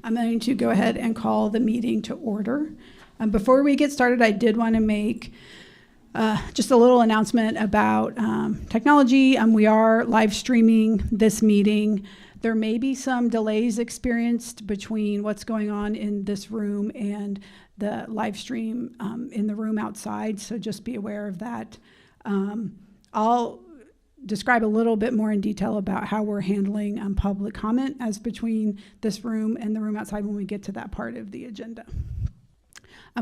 I'm going to go ahead and call the meeting to order. Before we get started, I did want to make just a little announcement about technology. We are live streaming this meeting. There may be some delays experienced between what's going on in this room and the live stream in the room outside, so just be aware of that. I'll describe a little bit more in detail about how we're handling public comment as between this room and the room outside when we get to that part of the agenda.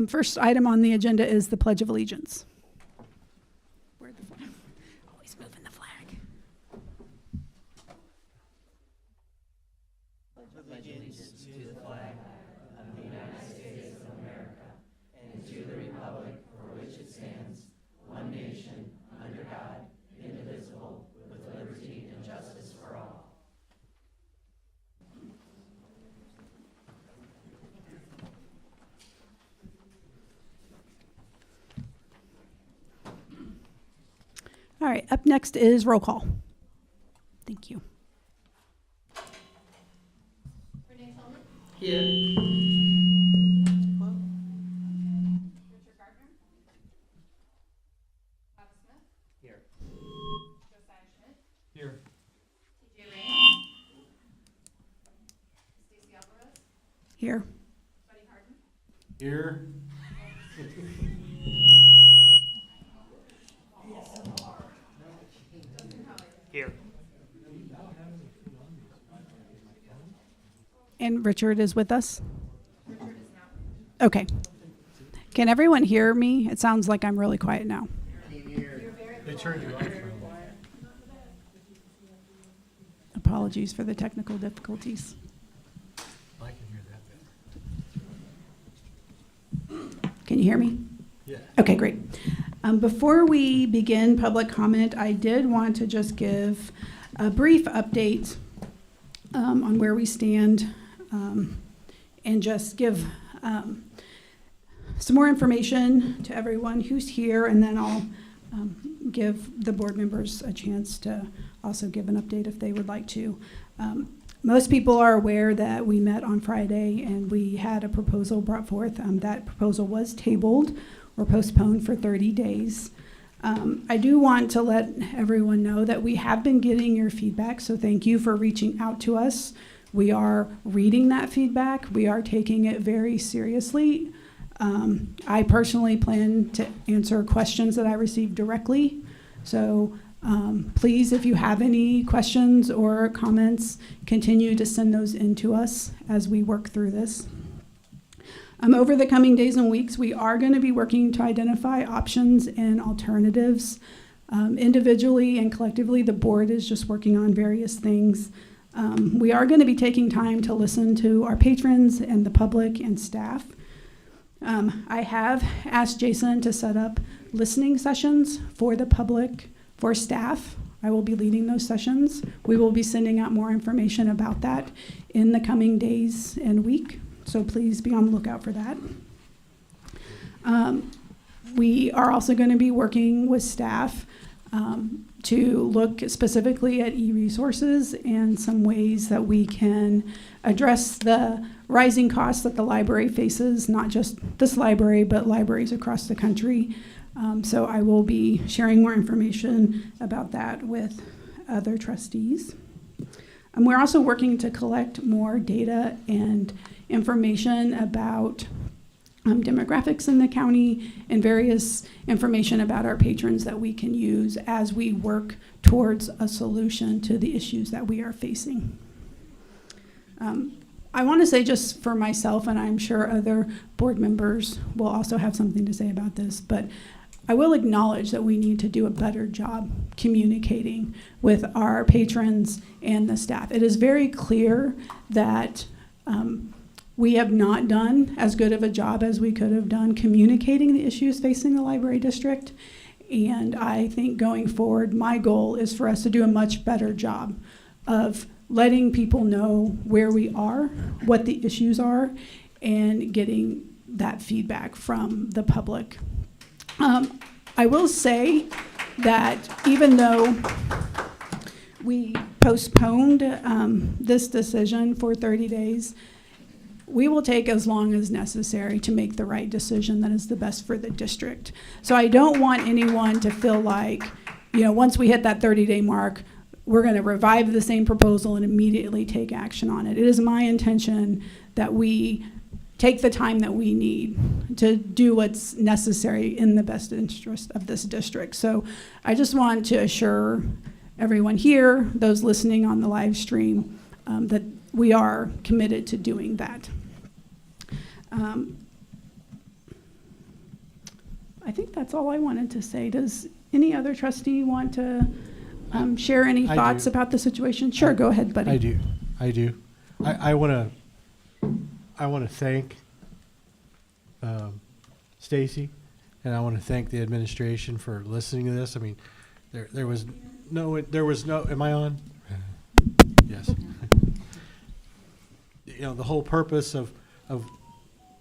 First item on the agenda is the Pledge of Allegiance. Where'd the flag? Always moving the flag. Allegiance to the flag of the United States of America and to the republic for which it stands, one nation, under God, indivisible, with liberty and justice for all. All right, up next is roll call. Thank you. Here. Richard Gardner. Bob Smith. Here. Josiah Schmidt. Here. TJ Raines. Stacy Alvarez. Here. Buddy Harden. Here. Here. And Richard is with us? Richard is now. Okay. Can everyone hear me? It sounds like I'm really quiet now. They turned you off. Apologies for the technical difficulties. I can hear that. Can you hear me? Yeah. Okay, great. Before we begin public comment, I did want to just give a brief update on where we stand and just give some more information to everyone who's here, and then I'll give the board members a chance to also give an update if they would like to. Most people are aware that we met on Friday and we had a proposal brought forth. That proposal was tabled or postponed for 30 days. I do want to let everyone know that we have been getting your feedback, so thank you for reaching out to us. We are reading that feedback. We are taking it very seriously. I personally plan to answer questions that I receive directly. So please, if you have any questions or comments, continue to send those in to us as we work through this. Over the coming days and weeks, we are going to be working to identify options and alternatives. Individually and collectively, the board is just working on various things. We are going to be taking time to listen to our patrons and the public and staff. I have asked Jason to set up listening sessions for the public, for staff. I will be leading those sessions. We will be sending out more information about that in the coming days and week. So please be on the lookout for that. We are also going to be working with staff to look specifically at e-resources and some ways that we can address the rising costs that the library faces, not just this library, but libraries across the country. So I will be sharing more information about that with other trustees. We're also working to collect more data and information about demographics in the county and various information about our patrons that we can use as we work towards a solution to the issues that we are facing. I want to say just for myself, and I'm sure other board members will also have something to say about this, but I will acknowledge that we need to do a better job communicating with our patrons and the staff. It is very clear that we have not done as good of a job as we could have done communicating the issues facing the library district. And I think going forward, my goal is for us to do a much better job of letting people know where we are, what the issues are, and getting that feedback from the public. I will say that even though we postponed this decision for 30 days, we will take as long as necessary to make the right decision that is the best for the district. So I don't want anyone to feel like, once we hit that 30-day mark, we're going to revive the same proposal and immediately take action on it. It is my intention that we take the time that we need to do what's necessary in the best interest of this district. So I just want to assure everyone here, those listening on the live stream, that we are committed to doing that. I think that's all I wanted to say. Does any other trustee want to share any I thoughts do. about the situation? Sure, go ahead, buddy. I do. I want to thank Stacy, and I want to thank the administration for listening to this. I mean, there was no. Am I on? Yes. The whole purpose of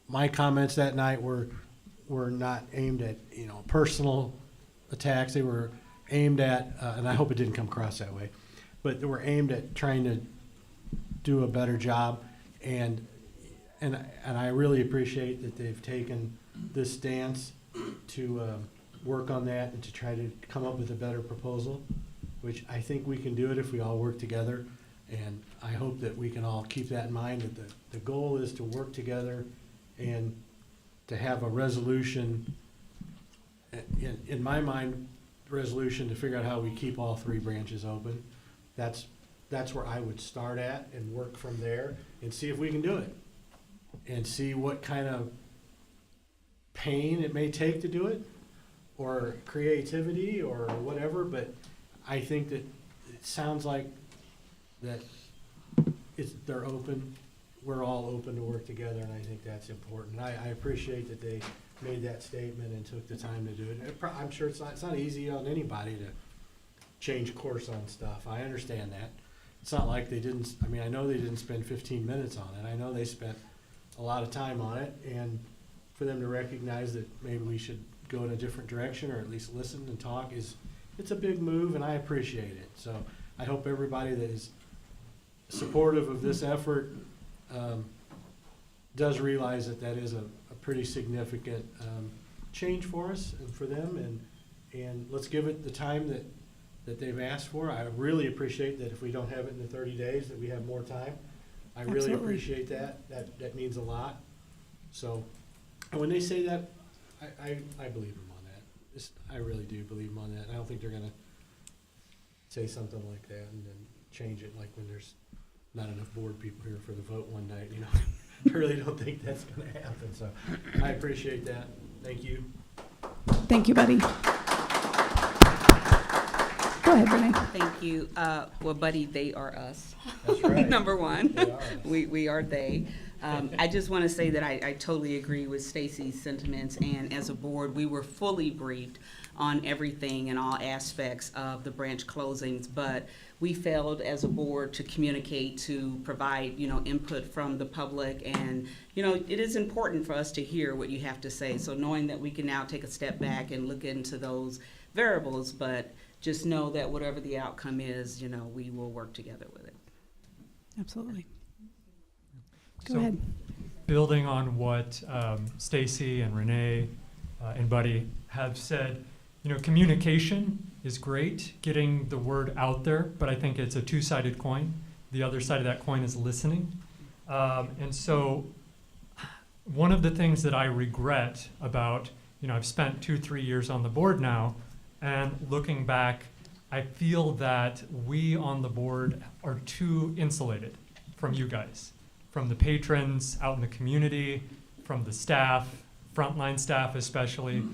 my comments that night were not aimed at personal attacks. They were aimed at, and I hope it didn't come across that way, but they were aimed at trying to do a better job, and I really appreciate that they've taken this stance to work on that and to try to come up with a better proposal, which I think we can do it if we all work together. And I hope that we can all keep that in mind, that the goal is to work together and to have a resolution, in my mind, resolution to figure out how we keep all three branches open. That's where I would start at and work from there and see if we can do it. And see what kind of pain it may take to do it, or creativity, or whatever. But I think that it sounds like that they're open. We're all open to work together, and I think that's important. I appreciate that they made that statement and took the time to do it. I'm sure it's not easy on anybody to change course on stuff. I understand that. It's not like they didn't. I mean, I know they didn't spend 15 minutes on it. I know they spent a lot of time on it, and for them to recognize that maybe we should go in a different direction, or at least listen and talk, it's a big move, and I appreciate it. So I hope everybody that is supportive of this effort does realize that is a pretty significant change for us and for them, and let's give it the time that they've asked for. I really appreciate that if we don't have it in the 30 days, that we have more time. I really Absolutely. appreciate that. That means a lot. So, and when they say that, I believe them on that. I really do believe them on that. I don't think they're going to say something like that and then change it, like when there's not enough board people here for the vote one night. I really don't think that's going to happen. So, I appreciate that. Thank you. Thank you, buddy. Go ahead, Renee. Thank you. Well, buddy, they are us. That's right. Number one, They are us. we are they. I just want to say that I totally agree with Stacy's sentiments, and as a board, we were fully briefed on everything and all aspects of the branch closings, but we failed as a board to communicate, to provide, input from the public, and, it is important for us to hear what you have to say. So knowing that we can now take a step back and look into those variables, but just know that whatever the outcome is, we will work together with it. Absolutely. Go So, ahead. Building on what Stacy and Renee and Buddy have said, communication is great, getting the word out there, but I think it's a two-sided coin. The other side of that coin is listening. And so one of the things that I regret about, I've spent 2-3 years on the board now, and looking back, I feel that we on the board are too insulated from you guys, from the patrons out in the community, from the staff, frontline staff especially.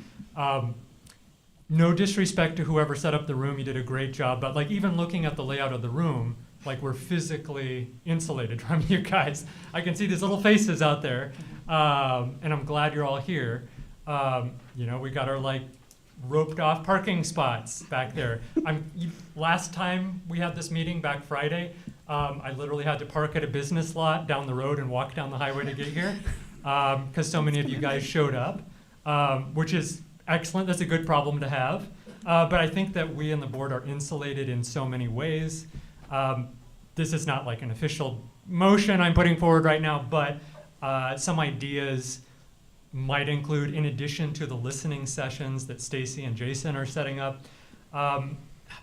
No disrespect to whoever set up the room, you did a great job, but even looking at the layout of the room, we're physically insulated from you guys. I can see these little faces out there, and I'm glad you're all here. We got our roped off parking spots back there. Last time we had this meeting back Friday, I literally had to park at a business lot down the road and walk down the highway to get here because so many of you guys showed up, which is excellent. That's a good problem to have. But I think that we and the board are insulated in so many ways. This is not an official motion I'm putting forward right now, but Some ideas might include, in addition to the listening sessions that Stacy and Jason are setting up,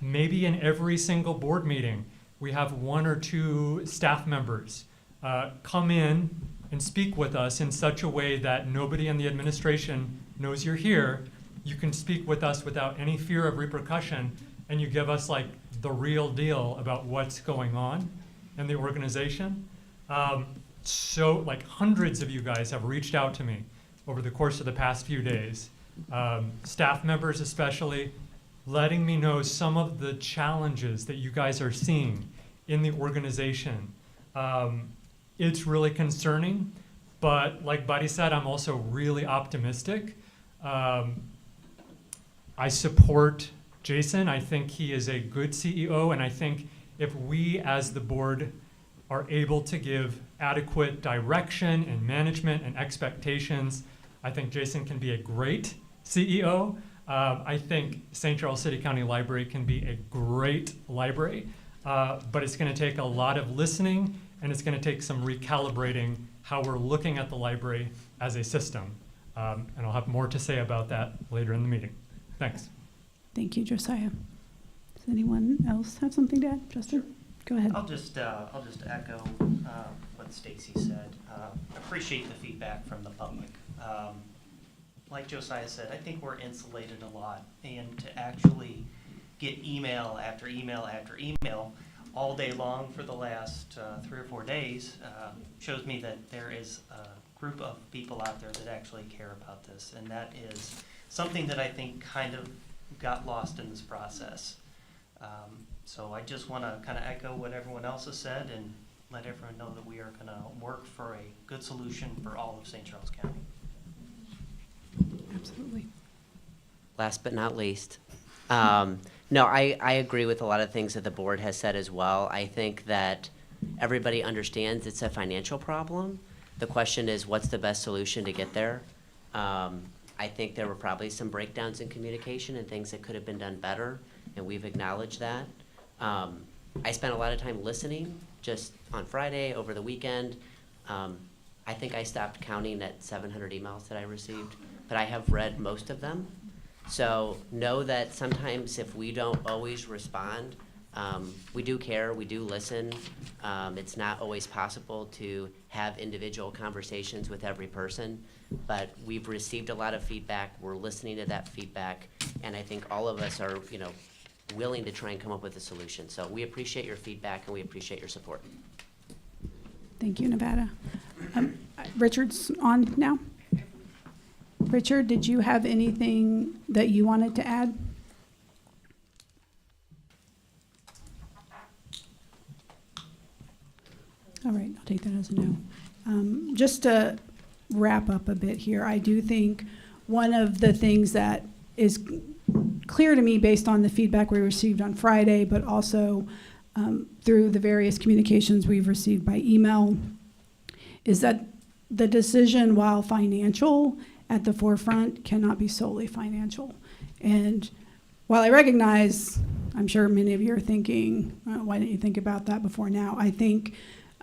maybe in every single board meeting, we have 1 or 2 staff members come in and speak with us in such a way that nobody in the administration knows you're here. You can speak with us without any fear of repercussion, and you give us like the real deal about what's going on in the organization. So like hundreds of you guys have reached out to me over the course of the past few days, staff members especially, letting me know some of the challenges that you guys are seeing in the organization. It's really concerning, but like Buddy said, I'm also really optimistic. I support Jason. I think he is a good CEO, and I think if we as the board are able to give adequate direction and management and expectations, I think Jason can be a great CEO. I think St. Charles City County Library can be a great library, but it's going to take a lot of listening, and it's going to take some recalibrating how we're looking at the library as a system. And I'll have more to say about that later in the meeting. Thanks. Thank you, Josiah. Does anyone else have something to add? Justin, go ahead. I'll just echo what Stacy said. Appreciate the feedback from the public. Like Josiah said, I think we're insulated a lot, and to actually get email after email after email all day long for the last 3 or 4 days shows me that there is a group of people out there that actually care about this, and that is something that I think kind of got lost in this process. So I just want to kind of echo what everyone else has said and let everyone know that we are going to work for a good solution for all of St. Charles County. Absolutely. Last but not least, no, I agree with a lot of things that the board has said as well. I think that everybody understands it's a financial problem. The question is, what's the best solution to get there? I think there were probably some breakdowns in communication and things that could have been done better, and we've acknowledged that. I spent a lot of time listening just on Friday, over the weekend. I think I stopped counting at 700 emails that I received, but I have read most of them. So know that sometimes if we don't always respond, we do care, we do listen. It's not always possible to have individual conversations with every person, but we've received a lot of feedback. We're listening to that feedback, and I think all of us are, willing to try and come up with a solution. So we appreciate your feedback and we appreciate your support. Thank you, Nevada. Richard's on now. Richard, did you have anything that you wanted to add? All right, I'll take that as a no. Just to wrap up a bit here, I do think one of the things that is clear to me based on the feedback we received on Friday, but also through the various communications we've received by email, is that the decision, while financial at the forefront, cannot be solely financial. And while I recognize, I'm sure many of you are thinking, why didn't you think about that before now? I think,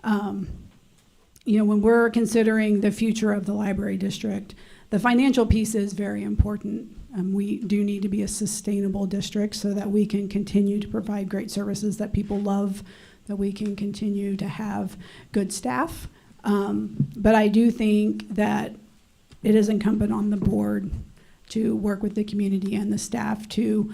when we're considering the future of the library district, the financial piece is very important. We do need to be a sustainable district so that we can continue to provide great services that people love, that we can continue to have good staff. But I do think that it is incumbent on the board to work with the community and the staff to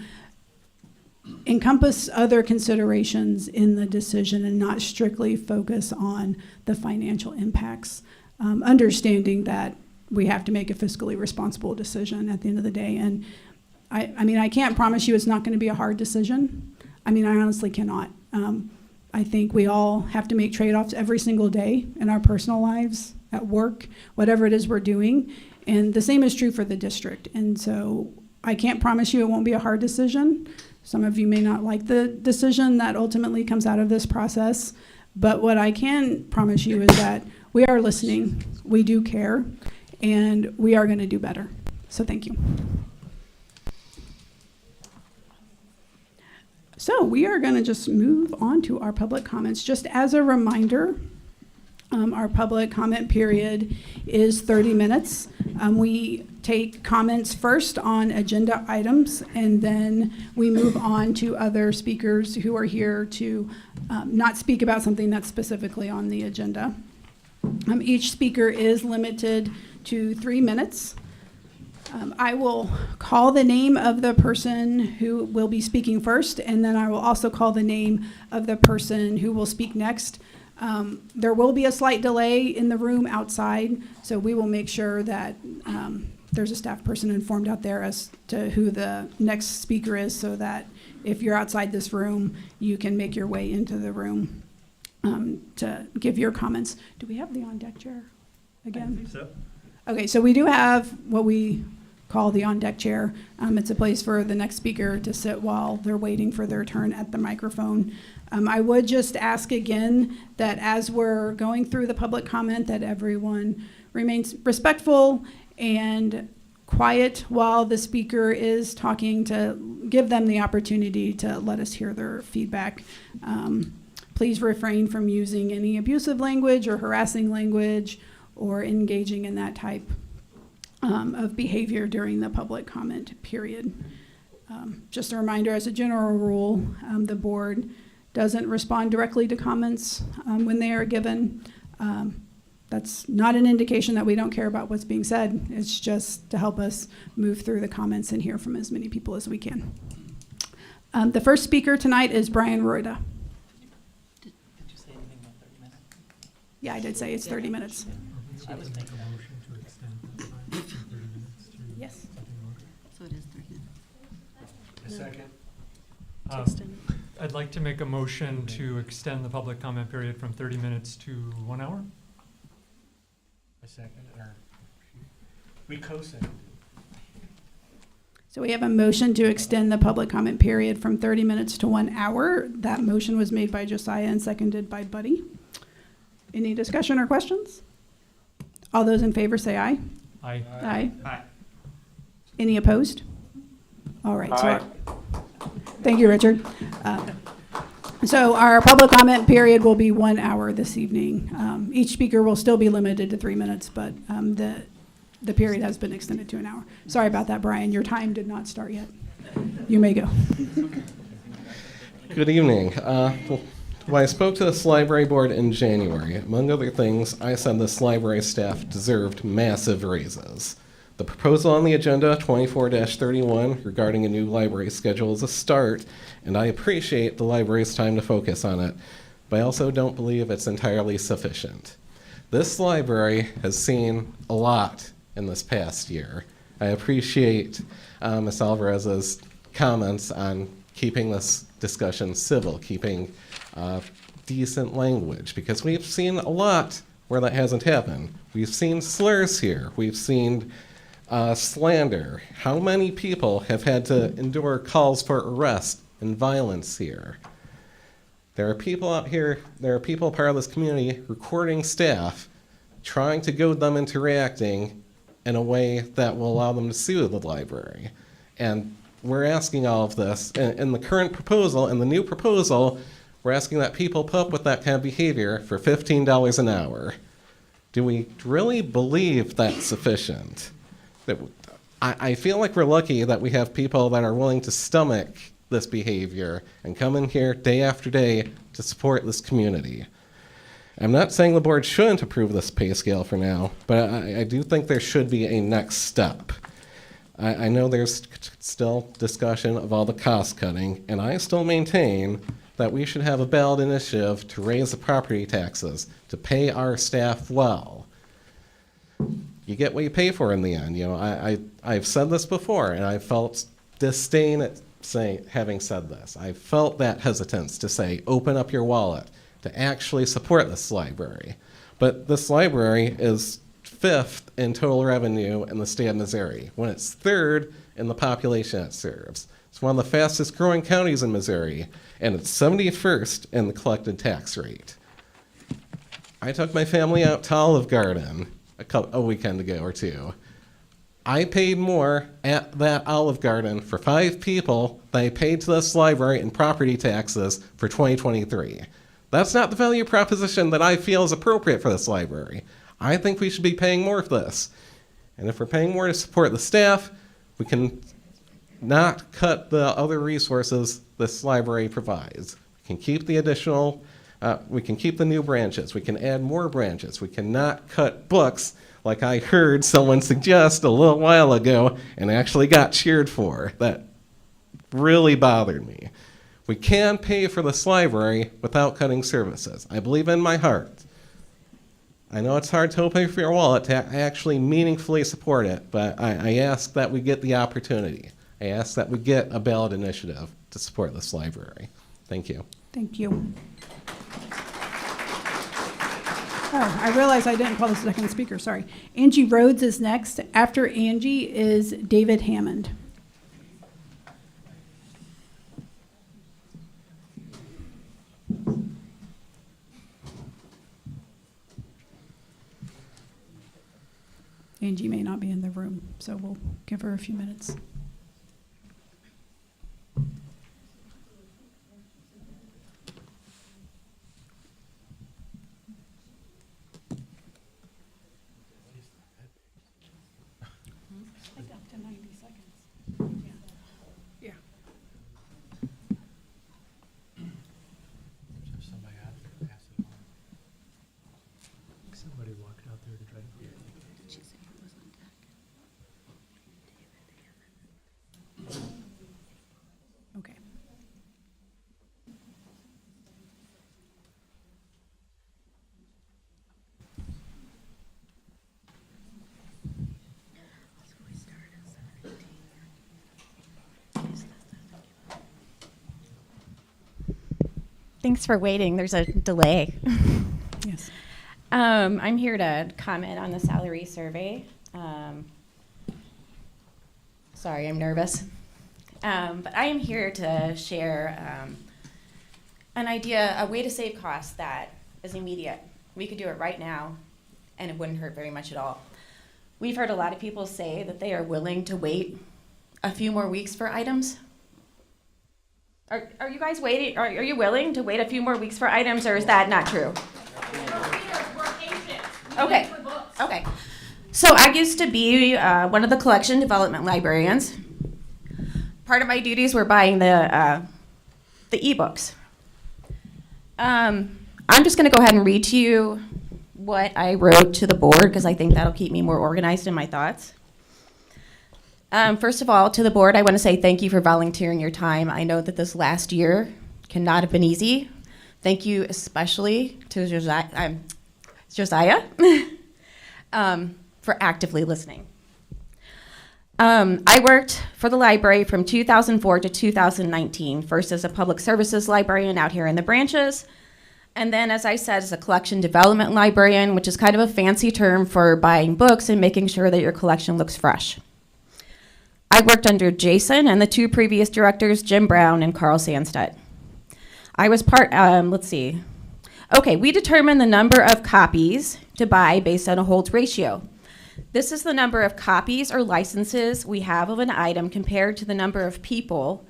encompass other considerations in the decision and not strictly focus on the financial impacts, understanding that we have to make a fiscally responsible decision at the end of the day. And I can't promise you it's not going to be a hard decision. I honestly cannot. I think we all have to make trade-offs every single day in our personal lives, at work, whatever it is we're doing. And the same is true for the district. And so I can't promise you it won't be a hard decision. Some of you may not like the decision that ultimately comes out of this process. But what I can promise you is that we are listening, we do care, and we are going to do better. So thank you. So we are going to just move on to our public comments. Just as a reminder, Our public comment period is 30 minutes. We take comments first on agenda items, and then we move on to other speakers who are here to not speak about something that's specifically on the agenda. Each speaker is limited to 3 minutes. I will call the name of the person who will be speaking first, and then I will also call the name of the person who will speak next. There will be a slight delay in the room outside, so we will make sure that there's a staff person informed out there as to who the next speaker is, so that if you're outside this room, you can make your way into the room to give your comments. Do we have the on-deck chair again? I think so. Okay, so we do have what we call the on-deck chair. It's a place for the next speaker to sit while they're waiting for their turn at the microphone. I would just ask again that as we're going through the public comment, that everyone remains respectful and quiet while the speaker is talking, to give them the opportunity to let us hear their feedback. Please refrain from using any abusive language or harassing language or engaging in that type of behavior during the public comment period. Just a reminder, as a general rule, the board doesn't respond directly to comments when they are given. That's not an indication that we don't care about what's being said. It's just to help us move through the comments and hear from as many people as we can. The first speaker tonight is Brian Roida. Did you say anything about 30 minutes? Yeah, I did say it's 30 minutes. I would make a motion to extend the time from 30 minutes to Yes. something longer. So it is 30 minutes. Second. I'd like to make a motion to extend the public comment period from 30 minutes to 1 hour. A second, or we co-seconded. So we have a motion to extend the public comment period from 30 minutes to 1 hour. That motion was made by Josiah and seconded by Buddy. Any discussion or questions? All those in favor say aye. Aye. Aye. Aye. Any opposed? All right. Thank you, Richard. So our public comment period will be 1 hour this evening. Each speaker will still be limited to 3 minutes, but the period has been extended to 1 hour. Sorry about that, Brian. Your time did not start yet. You may go. Good evening. When I spoke to this library board in January, among other things, I said this library staff deserved massive raises. The proposal on the agenda, 24-31, regarding a new library schedule, is a start, and I appreciate the library's time to focus on it, but I also don't believe it's entirely sufficient. This library has seen a lot in this past year. I appreciate Ms. Alvarez's comments on keeping this discussion civil, keeping decent language, because we've seen a lot where that hasn't happened. We've seen slurs here. We've seen slander. How many people have had to endure calls for arrest and violence here? There are people out here, there are people part of this community recording staff, trying to goad them into reacting in a way that will allow them to sue the library. And we're asking all of this. In the current proposal, in the new proposal, we're asking that people put up with that kind of behavior for $15 an hour. Do we really believe that's sufficient? I feel like we're lucky that we have people that are willing to stomach this behavior and come in here day after day to support this community. I'm not saying the board shouldn't approve this pay scale for now, but I do think there should be a next step. I know there's still discussion of all the cost cutting, and I still maintain that we should have a ballot initiative to raise the property taxes, to pay our staff well. You get what you pay for in the end. You know, I've said this before, and I felt disdain at having said this. I felt that hesitance to say, open up your wallet, to actually support this library. But this library is 5th in total revenue in the state of Missouri, when it's 3rd in the population it serves. It's one of the fastest growing counties in Missouri, and it's 71st in the collected tax rate. I took my family out to Olive Garden a weekend ago or two. I paid more at that Olive Garden for 5 people than I paid to this library in property taxes for 2023. That's not the value proposition that I feel is appropriate for this library. I think we should be paying more for this. And if we're paying more to support the staff, we can not cut the other resources this library provides. We can keep the additional, we can keep the new branches. We can add more branches. We cannot cut books like I heard someone suggest a little while ago and actually got cheered for. That really bothered me. We can pay for this library without cutting services. I believe in my heart. I know it's hard to open for your wallet to actually meaningfully support it, but I ask that we get the opportunity. I ask that we get a ballot initiative to support this library. Thank you. Thank you. Oh, I realize I didn't call the second speaker, sorry. Angie Rhodes is next. After Angie is David Hammond. Angie may not be in the room, so we'll give her a few minutes. Up to 90 seconds. Yeah. Somebody walked out there to try to. Okay. Thanks for waiting. There's a delay. Yes. I'm here to comment on the salary survey. Sorry, I'm nervous. But I am here to share an idea, a way to save costs that is immediate. We could do it right now, and it wouldn't hurt very much at all. We've heard a lot of people say that they are willing to wait a few more weeks for items. Are you guys waiting? Are you willing to wait a few more weeks for items, or is that not true? Okay. Okay. So I used to be one of the collection development librarians. Part of my duties were buying the ebooks. I'm just going to go ahead and read to you what I wrote to the board because I think that'll keep me more organized in my thoughts. First of all, to the board, I want to say thank you for volunteering your time. I know that this last year cannot have been easy. Thank you especially to Josiah for actively listening. I worked for the library from 2004 to 2019, first as a public services librarian out here in the branches, and then, as I said, as a collection development librarian, which is kind of a fancy term for buying books and making sure that your collection looks fresh. I worked under Jason and the two previous directors, Jim Brown and Carl Sandstedt. I was we determined the number of copies to buy based on a hold ratio. This is the number of copies or licenses we have of an item compared to the number of people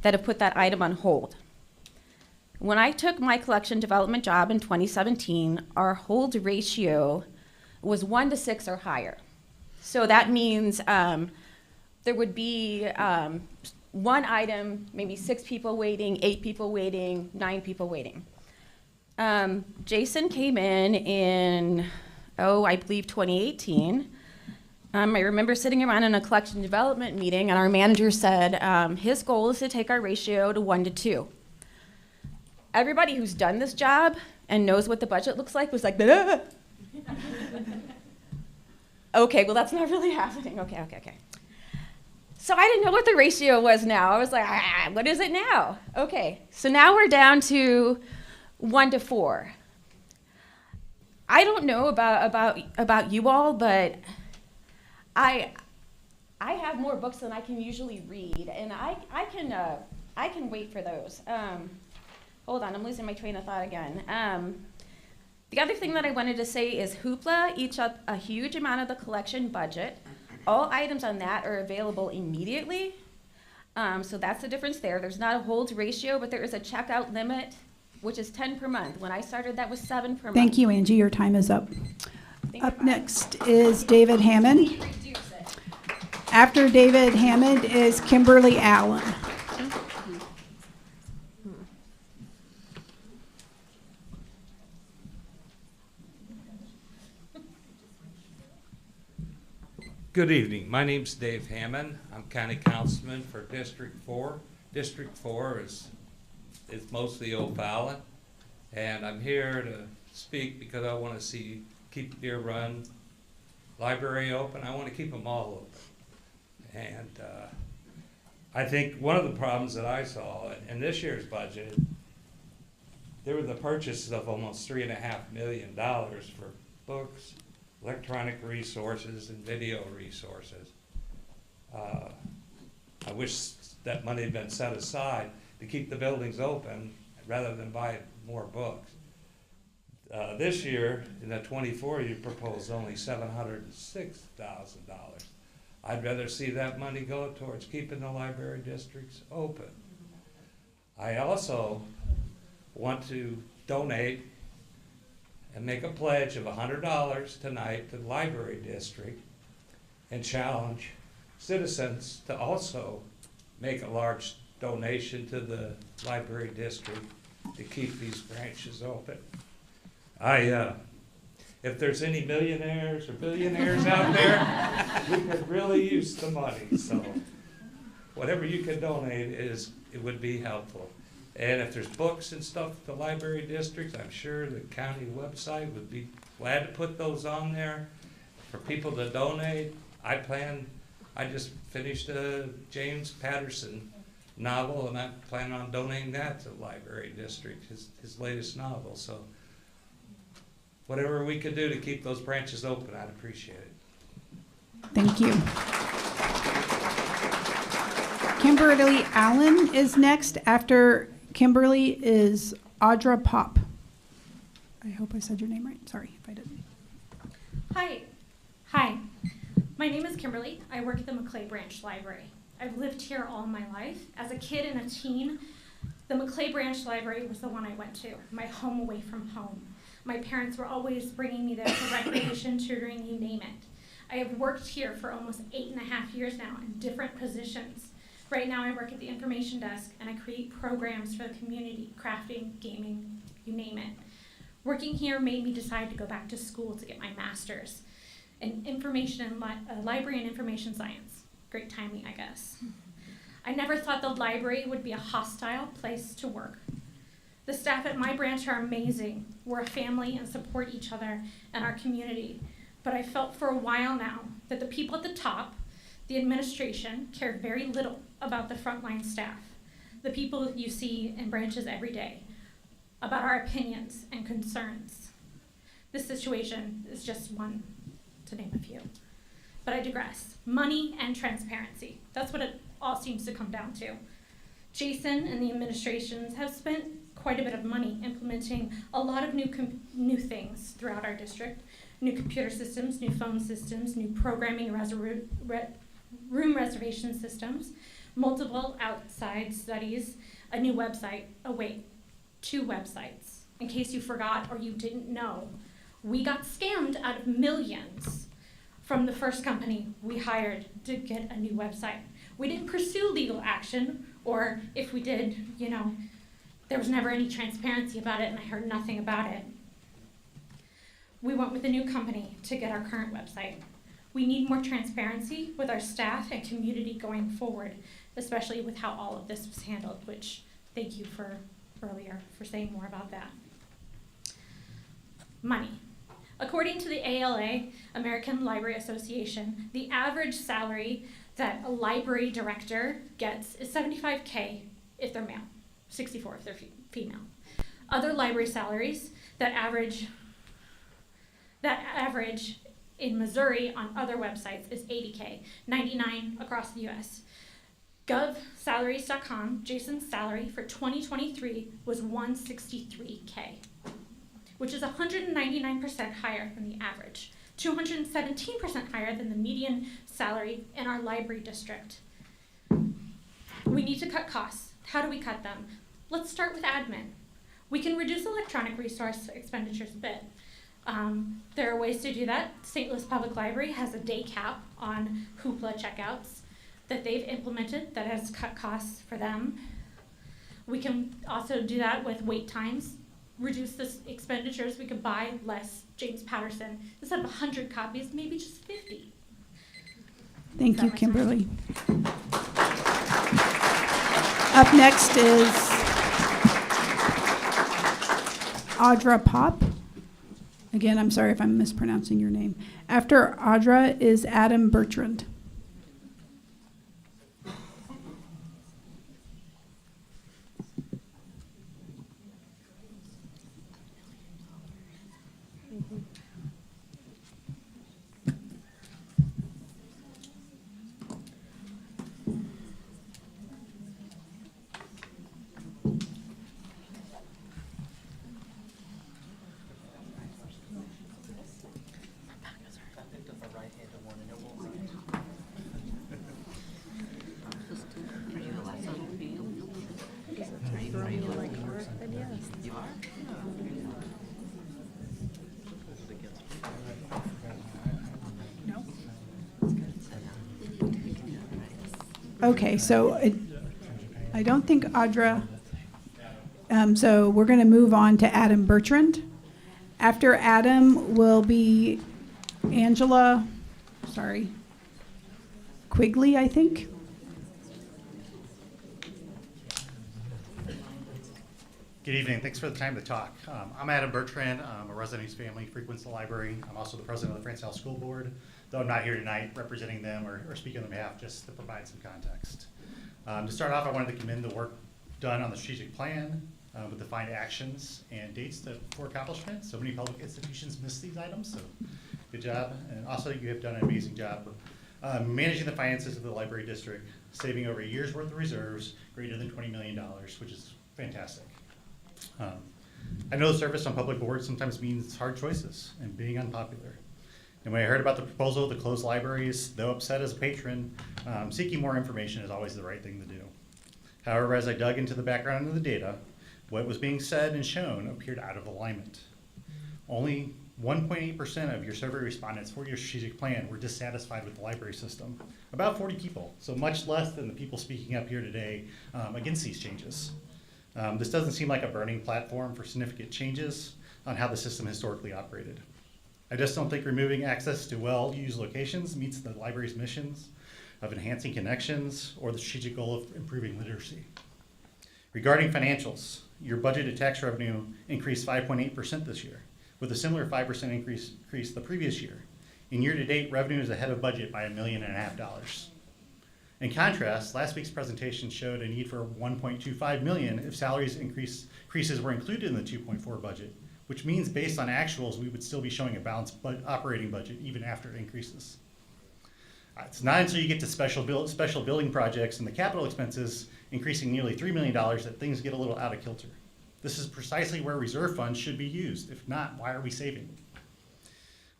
that have put that item on hold. When I took my collection development job in 2017, our hold ratio was 1 to 6 or higher. So that means there would be one item, maybe 6 people waiting, 8 people waiting, 9 people waiting. Jason came in, I believe 2018. I remember sitting around in a collection development meeting, and our manager said his goal is to take our ratio to 1 to 2. Everybody who's done this job and knows what the budget looks like was like, "Ah." Okay, well, that's not really happening. Okay. So I didn't know what the ratio was now. I was like, what is it now? Okay, so now we're down to 1 to 4. I don't know about you all, but I have more books than I can usually read, and I can wait for those. Hold on, I'm losing my train of thought again. The other thing that I wanted to say is Hoopla eats up a huge amount of the collection budget. All items on that are available immediately. So that's the difference there. There's not a hold ratio, but there is a checkout limit which is 10 per month. When I started, that was 7 per month. Thank you, Angie. Your time is up. Think Up about it. next is David Hammond. After David Hammond is Kimberly Allen. Good evening. My name's Dave Hammond. I'm County Councilman for District 4. District 4 is mostly O'Fallon, and I'm here to speak because I want to keep Deer Run Library open. I want to keep them all open. And I think one of the problems that I saw in this year's budget, there were the purchases of almost $3.5 million for books, electronic resources, and video resources. I wish that money had been set aside to keep the buildings open rather than buy more books. This year, in the 24, you proposed only $706,000. I'd rather see that money go towards keeping the library districts open. I also want to donate and make a pledge of $100 tonight to the library district and challenge citizens to also make a large donation to the library district to keep these branches open. If there's any millionaires or billionaires out there, we could really use the money. So whatever you can donate it would be helpful. And if there's books and stuff at the library districts, I'm sure the county website would be glad to put those on there for people to donate. I just finished a James Patterson novel, and I'm planning on donating that to the library district, his latest novel. So whatever we could do to keep those branches open, I'd appreciate it. Thank you. Kimberly Allen is next. After Kimberly is Audra Pop. I hope I said your name right. Sorry if I didn't. Hi. My name is Kimberly. I work at the McClay Branch Library. I've lived here all my life. As a kid and a teen, the McClay Branch Library was the one I went to, my home away from home. My parents were always bringing me there for recreation, tutoring, you name it. I have worked here for almost 8.5 years now in different positions. Right now I work at the information desk and I create programs for the community, crafting, gaming, you name it. Working here made me decide to go back to school to get my master's in library and information science. Great timing, I guess. I never thought the library would be a hostile place to work. The staff at my branch are amazing. We're a family and support each other and our community. But I felt for a while now that the people at the top, the administration, care very little about the frontline staff, the people you see in branches every day, about our opinions and concerns. This situation is just one, to name a few. But I digress. Money and transparency. That's what it all seems to come down to. Jason and the administrations have spent quite a bit of money implementing a lot of new things throughout our district. New computer systems, new phone systems, new programming room reservation systems, multiple outside studies, a new website. Oh wait, 2 websites. In case you forgot or you didn't know, we got scammed out of millions from the first company we hired to get a new website. We didn't pursue legal action, or if we did, there was never any transparency about it and I heard nothing about it. We went with a new company to get our current website. We need more transparency with our staff and community going forward, especially with how all of this was handled, which thank you for earlier for saying more about that. Money. According to the ALA, American Library Association, the average salary that a library director gets is $75K if they're male, 64 if they're female. Other library salaries that average in Missouri on other websites is $80K, 99 across the US. GovSalaries.com, Jason's salary for 2023 was $163K, which is 199% higher than the average, 217% higher than the median salary in our library district. We need to cut costs. How do we cut them? Let's start with admin. We can reduce electronic resource expenditures a bit. There are ways to do that. St. Louis Public Library has a day cap on Hoopla checkouts that they've implemented that has cut costs for them. We can also do that with wait times, reduce the expenditures. We could buy less James Patterson. Instead of 100 copies, maybe just 50. Thank you, Is that my time? Kimberly. Up next is Audra Pop. Again, I'm sorry if I'm mispronouncing your name. After Audra is Adam Bertrand. Okay, so I don't think Audra, so we're going to move on to Adam Bertrand. After Adam will be Angela, Quigley, I think. Good evening. Thanks for the time to talk. I'm Adam Bertrand. I'm a resident whose family frequents the library. I'm also the president of the Franceville School Board, though I'm not here tonight representing them or speaking on their behalf, just to provide some context. To start off, I wanted to commend the work done on the strategic plan with defined actions and dates for accomplishment. So many public institutions miss these items, so good job. And also, you have done an amazing job managing the finances of the library district, saving over a year's worth of reserves, greater than $20 million, which is fantastic. I know the service on public boards sometimes means hard choices and being unpopular. And when I heard about the proposal to close libraries, though upset as a patron, seeking more information is always the right thing to do. However, as I dug into the background of the data, what was being said and shown appeared out of alignment. Only 1.8% of your survey respondents for your strategic plan were dissatisfied with the library system. About 40 people, so much less than the people speaking up here today against these changes. This doesn't seem like a burning platform for significant changes on how the system historically operated. I just don't think removing access to well-used locations meets the library's missions of enhancing connections or the strategic goal of improving literacy. Regarding financials, your budgeted tax revenue increased 5.8% this year, with a similar 5% increase the previous year. In year-to-date, revenue is ahead of budget by $1.5 million. In contrast, last week's presentation showed a need for $1.25 million if salaries increases were included in the 2.4 budget, which means based on actuals, we would still be showing a balanced operating budget even after increases. It's not until you get to special building projects and the capital expenses increasing nearly $3 million that things get a little out of kilter. This is precisely where reserve funds should be used. If not, why are we saving?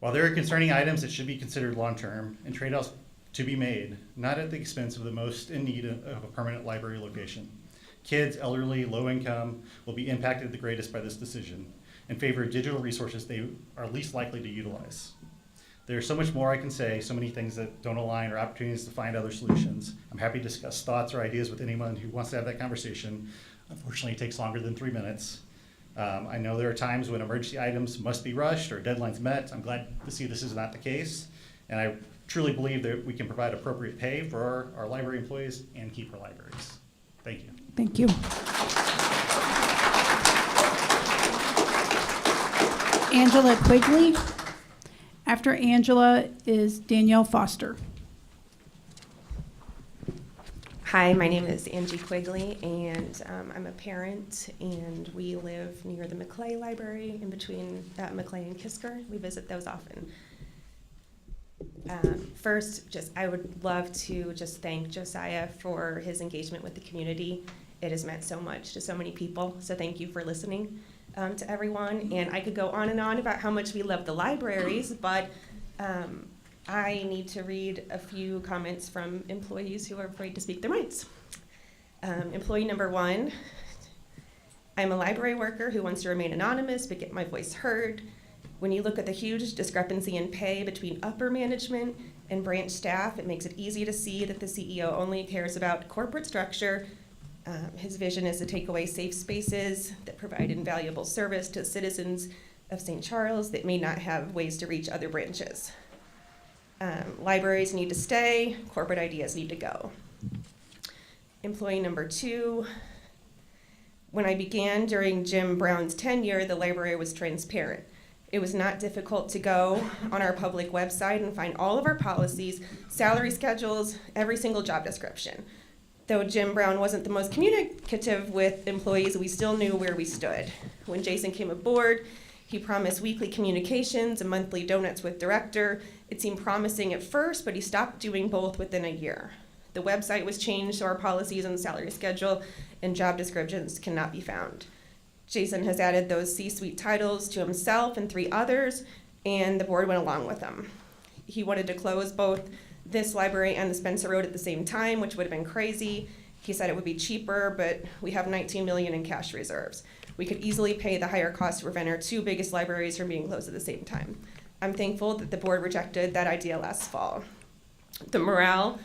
While there are concerning items that should be considered long-term and trade-offs to be made, not at the expense of the most in need of a permanent library location. Kids, elderly, low income will be impacted the greatest by this decision and favor digital resources they are least likely to utilize. There's so much more I can say, so many things that don't align or opportunities to find other solutions. I'm happy to discuss thoughts or ideas with anyone who wants to have that conversation. Unfortunately, it takes longer than 3 minutes. I know there are times when emergency items must be rushed or deadlines met. I'm glad to see this is not the case. And I truly believe that we can provide appropriate pay for our library employees and keep our libraries. Thank you. Thank you. Angela Quigley. After Angela is Danielle Foster. Hi, my name is Angie Quigley, and I'm a parent, and we live near the McClay Library in between McClay and Kisker. We visit those often. First, I would love to just thank Josiah for his engagement with the community. It has meant so much to so many people, so thank you for listening to everyone. And I could go on and on about how much we love the libraries, but I need to read a few comments from employees who are afraid to speak their minds. Employee number 1, I'm a library worker who wants to remain anonymous but get my voice heard. When you look at the huge discrepancy in pay between upper management and branch staff, it makes it easy to see that the CEO only cares about corporate structure. His vision is to take away safe spaces that provide invaluable service to citizens of St. Charles that may not have ways to reach other branches. Libraries need to stay, corporate ideas need to go. Employee number 2, when I began during Jim Brown's tenure, the library was transparent. It was not difficult to go on our public website and find all of our policies, salary schedules, every single job description. Though Jim Brown wasn't the most communicative with employees, we still knew where we stood. When Jason came aboard, he promised weekly communications and monthly donuts with director. It seemed promising at first, but he stopped doing both within a year. The website was changed so our policies and salary schedule and job descriptions cannot be found. Jason has added those C-suite titles to himself and 3 others, and the board went along with them. He wanted to close both this library and the Spencer Road at the same time, which would have been crazy. He said it would be cheaper, but we have $19 million in cash reserves. We could easily pay the higher cost to prevent our 2 biggest libraries from being closed at the same time. I'm thankful that the board rejected that idea last fall. The morale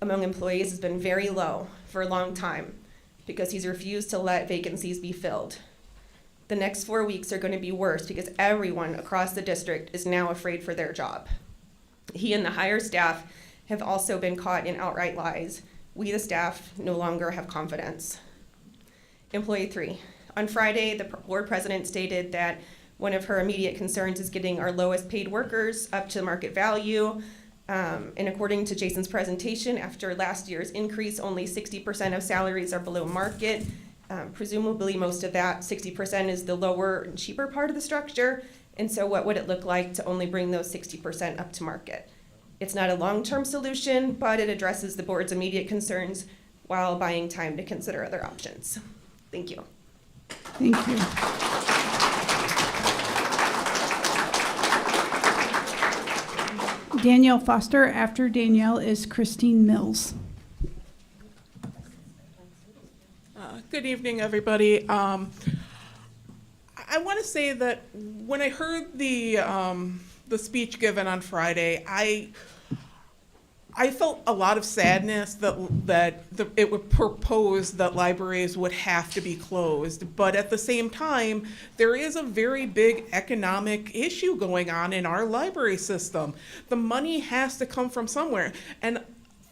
among employees has been very low for a long time because he's refused to let vacancies be filled. The next 4 weeks are going to be worse because everyone across the district is now afraid for their job. He and the higher staff have also been caught in outright lies. We, the staff, no longer have confidence. Employee 3. On Friday, the board president stated that one of her immediate concerns is getting our lowest paid workers up to market value. And according to Jason's presentation, after last year's increase, only 60% of salaries are below market. Presumably most of that, 60%, is the lower and cheaper part of the structure. And so what would it look like to only bring those 60% up to market? It's not a long-term solution, but it addresses the board's immediate concerns while buying time to consider other options. Thank you. Thank you. Danielle Foster. After Danielle is Christine Mills. Good evening, everybody. I want to say that when I heard the speech given on Friday, I felt a lot of sadness that it would propose that libraries would have to be closed. But at the same time, there is a very big economic issue going on in our library system. The money has to come from somewhere. And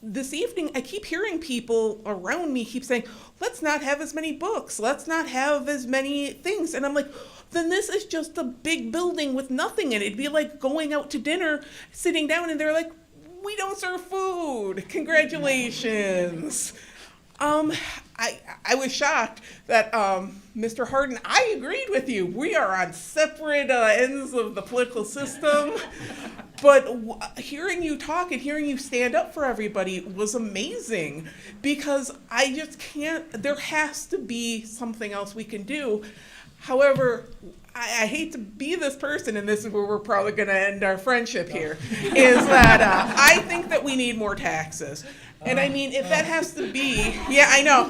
this evening, I keep hearing people around me keep saying, let's not have as many books, let's not have as many things. And I'm like, then this is just a big building with nothing in it. It'd be like going out to dinner, sitting down, and they're like, we don't serve food. Congratulations. I was shocked that Mr. Harden, I agreed with you. We are on separate ends of the political system. But hearing you talk and hearing you stand up for everybody was amazing, because I just can't, there has to be something else we can do. However, I hate to be this person, and this is where we're probably going to end our friendship here, is that I think that we need more taxes. And I mean, if that has to be, yeah, I know.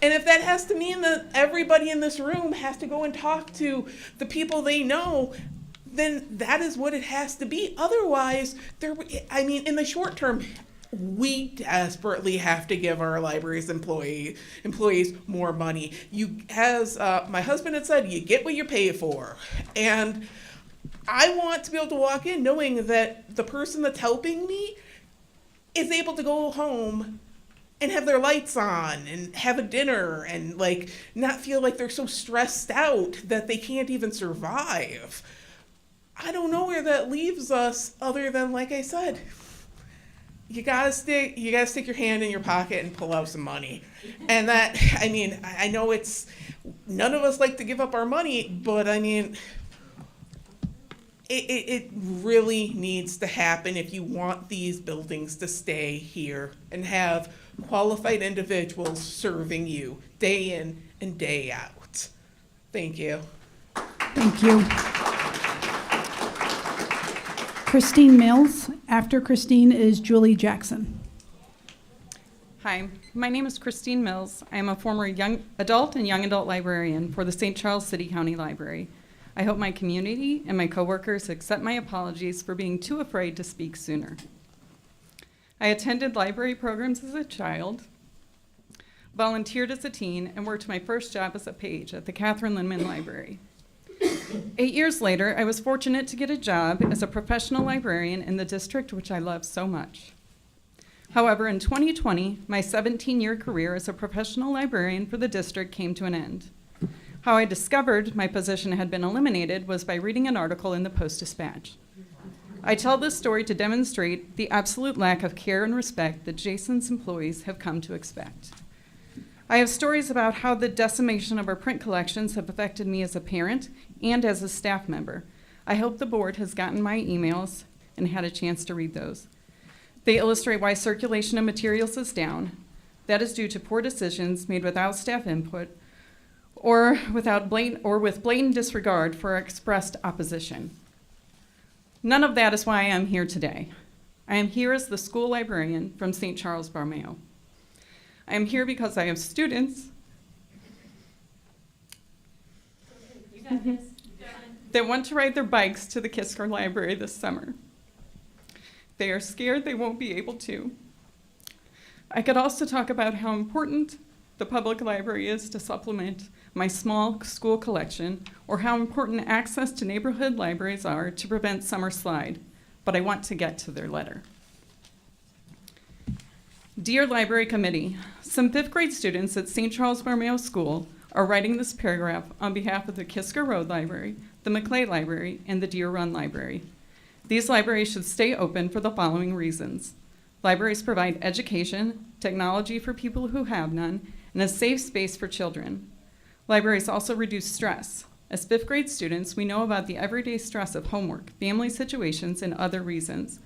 And if that has to mean that everybody in this room has to go and talk to the people they know, then that is what it has to be. Otherwise, in the short term, we desperately have to give our library's employees more money. As my husband had said, you get what you pay for. And I want to be able to walk in knowing that the person that's helping me is able to go home and have their lights on and have a dinner and not feel like they're so stressed out that they can't even survive. I don't know where that leaves us other than, like I said, you gotta stick your hand in your pocket and pull out some money. And that, I know none of us like to give up our money, but it really needs to happen if you want these buildings to stay here and have qualified individuals serving you day in and day out. Thank you. Thank you. Christine Mills. After Christine is Julie Jackson. Hi, my name is Christine Mills. I am a former young adult and young adult librarian for the St. Charles City County Library. I hope my community and my coworkers accept my apologies for being too afraid to speak sooner. I attended library programs as a child, volunteered as a teen, and worked my first job as a page at the Catherine Linneman Library. 8 years later, I was fortunate to get a job as a professional librarian in the district which I love so much. However, in 2020, my 17-year career as a professional librarian for the district came to an end. How I discovered my position had been eliminated was by reading an article in the Post-Dispatch. I tell this story to demonstrate the absolute lack of care and respect that Jason's employees have come to expect. I have stories about how the decimation of our print collections have affected me as a parent and as a staff member. I hope the board has gotten my emails and had a chance to read those. They illustrate why circulation of materials is down. That is due to poor decisions made without staff input or with blatant disregard for expressed opposition. None of that is why I am here today. I am here as the school librarian from St. Charles Borromeo. I am here because I have students that want to ride their bikes to the Kisker Library this summer. They are scared they won't be able to. I could also talk about how important the public library is to supplement my small school collection, or how important access to neighborhood libraries are to prevent summer slide, but I want to get to their letter. Dear Library Committee, some 5th grade students at St. Charles Borromeo School are writing this paragraph on behalf of the Kisker Road Library, the Maclay Library, and the Deer Run Library. These libraries should stay open for the following reasons. Libraries provide education, technology for people who have none, and a safe space for children. Libraries also reduce stress. As 5th grade students, we know about the everyday stress of homework, family situations, and other reasons.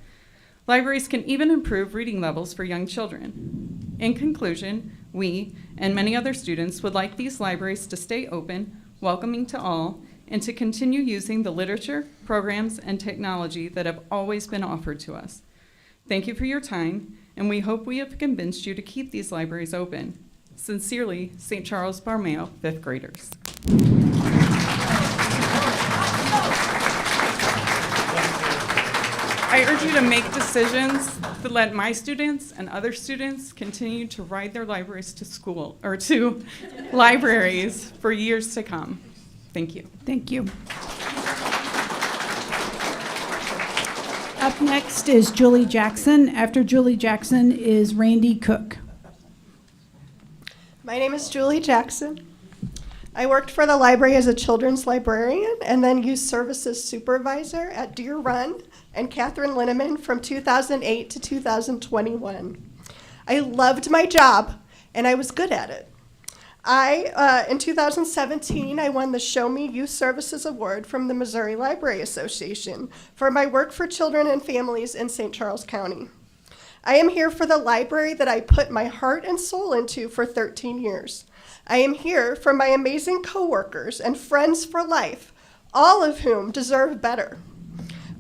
Libraries can even improve reading levels for young children. In conclusion, we and many other students would like these libraries to stay open, welcoming to all, and to continue using the literature, programs, and technology that have always been offered to us. Thank you for your time, and we hope we have convinced you to keep these libraries open. Sincerely, St. Charles Borromeo, 5th graders. I urge you to make decisions that let my students and other students continue to ride their libraries to school, or to libraries for years to come. Thank you. Thank you. Up next is Julie Jackson. After Julie Jackson is Randy Cook. My name is Julie Jackson. I worked for the library as a children's librarian and then youth services supervisor at Deer Run and Catherine Linneman from 2008 to 2021. I loved my job and I was good at it. In 2017, I won the Show Me Youth Services Award from the Missouri Library Association for my work for children and families in St. Charles County. I am here for the library that I put my heart and soul into for 13 years. I am here for my amazing coworkers and friends for life, all of whom deserve better.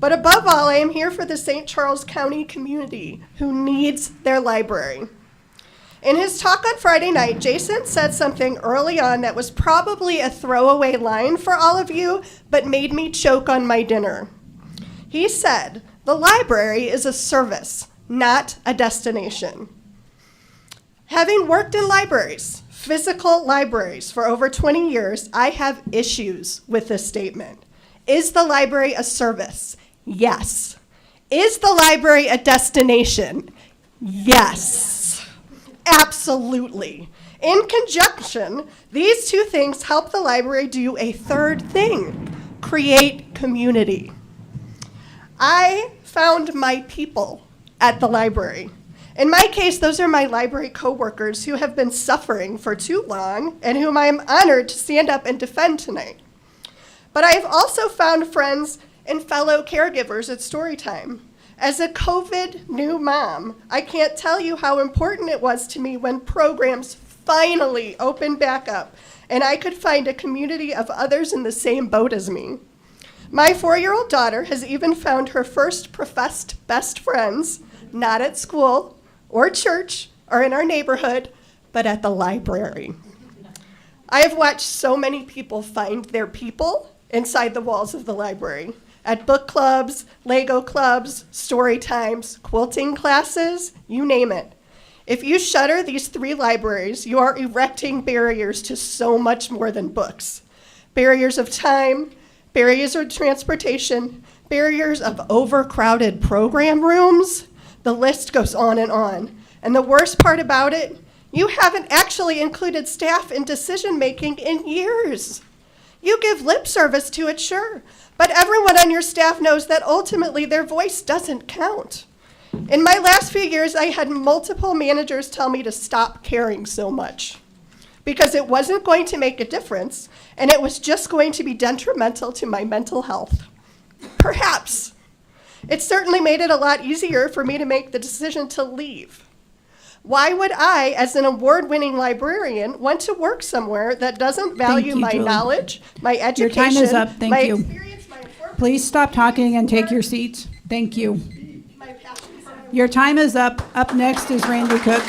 But above all, I am here for the St. Charles County community who needs their library. In his talk on Friday night, Jason said something early on that was probably a throwaway line for all of you, but made me choke on my dinner. He said, "The library is a service, not a destination." Having worked in libraries, physical libraries, for over 20 years, I have issues with this statement. Is the library a service? Yes. Is the library a destination? Yes. Absolutely. In conjunction, these two things help the library do a third thing: create community. I found my people at the library. In my case, those are my library coworkers who have been suffering for too long and whom I am honored to stand up and defend tonight. But I have also found friends and fellow caregivers at Storytime. As a COVID new mom, I can't tell you how important it was to me when programs finally opened back up and I could find a community of others in the same boat as me. My 4-year-old daughter has even found her first professed best friends, not at school or church, or in our neighborhood, but at the library. I have watched so many people find their people inside the walls of the library, at book clubs, Lego clubs, story times, quilting classes, you name it. If you shutter these 3 libraries, you are erecting barriers to so much more than books. Barriers of time, barriers of transportation, barriers of overcrowded program rooms. The list goes on. And the worst part about it, you haven't actually included staff in decision-making in years. You give lip service to it, sure, but everyone on your staff knows that ultimately their voice doesn't count. In my last few years, I had multiple managers tell me to stop caring so much because it wasn't going to make a difference and it was just going to be detrimental to my mental health. Perhaps. It certainly made it a lot easier for me to make the decision to leave. Why would I, as an award-winning librarian, want to work somewhere that doesn't value my Julie. knowledge, my education, Your time is up. Thank my you. experience, my work? Please stop talking and take your seats. Thank you. My passion for my Your time is up. Up next is Randy Cook.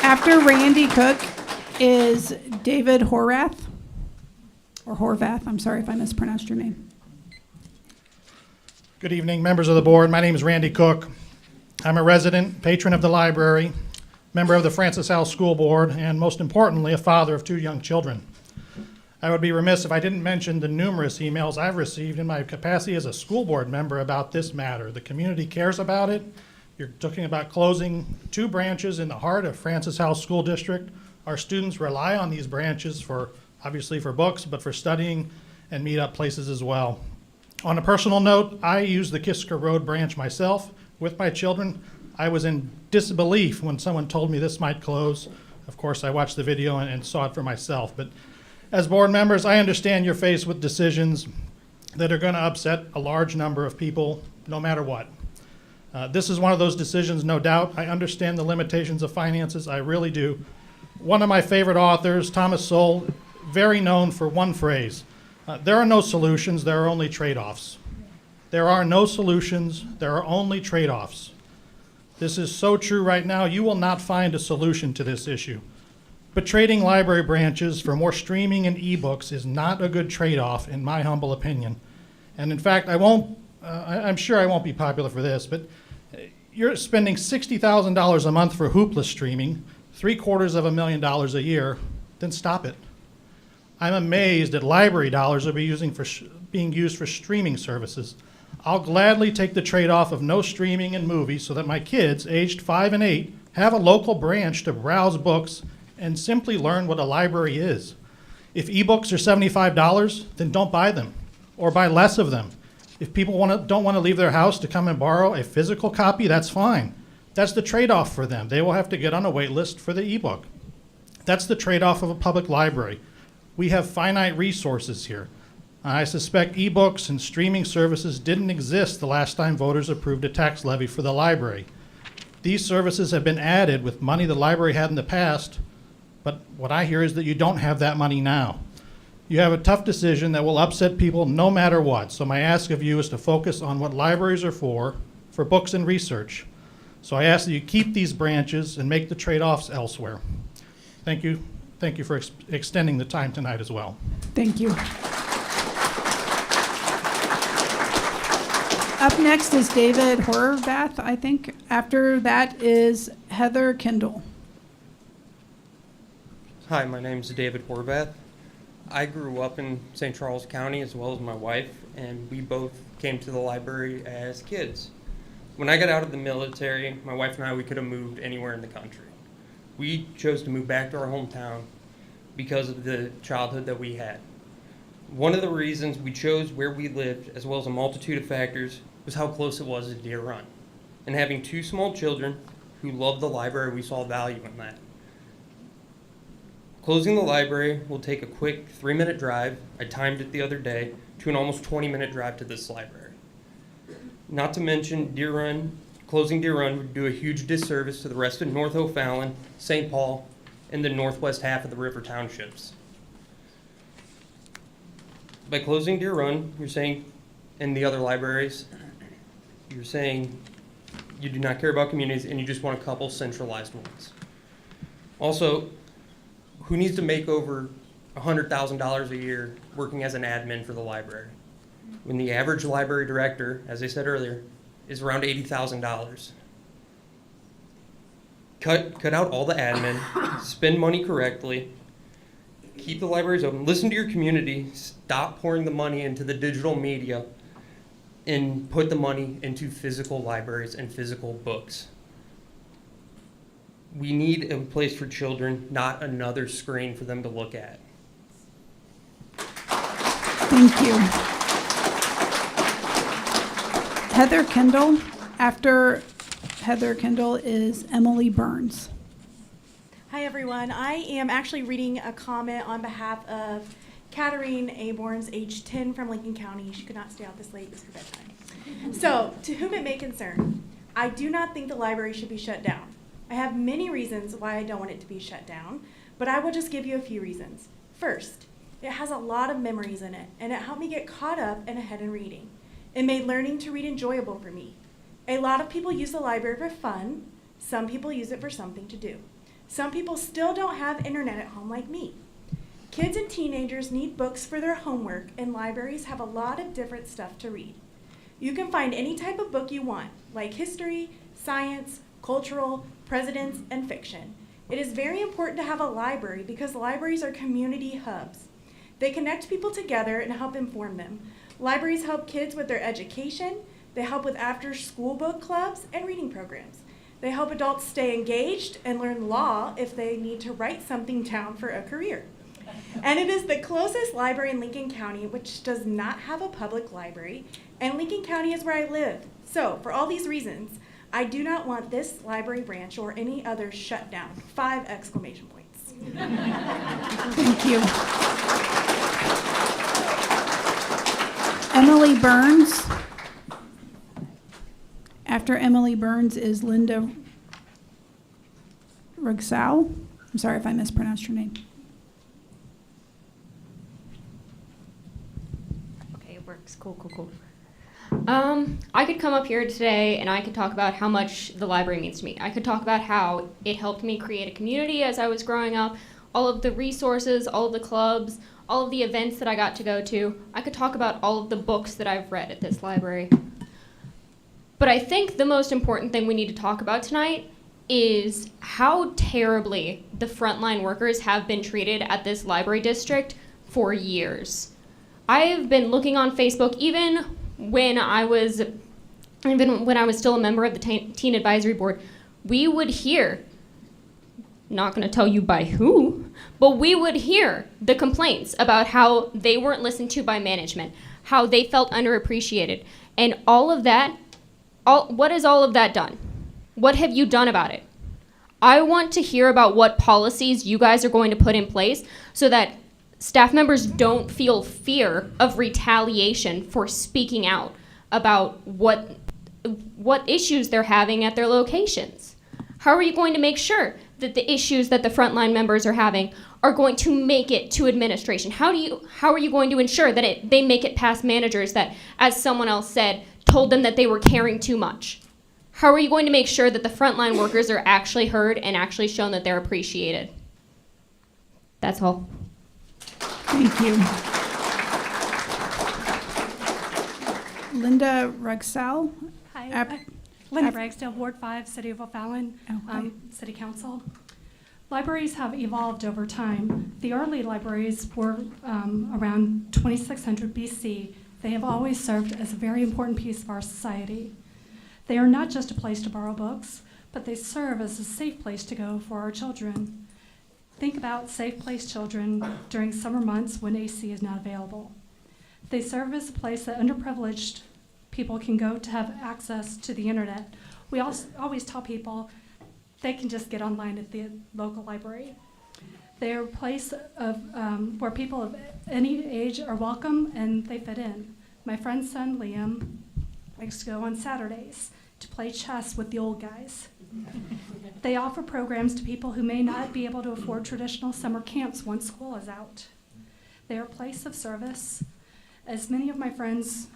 After Randy Cook is David Horvath, or Horvath. I'm sorry if I mispronounced your name. Good evening, members of the board. My name is Randy Cook. I'm a resident, patron of the library, member of the Francis House School Board, and most importantly, a father of 2 young children. I would be remiss if I didn't mention the numerous emails I've received in my capacity as a school board member about this matter. The community cares about it. You're talking about closing 2 branches in the heart of Francis House School District. Our students rely on these branches obviously for books, but for studying and meet-up places as well. On a personal note, I use the Kisker Road branch myself with my children. I was in disbelief when someone told me this might close. Of course, I watched the video and saw it for myself. But as board members, I understand you're faced with decisions that are going to upset a large number of people, no matter what. This is one of those decisions, no doubt. I understand the limitations of finances. I really do. One of my favorite authors, Thomas Sowell, very known for one phrase. There are no solutions, there are only trade-offs. There are no solutions, there are only trade-offs. This is so true right now, you will not find a solution to this issue. But trading library branches for more streaming and ebooks is not a good trade-off, in my humble opinion. And in fact, I'm sure I won't be popular for this, but you're spending $60,000 a month for Hoopla streaming, $750,000 a year, then stop it. I'm amazed that library dollars are being used for streaming services. I'll gladly take the trade-off of no streaming and movies so that my kids, aged 5 and 8, have a local branch to browse books and simply learn what a library is. If ebooks are $75, then don't buy them or buy less of them. If people don't want to leave their house to come and borrow a physical copy, that's fine. That's the trade-off for them. They will have to get on a wait list for the ebook. That's the trade-off of a public library. We have finite resources here. I suspect ebooks and streaming services didn't exist the last time voters approved a tax levy for the library. These services have been added with money the library had in the past, but what I hear is that you don't have that money now. You have a tough decision that will upset people no matter what, so my ask of you is to focus on what libraries are for books and research. So I ask that you keep these branches and make the trade-offs elsewhere. Thank you. Thank you for extending the time tonight as well. Thank you. Up next is David Horvath, I think. After that is Heather Kendall. Hi, my name is David Horvath. I grew up in St. Charles County as well as my wife, and we both came to the library as kids. When I got out of the military, my wife and I, we could have moved anywhere in the country. We chose to move back to our hometown because of the childhood that we had. One of the reasons we chose where we lived, as well as a multitude of factors, was how close it was to Deer Run. And having 2 small children who loved the library, we saw value in that. Closing the library will take a quick 3-minute drive, I timed it the other day, to an almost 20-minute drive to this library. Not to mention closing Deer Run would do a huge disservice to the rest of North O'Fallon, St. Paul, and the northwest half of the river townships. By closing Deer Run, you're saying, and the other libraries, You're saying you do not care about communities and you just want a couple centralized ones. Also, who needs to make over $100,000 a year working as an admin for the library, when the average library director, as I said earlier, is around $80,000? Cut out all the admin, spend money correctly, keep the libraries open, listen to your community, stop pouring the money into the digital media, and put the money into physical libraries and physical books. We need a place for children, not another screen for them to look at. Thank you. Heather Kendall. After Heather Kendall is Emily Burns. Hi, everyone. I am actually reading a comment on behalf of Katarine Aborns, age 10, from Lincoln County. She could not stay out this late. It's her bedtime. So, to whom it may concern, I do not think the library should be shut down. I have many reasons why I don't want it to be shut down, but I will just give you a few reasons. First, it has a lot of memories in it, and it helped me get caught up and ahead in reading. It made learning to read enjoyable for me. A lot of people use the library for fun. Some people use it for something to do. Some people still don't have internet at home like me. Kids and teenagers need books for their homework, and libraries have a lot of different stuff to read. You can find any type of book you want, like history, science, cultural, presidents, and fiction. It is very important to have a library because libraries are community hubs. They connect people together and help inform them. Libraries help kids with their education. They help with after-school book clubs and reading programs. They help adults stay engaged and learn law if they need to write something down for a career. And it is the closest library in Lincoln County, which does not have a public library, and Lincoln County is where I live. So, for all these reasons, I do not want this library branch or any other shut down. 5 exclamation points. Thank you. Emily Burns. After Emily Burns is Linda Rugsau. I'm sorry if I mispronounced your name. Okay, it works. Cool. I could come up here today and I could talk about how much the library means to me. I could talk about how it helped me create a community as I was growing up, all of the resources, all of the clubs, all of the events that I got to go to. I could talk about all of the books that I've read at this library. But I think the most important thing we need to talk about tonight is how terribly the frontline workers have been treated at this library district for years. I've been looking on Facebook even when I was still a member of the teen advisory board. We would hear, not going to tell you by who, but we would hear the complaints about how they weren't listened to by management, how they felt underappreciated, and all of that. What has all of that done? What have you done about it? I want to hear about what policies you guys are going to put in place so that staff members don't feel fear of retaliation for speaking out about what issues they're having at their locations. How are you going to make sure that the issues that the frontline members are having are going to make it to administration? How are you going to ensure that they make it past managers that, as someone else said, told them that they were caring too much? How are you going to make sure that the frontline workers are actually heard and actually shown that they're appreciated? That's all. Thank you. Linda Rugsau. Hi, Linda Ragsdale, Ward 5, City of O'Fallon, City Council. Libraries have evolved over time. The early libraries were around 2600 BC. They have always served as a very important piece of our society. They are not just a place to borrow books, but they serve as a safe place to go for our children. Think about safe place children during summer months when AC is not available. They serve as a place that underprivileged people can go to have access to the internet. We always tell people they can just get online at the local library. They are a place of where people of any age are welcome and they fit in. My friend's son, Liam, likes to go on Saturdays to play chess with the old guys. They offer programs to people who may not be able to afford traditional summer camps once school is out. They are a place of service, as many of my friends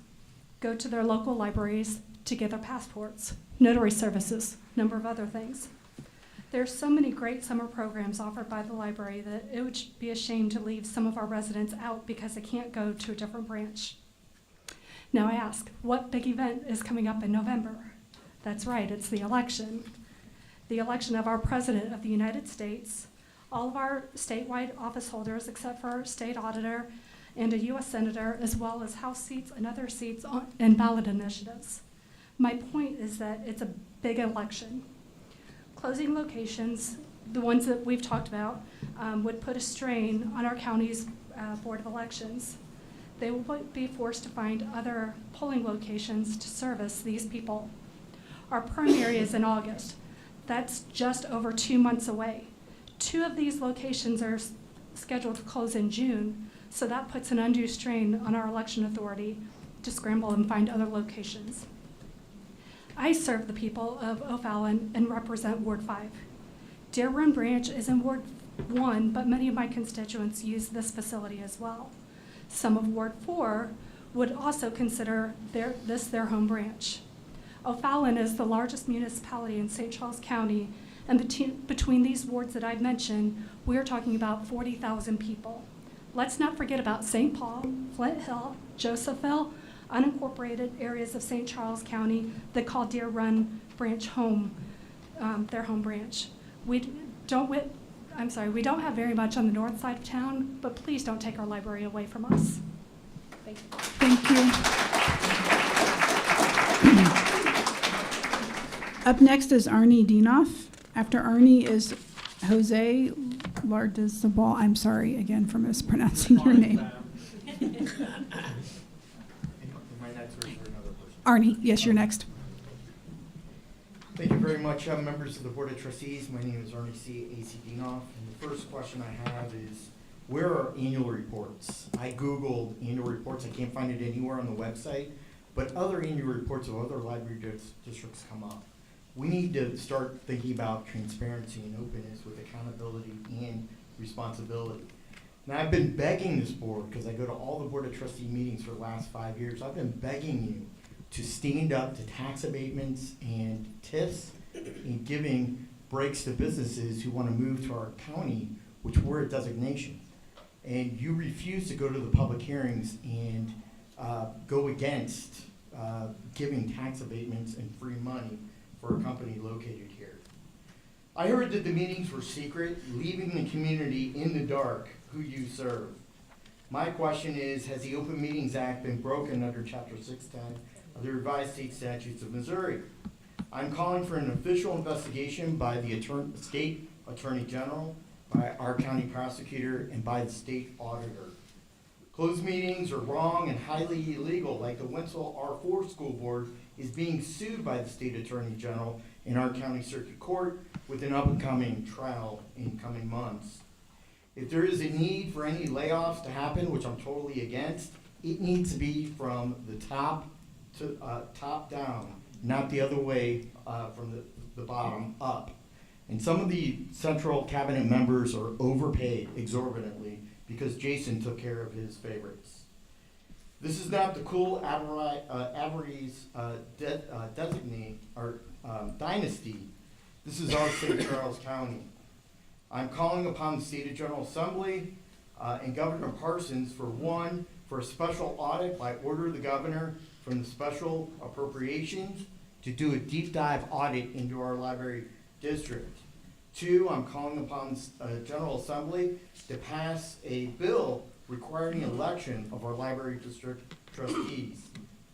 go to their local libraries to get their passports, notary services, number of other things. There's so many great summer programs offered by the library that it would be a shame to leave some of our residents out because they can't go to a different branch. Now I ask, what big event is coming up in November? That's right, it's the election. The election of our President of the United States, all of our statewide office holders except for our state auditor and a U.S. Senator, as well as House seats and other seats and ballot initiatives. My point is that it's a big election. Closing locations, the ones that we've talked about, would put a strain on our county's Board of Elections. They will be forced to find other polling locations to service these people. Our primary is in August. That's just over 2 months away. 2 of these locations are scheduled to close in June, so that puts an undue strain on our election authority to scramble and find other locations. I serve the people of O'Fallon and represent Ward 5. Deer Run Branch is in Ward 1, but many of my constituents use this facility as well. Some of Ward 4 would also consider this their home branch. O'Fallon is the largest municipality in St. Charles County, and between these wards that I've mentioned, we're talking about 40,000 people. Let's not forget about St. Paul, Flint Hill, Josephville, unincorporated areas of St. Charles County that call Deer Run Branch home, their home branch. We don't have very much on the north side of town, but please don't take our library away from us. Thank you. Thank you. Up next is Arnie Dienoff. After Arnie is Jose Lardizabal. I'm sorry again for mispronouncing your name. Arnie, yes, you're next. Thank you very much, members of the Board of Trustees. My name is Arnie A.C. Dienoff, and the first question I have is, where are annual reports? I Googled annual reports. I can't find it anywhere on the website, but other annual reports of other library districts come up. We need to start thinking about transparency and openness with accountability and responsibility. Now, I've been begging this board, because I go to all the Board of Trustee meetings for the last 5 years, I've been begging you to stand up to tax abatements and TIFs and giving breaks to businesses who want to move to our county, which we're a designation. And you refuse to go to the public hearings and go against giving tax abatements and free money for a company located here. I heard that the meetings were secret, leaving the community in the dark who you serve. My question is, has the Open Meetings Act been broken under Chapter 610 of the Revised State Statutes of Missouri? I'm calling for an official investigation by the State Attorney General, by our county prosecutor, and by the state auditor. Closed meetings are wrong and highly illegal, like the Wentzville R4 School Board is being sued by the State Attorney General in our county circuit court with an up-and-coming trial in coming months. If there is a need for any layoffs to happen, which I'm totally against, it needs to be from the top down, not the other way from the bottom up. And some of the central cabinet members are overpaid exorbitantly because Jason took care of his favorites. This is not the cool Avery's designate or dynasty. This is our St. Charles County. I'm calling upon the State General Assembly and Governor Parsons for a special audit by order of the governor from the special appropriations to do a deep dive audit into our library district. 2, I'm calling upon the General Assembly to pass a bill requiring the election of our library district trustees.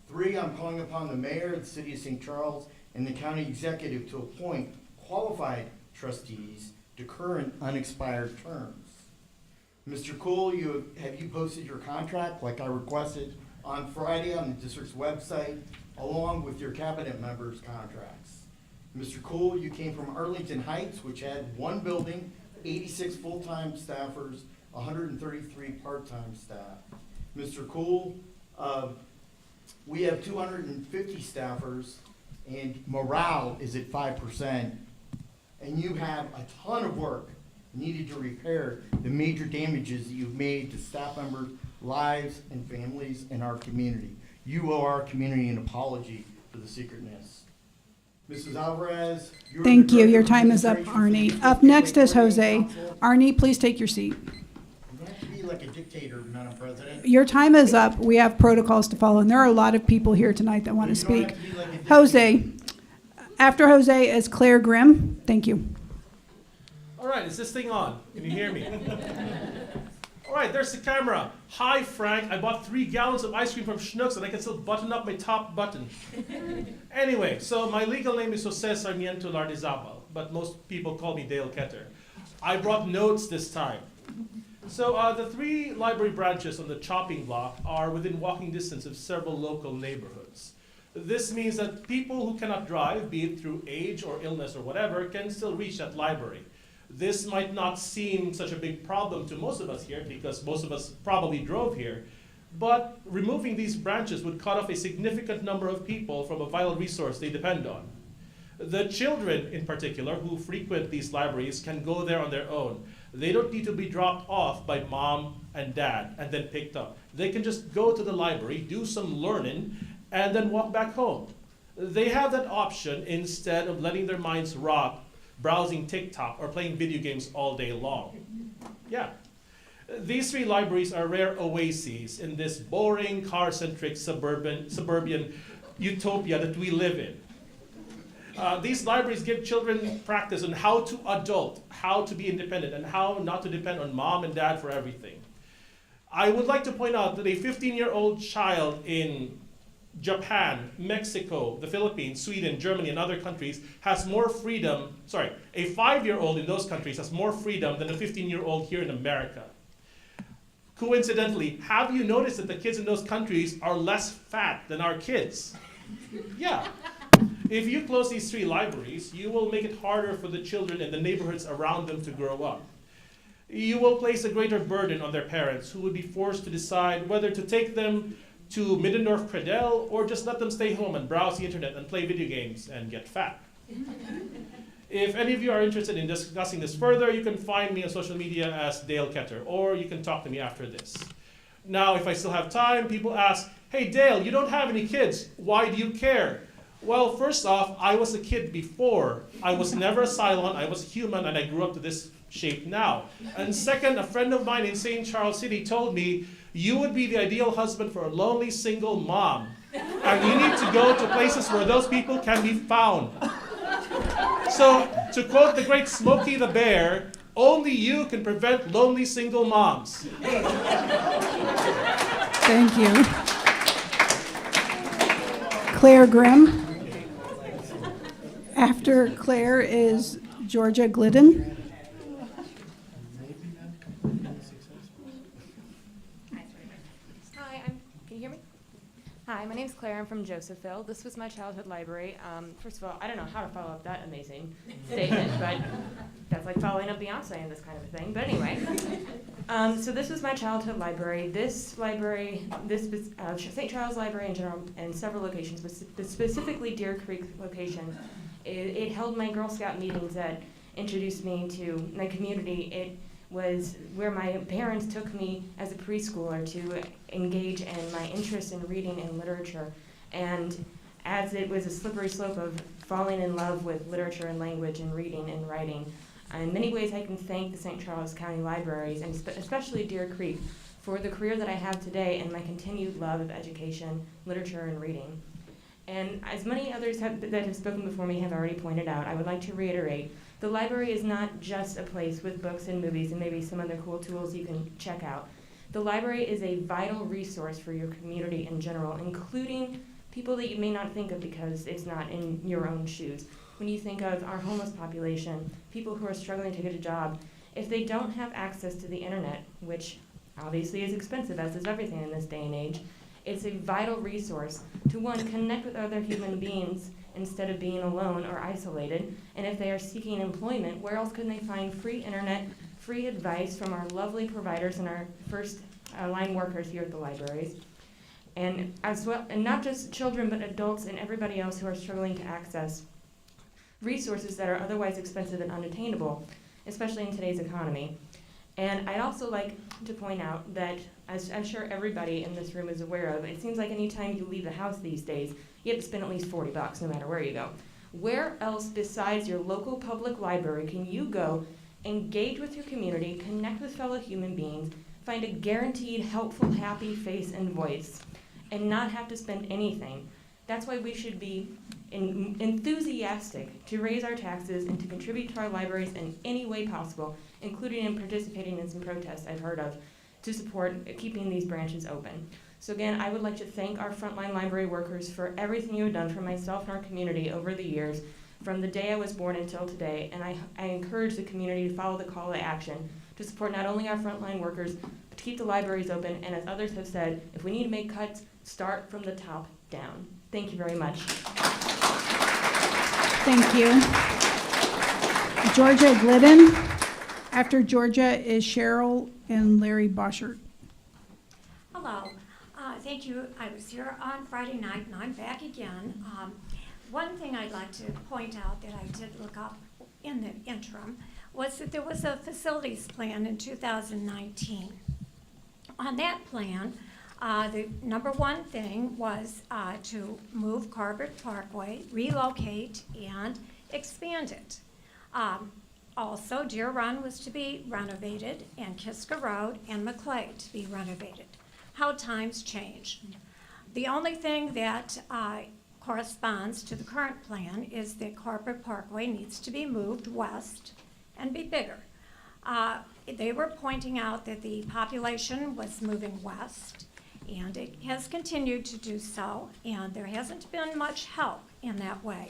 3, I'm calling upon the mayor of the city of St. Charles and the county executive to appoint qualified trustees to current unexpired terms. Mr. Cool, have you posted your contract like I requested on Friday on the district's website, along with your cabinet members' contracts? Mr. Cool, you came from Arlington Heights, which had 1 building, 86 full-time staffers, 133 part-time staff. Mr. Cool, we have 250 staffers, and morale is at 5%, and you have a ton of work needed to repair the major damages that you've made to staff members' lives and families in our community. You owe our community an apology for the secretness. Mrs. Alvarez, you're Thank the you. Director Your of time is up, Administration for Arnie. the Up next is Lake Jose. Council. Arnie, please take your seat. You don't have to be like a dictator, Madam President. Your time is up. We have protocols to follow, and there are a lot of people here tonight that want to You don't speak. have to be like a dictator. Jose. After Jose is Claire Grimm. Thank you. All right, is this thing on? Can you hear me? All right, there's the camera. Hi, Frank. I bought 3 gallons of ice cream from Schnucks and I can still button up my top button. Anyway, so my legal name is Jose Sarmiento Lardizabal, but most people call me Dale Ketter. I brought notes this time. So the 3 library branches on the chopping block are within walking distance of several local neighborhoods. This means that people who cannot drive, be it through age or illness or whatever, can still reach that library. This might not seem such a big problem to most of us here because most of us probably drove here, but removing these branches would cut off a significant number of people from a vital resource they depend on. The children, in particular, who frequent these libraries can go there on their own. They don't need to be dropped off by mom and dad and then picked up. They can just go to the library, do some learning, and then walk back home. They have that option instead of letting their minds rot browsing TikTok or playing video games all day long. Yeah. These 3 libraries are rare oases in this boring, car-centric suburban utopia that we live in. These libraries give children practice on how to adult, how to be independent, and how not to depend on mom and dad for everything. I would like to point out that a 15-year-old child in Japan, Mexico, the Philippines, Sweden, Germany, and other countries has more freedom, a 5-year-old in those countries has more freedom than a 15-year-old here in America. Coincidentally, have you noticed that the kids in those countries are less fat than our kids? Yeah. If you close these 3 libraries, you will make it harder for the children in the neighborhoods around them to grow up. You will place a greater burden on their parents who would be forced to decide whether to take them to Middendorf Credel or just let them stay home and browse the internet and play video games and get fat. If any of you are interested in discussing this further, you can find me on social media as Dale Ketter, or you can talk to me after this. Now, if I still have time, people ask, hey Dale, you don't have any kids. Why do you care? Well, first off, I was a kid before. I was never a Cylon, I was human, and I grew up to this shape now. And second, a friend of mine in St. Charles City told me, you would be the ideal husband for a lonely single mom. And you need to go to places where those people can be found. So, to quote the great Smokey the Bear, only you can prevent lonely single moms. Thank you. Claire Grimm. After Claire is Georgia Glidden. Can you hear me? Hi, my name's Claire. I'm from Josephville. This was my childhood library. First of all, I don't know how to follow up that amazing statement, but that's like following up Beyonce and this kind of a thing. But anyway, so this was my childhood library. This library, St. Charles Library in general, and several locations, but specifically Deer Creek location, it held my Girl Scout meetings that introduced me to my community. It was where my parents took me as a preschooler to engage in my interest in reading and literature. And as it was a slippery slope of falling in love with literature and language and reading and writing, in many ways I can thank the St. Charles County Libraries, and especially Deer Creek, for the career that I have today and my continued love of education, literature, and reading. And as many others that have spoken before me have already pointed out, I would like to reiterate, the library is not just a place with books and movies and maybe some other cool tools you can check out. The library is a vital resource for your community in general, including people that you may not think of because it's not in your own shoes. When you think of our homeless population, people who are struggling to get a job, if they don't have access to the internet, which obviously is expensive, as is everything in this day and age, it's a vital resource to, one, connect with other human beings instead of being alone or isolated. And if they are seeking employment, where else can they find free internet, free advice from our lovely providers and our first line workers here at the libraries? And as well, and not just children, but adults and everybody else who are struggling to access resources that are otherwise expensive and unattainable, especially in today's economy. And I'd also like to point out that, as I'm sure everybody in this room is aware of, it seems like any time you leave the house these days, you have to spend at least $40 no matter where you go. Where else besides your local public library can you go, engage with your community, connect with fellow human beings, find a guaranteed helpful, happy face and voice, and not have to spend anything? That's why we should be enthusiastic to raise our taxes and to contribute to our libraries in any way possible, including in participating in some protests I've heard of, to support keeping these branches open. So again, I would like to thank our frontline library workers for everything you have done for myself and our community over the years, from the day I was born until today, and I encourage the community to follow the call to action to support not only our frontline workers, but to keep the libraries open, and as others have said, if we need to make cuts, start from the top down. Thank you very much. Thank you. Georgia Glidden. After Georgia is Cheryl and Larry Boschert. Hello. Thank you. I was here on Friday night, and I'm back again. One thing I'd like to point out that I did look up in the interim was that there was a facilities plan in 2019. On that plan, the number one thing was to move Corbett Parkway, relocate, and expand it. Also, Deer Run was to be renovated, and Kiska Road and McClay to be renovated. How times change. The only thing that corresponds to the current plan is that Corbett Parkway needs to be moved west and be bigger. They were pointing out that the population was moving west, and it has continued to do so, and there hasn't been much help in that way.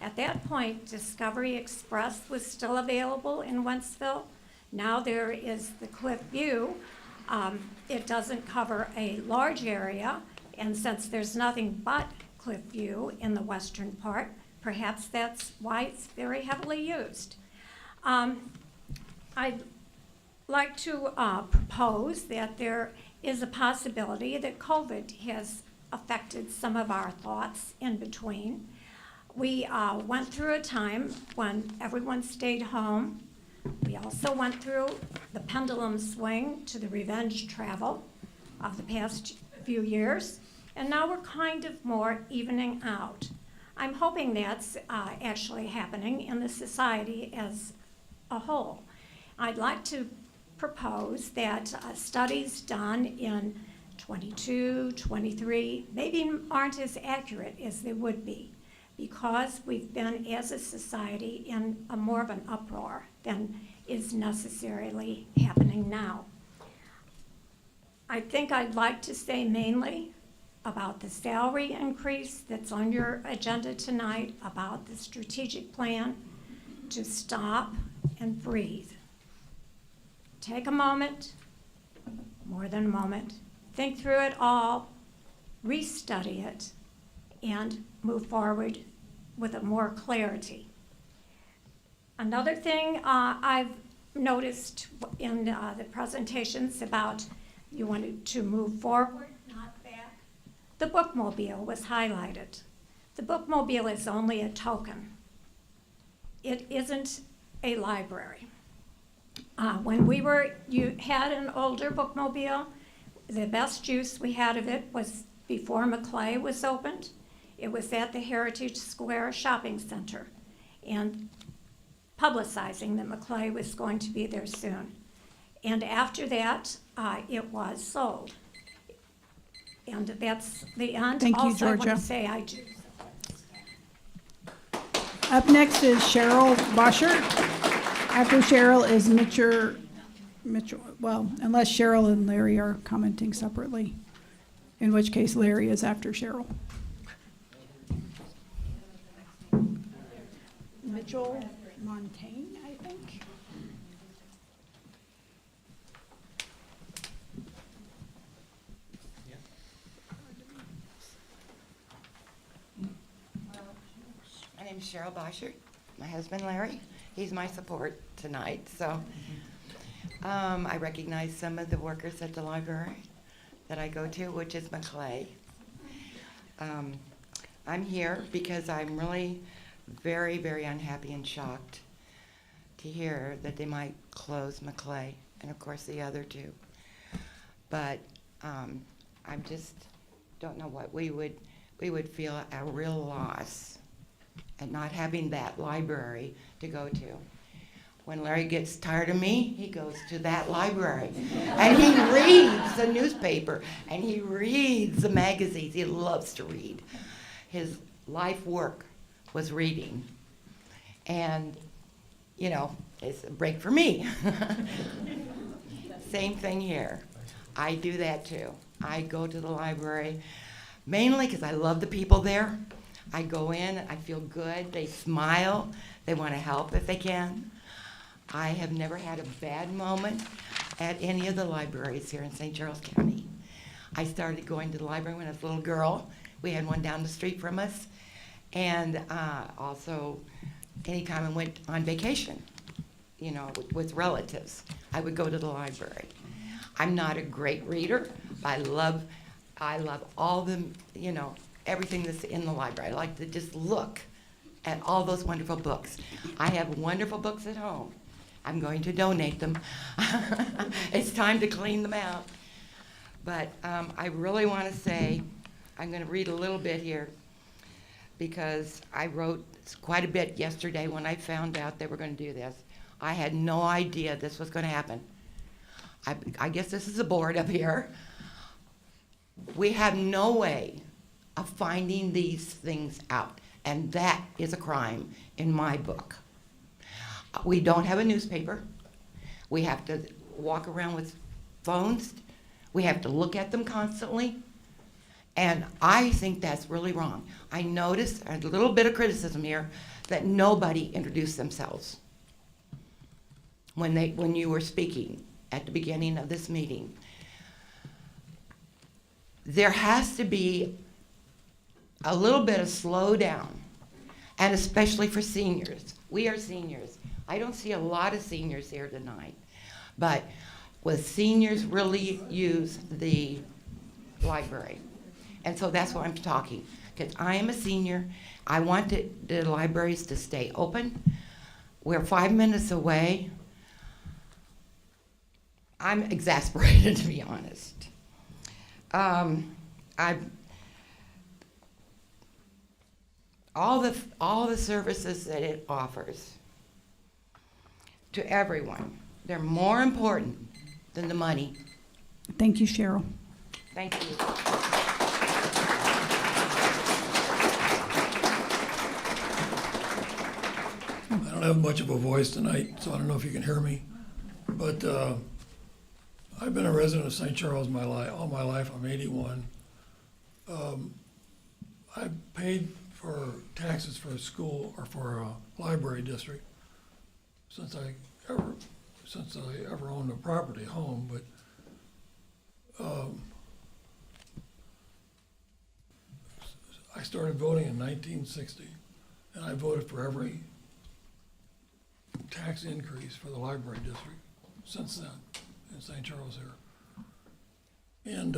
At that point, Discovery Express was still available in Wentzville. Now there is the Cliff View. It doesn't cover a large area, and since there's nothing but Cliff View in the western part, perhaps that's why it's very heavily used. I'd like to propose that there is a possibility that COVID has affected some of our thoughts in between. We went through a time when everyone stayed home. We also went through the pendulum swing to the revenge travel of the past few years, and now we're kind of more evening out. I'm hoping that's actually happening in the society as a whole. I'd like to propose that studies done in 22, 23 maybe aren't as accurate as they would be, because we've been, as a society, in a more of an uproar than is necessarily happening now. I think I'd like to say mainly about the salary increase that's on your agenda tonight, about the strategic plan, to stop and breathe. Take a moment, more than a moment, think through it all, restudy it, and move forward with more clarity. Another thing I've noticed in the presentations about you wanted to move forward, not back. The bookmobile was highlighted. The bookmobile is only a token. It isn't a library. When you had an older bookmobile, the best use we had of it was before McClay was opened. It was at the Heritage Square Shopping Center, and publicizing that McClay was going to be there soon. And after that, it was sold. And that's the end. Thank you, Also, I want Georgia. to say I do. Up next is Cheryl Boschert. After Cheryl is Mitchell. Well, unless Cheryl and Larry are commenting separately, in which case Larry is after Cheryl. Mitchell Montaigne, I think. My name is Cheryl Boschert. My husband Larry, he's my support tonight. So I recognize some of the workers at the library that I go to, which is McClay. I'm here because I'm really very, very unhappy and shocked to hear that they might close McClay and of course the other two. But I just don't know what we would feel a real loss at not having that library to go to. When Larry gets tired of me, he goes to that library. And he reads the newspaper, and he reads the magazines. He loves to read. His life work was reading. And, you know, it's a break for me. Same thing here. I do that too. I go to the library mainly because I love the people there. I go in, I feel good, they smile, they want to help if they can. I have never had a bad moment at any of the libraries here in St. Charles County. I started going to the library when I was a little girl. We had one down the street from us. And also, anytime I went on vacation, you know, with relatives, I would go to the library. I'm not a great reader, but I love all the, you know, everything that's in the library. I like to just look at all those wonderful books. I have wonderful books at home. I'm going to donate them. It's time to clean them out. But I really want to say, I'm going to read a little bit here because I wrote quite a bit yesterday when I found out they were going to do this. I had no idea this was going to happen. I guess this is a board up here. We have no way of finding these things out, and that is a crime in my book. We don't have a newspaper. We have to walk around with phones. We have to look at them constantly. And I think that's really wrong. I noticed a little bit of criticism here that nobody introduced themselves when you were speaking at the beginning of this meeting. There has to be a little bit of slowdown, and especially for seniors. We are seniors. I don't see a lot of seniors here tonight, but with seniors really use the library. And so that's why I'm talking, because I am a senior. I want the libraries to stay open. We're 5 minutes away. I'm exasperated, to be honest. All the services that it offers to everyone, they're more important than the money. Thank you, Cheryl. Thank you. I don't have much of a voice tonight, so I don't know if you can hear me. But I've been a resident of St. Charles all my life. I'm 81. I paid for taxes for a school or for a library district since I ever owned a property home. But I started voting in 1960, and I voted for every tax increase for the library district since then in St. Charles here. And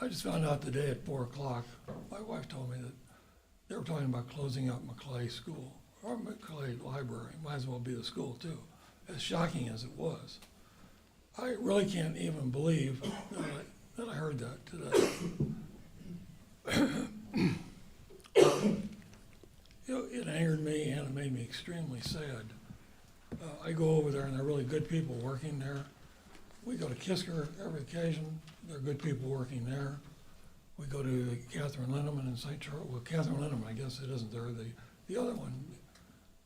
I just found out today at 4 o'clock, my wife told me that they were talking about closing up McClay School, or McClay Library. Might as well be the school too, as shocking as it was. I really can't even believe that I heard that today. It angered me and it made me extremely sad. I go over there and they're really good people working there. We go to Kisker every occasion. There are good people working there. We go to the Catherine Linneman in St. Charles. Well, Catherine Linneman, I guess it isn't there. The other one,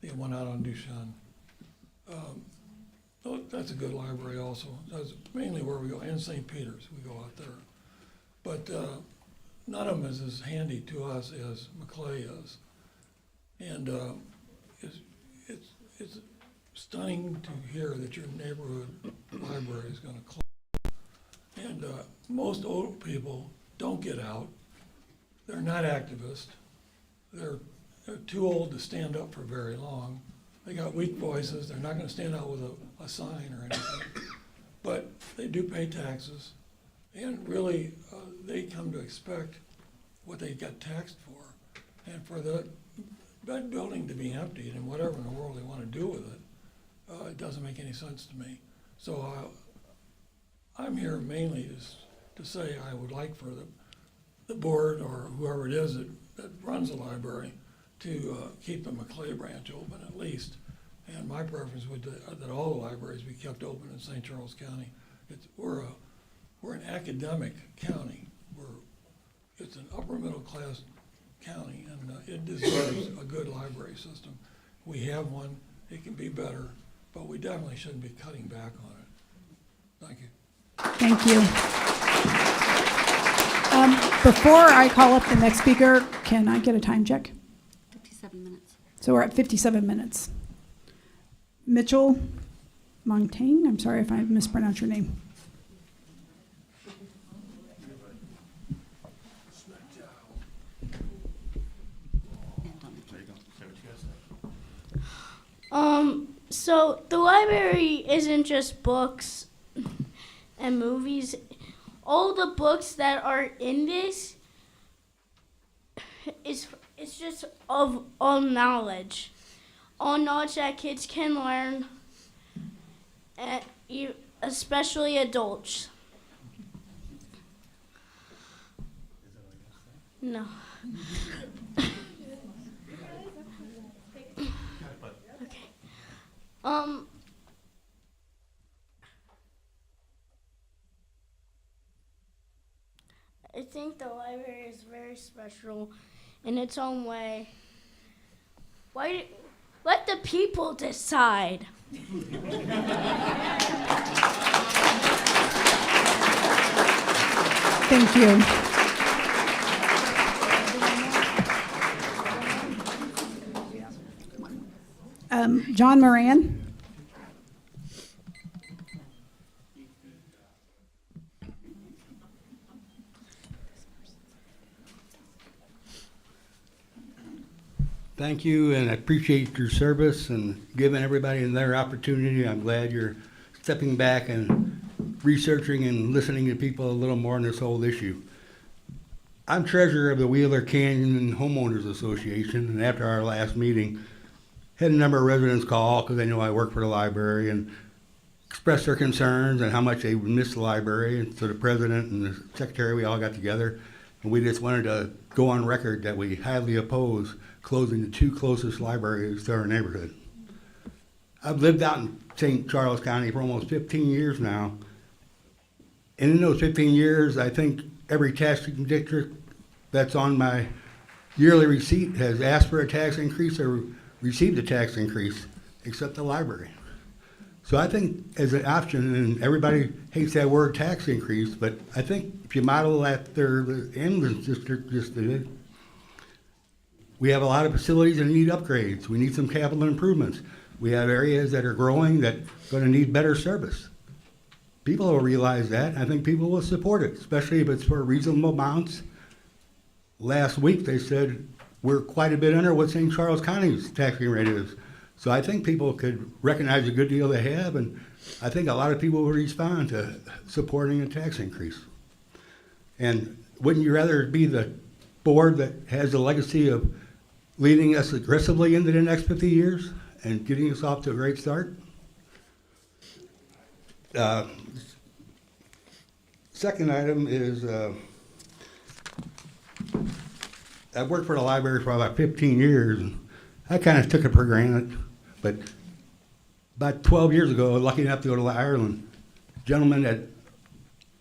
the one out on Duchesne. That's a good library also. That's mainly where we go, and St. Peter's, we go out there. But none of them is as handy to us as McClay is. And it's stunning to hear that your neighborhood library is going to close. And most old people don't get out. They're not activists. They're too old to stand up for very long. They got weak voices. They're not going to stand out with a sign or anything. But they do pay taxes. And really, they come to expect what they got taxed for. And for that building to be emptied and whatever in the world they want to do with it, it doesn't make any sense to me. So I'm here mainly to say I would like for the board or whoever it is that runs the library to keep the McClay branch open at least. And my preference would that all the libraries be kept open in St. Charles County. We're an academic county. It's an upper middle class county, and it deserves a good library system. We have one. It can be better, but we definitely shouldn't be cutting back on it. Thank you. Thank you. Before I call up the next speaker, can I get a time check? 57 minutes. So we're at 57 minutes. Mitchell Montaigne, I'm sorry if I mispronounced your name. So the library isn't just books and movies. All the books that are in this it's just of all knowledge that kids can learn, and especially adults. No. Okay. I think the library is very special in its own way. Let the people decide. Thank you. John Moran. Thank you, and I appreciate your service and giving everybody another opportunity. I'm glad you're stepping back and researching and listening to people a little more on this whole issue. I'm treasurer of the Wheeler Canyon Homeowners Association, and after our last meeting, had a number of residents call because they know I work for the library and express their concerns and how much they miss the library. And so the president and the secretary, we all got together, and we just wanted to go on record that we highly oppose closing the two closest libraries to our neighborhood. I've lived out in St. Charles County for almost 15 years now. And in those 15 years, I think every tax district that's on my yearly receipt has asked for a tax increase or received a tax increase, except the library. So I think as an option, and everybody hates that word tax increase, but I think if you model that the ambulance district just did, we have a lot of facilities that need upgrades. We need some capital improvements. We have areas that are growing that are going to need better service. People will realize that, and I think people will support it, especially if it's for reasonable amounts. Last week they said we're quite a bit under what St. Charles County's taxing rate is. So I think people could recognize the good deal they have, and I think a lot of people will respond to supporting a tax increase. And wouldn't you rather be the board that has the legacy of leading us aggressively into the next 50 years and getting us off to a great start? Second item is I've worked for the library for about 15 years. And I kind of took it for granted, but about 12 years ago, I was lucky enough to go to Ireland. A gentleman that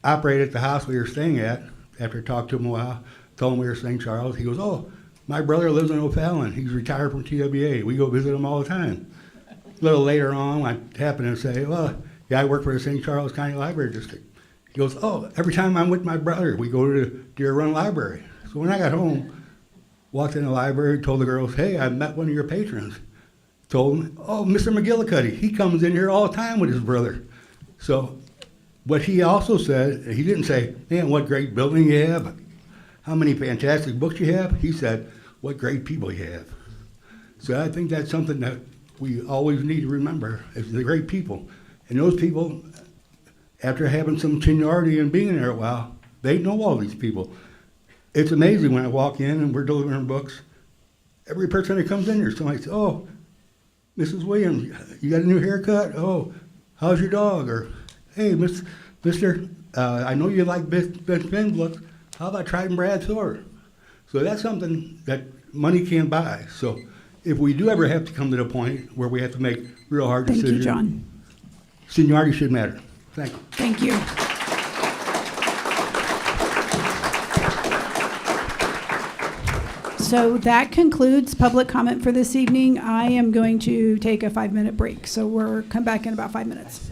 operated the house we were staying at, after I talked to him a while, told him we were St. Charles. He goes, "Oh, my brother lives in O'Fallon. He's retired from TWA. We go visit him all the time." A little later on, I happened to say, "Well, yeah, I work for the St. Charles County Library District." He goes, "Oh, every time I'm with my brother, we go to the Deer Run Library." So when I got home, walked in the library, told the girls, "Hey, I met one of your patrons." Told them, "Oh, Mr. McGillicuddy, he comes in here all the time with his brother." So what he also said, he didn't say, "Man, what great building you have, how many fantastic books you have." He said, "What great people you have." So I think that's something that we always need to remember, is the great people. And those people, after having some seniority and being there a while, they know all these people. It's amazing when I walk in and we're delivering books. Every person that comes in here, somebody says, "Oh, Mrs. Williams, you got a new haircut? Oh, how's your dog?" Or, "Hey, Miss Mister, I know you like Ben Finn's books. How about Triton Brad's Sword? So that's something that money can't buy. So if we do ever have to come to the point where we have to make real hard Thank decisions, you, John. seniority should matter. Thank you. Thank you. So that concludes public comment for this evening. I am going to take a 5-minute break. So we'll come back in about 5 minutes.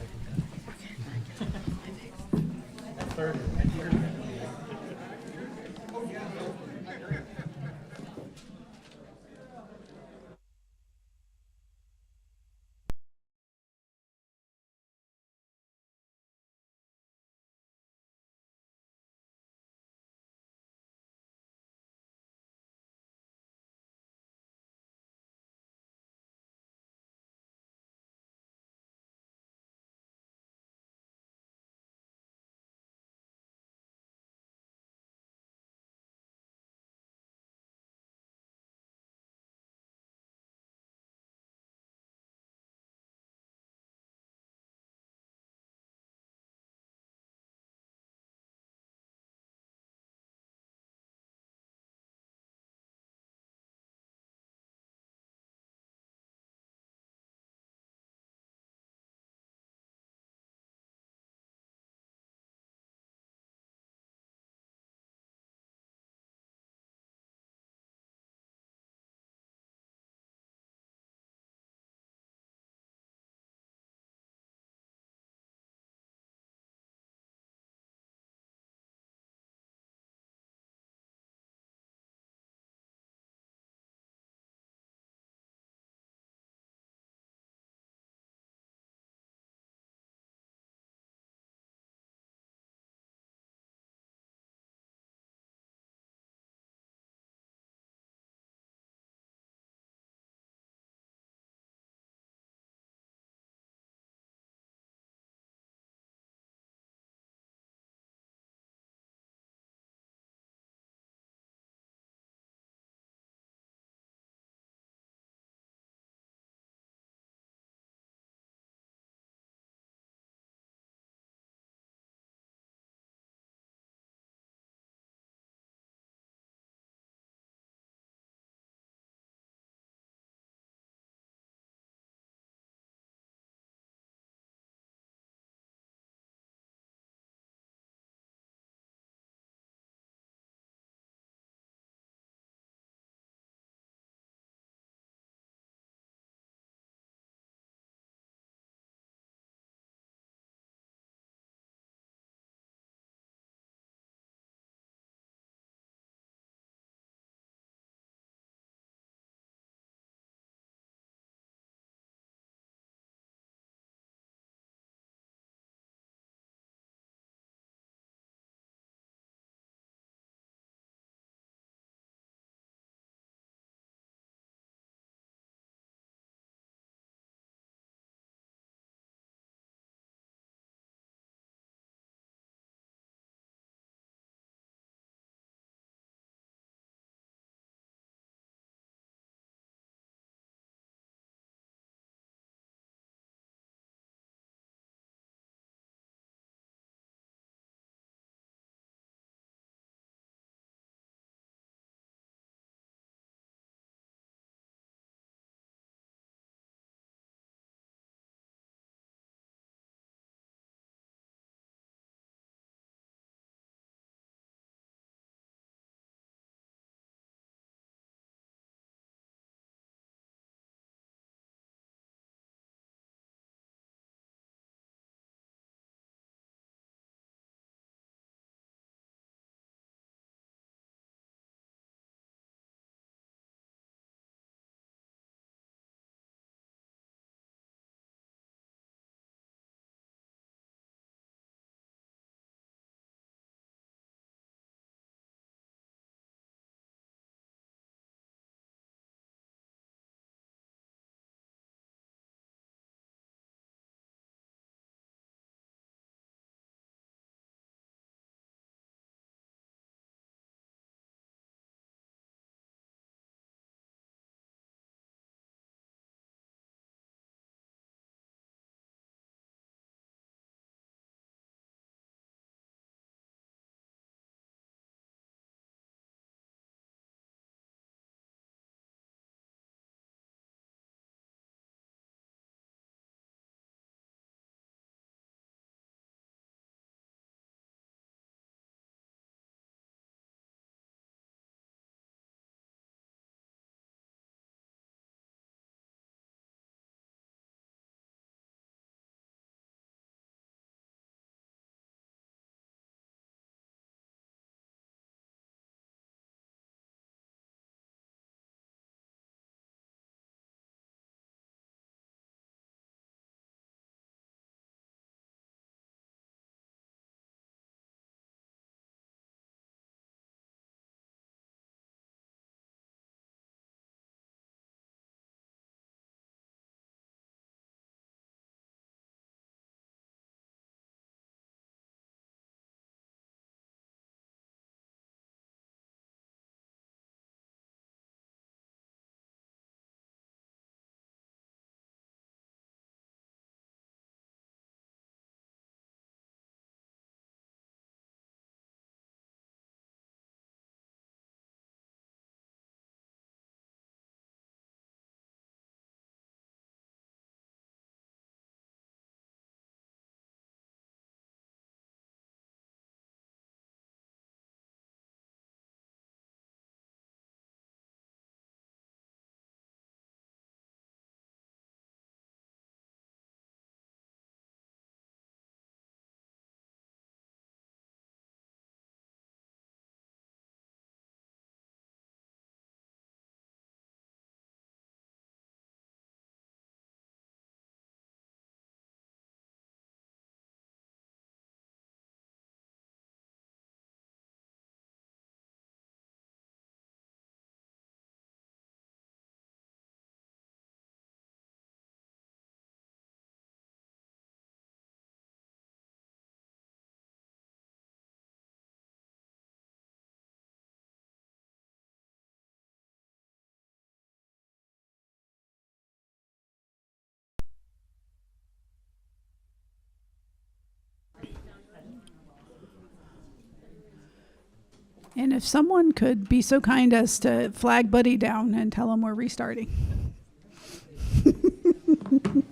And if someone could be so kind as to flag Buddy down and tell him we're restarting.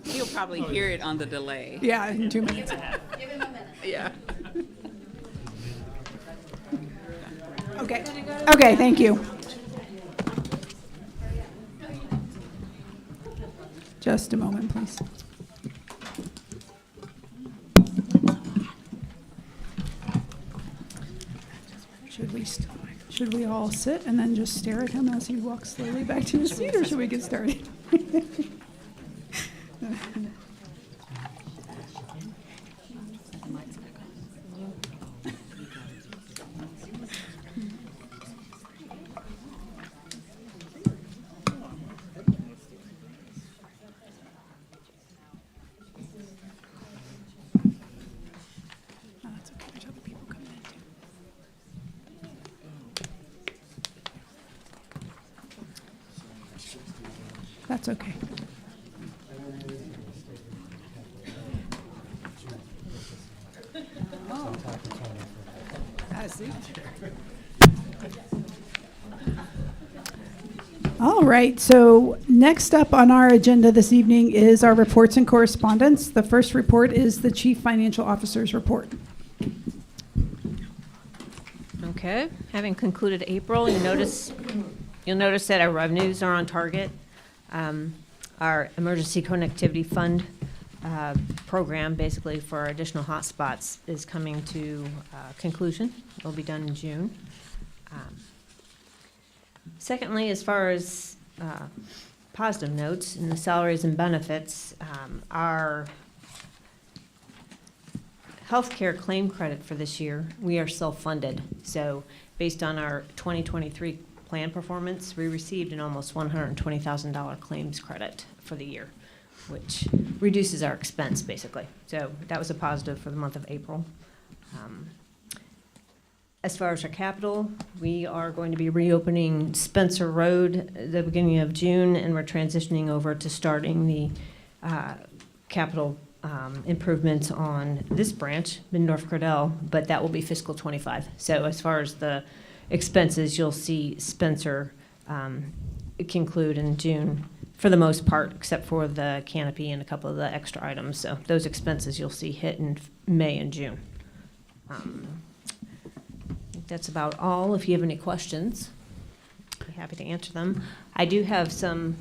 He'll probably hear it on the delay. Yeah, in 2 minutes. Give him a minute. Yeah. Okay. Okay, thank you. Just a moment, please. Should we all sit and then just stare at him as he walks slowly back to his seat, or should we get started? That's okay. Oh. I see. All right, so next up on our agenda this evening is our reports and correspondence. The first report is the Chief Financial Officer's report. Okay, having concluded April, you'll notice that our revenues are on target. Our emergency connectivity fund program, basically for our additional hotspots, is coming to conclusion. It'll be done in June. Secondly, as far as positive notes in the salaries and benefits, our healthcare claim credit for this year, we are self-funded. So based on our 2023 plan performance, we received an almost $120,000 claims credit for the year, which reduces our expense, basically. So that was a positive for the month of April. As far as our capital, we are going to be reopening Spencer Road at the beginning of June, and we're transitioning over to starting the capital improvements on this branch, Mid-North Cordell, but that will be fiscal 25. So as far as the expenses, you'll see Spencer conclude in June for the most part, except for the canopy and a couple of the extra items. So those expenses you'll see hit in May and June. I think that's about all. If you have any questions, I'd be happy to answer them. I do have some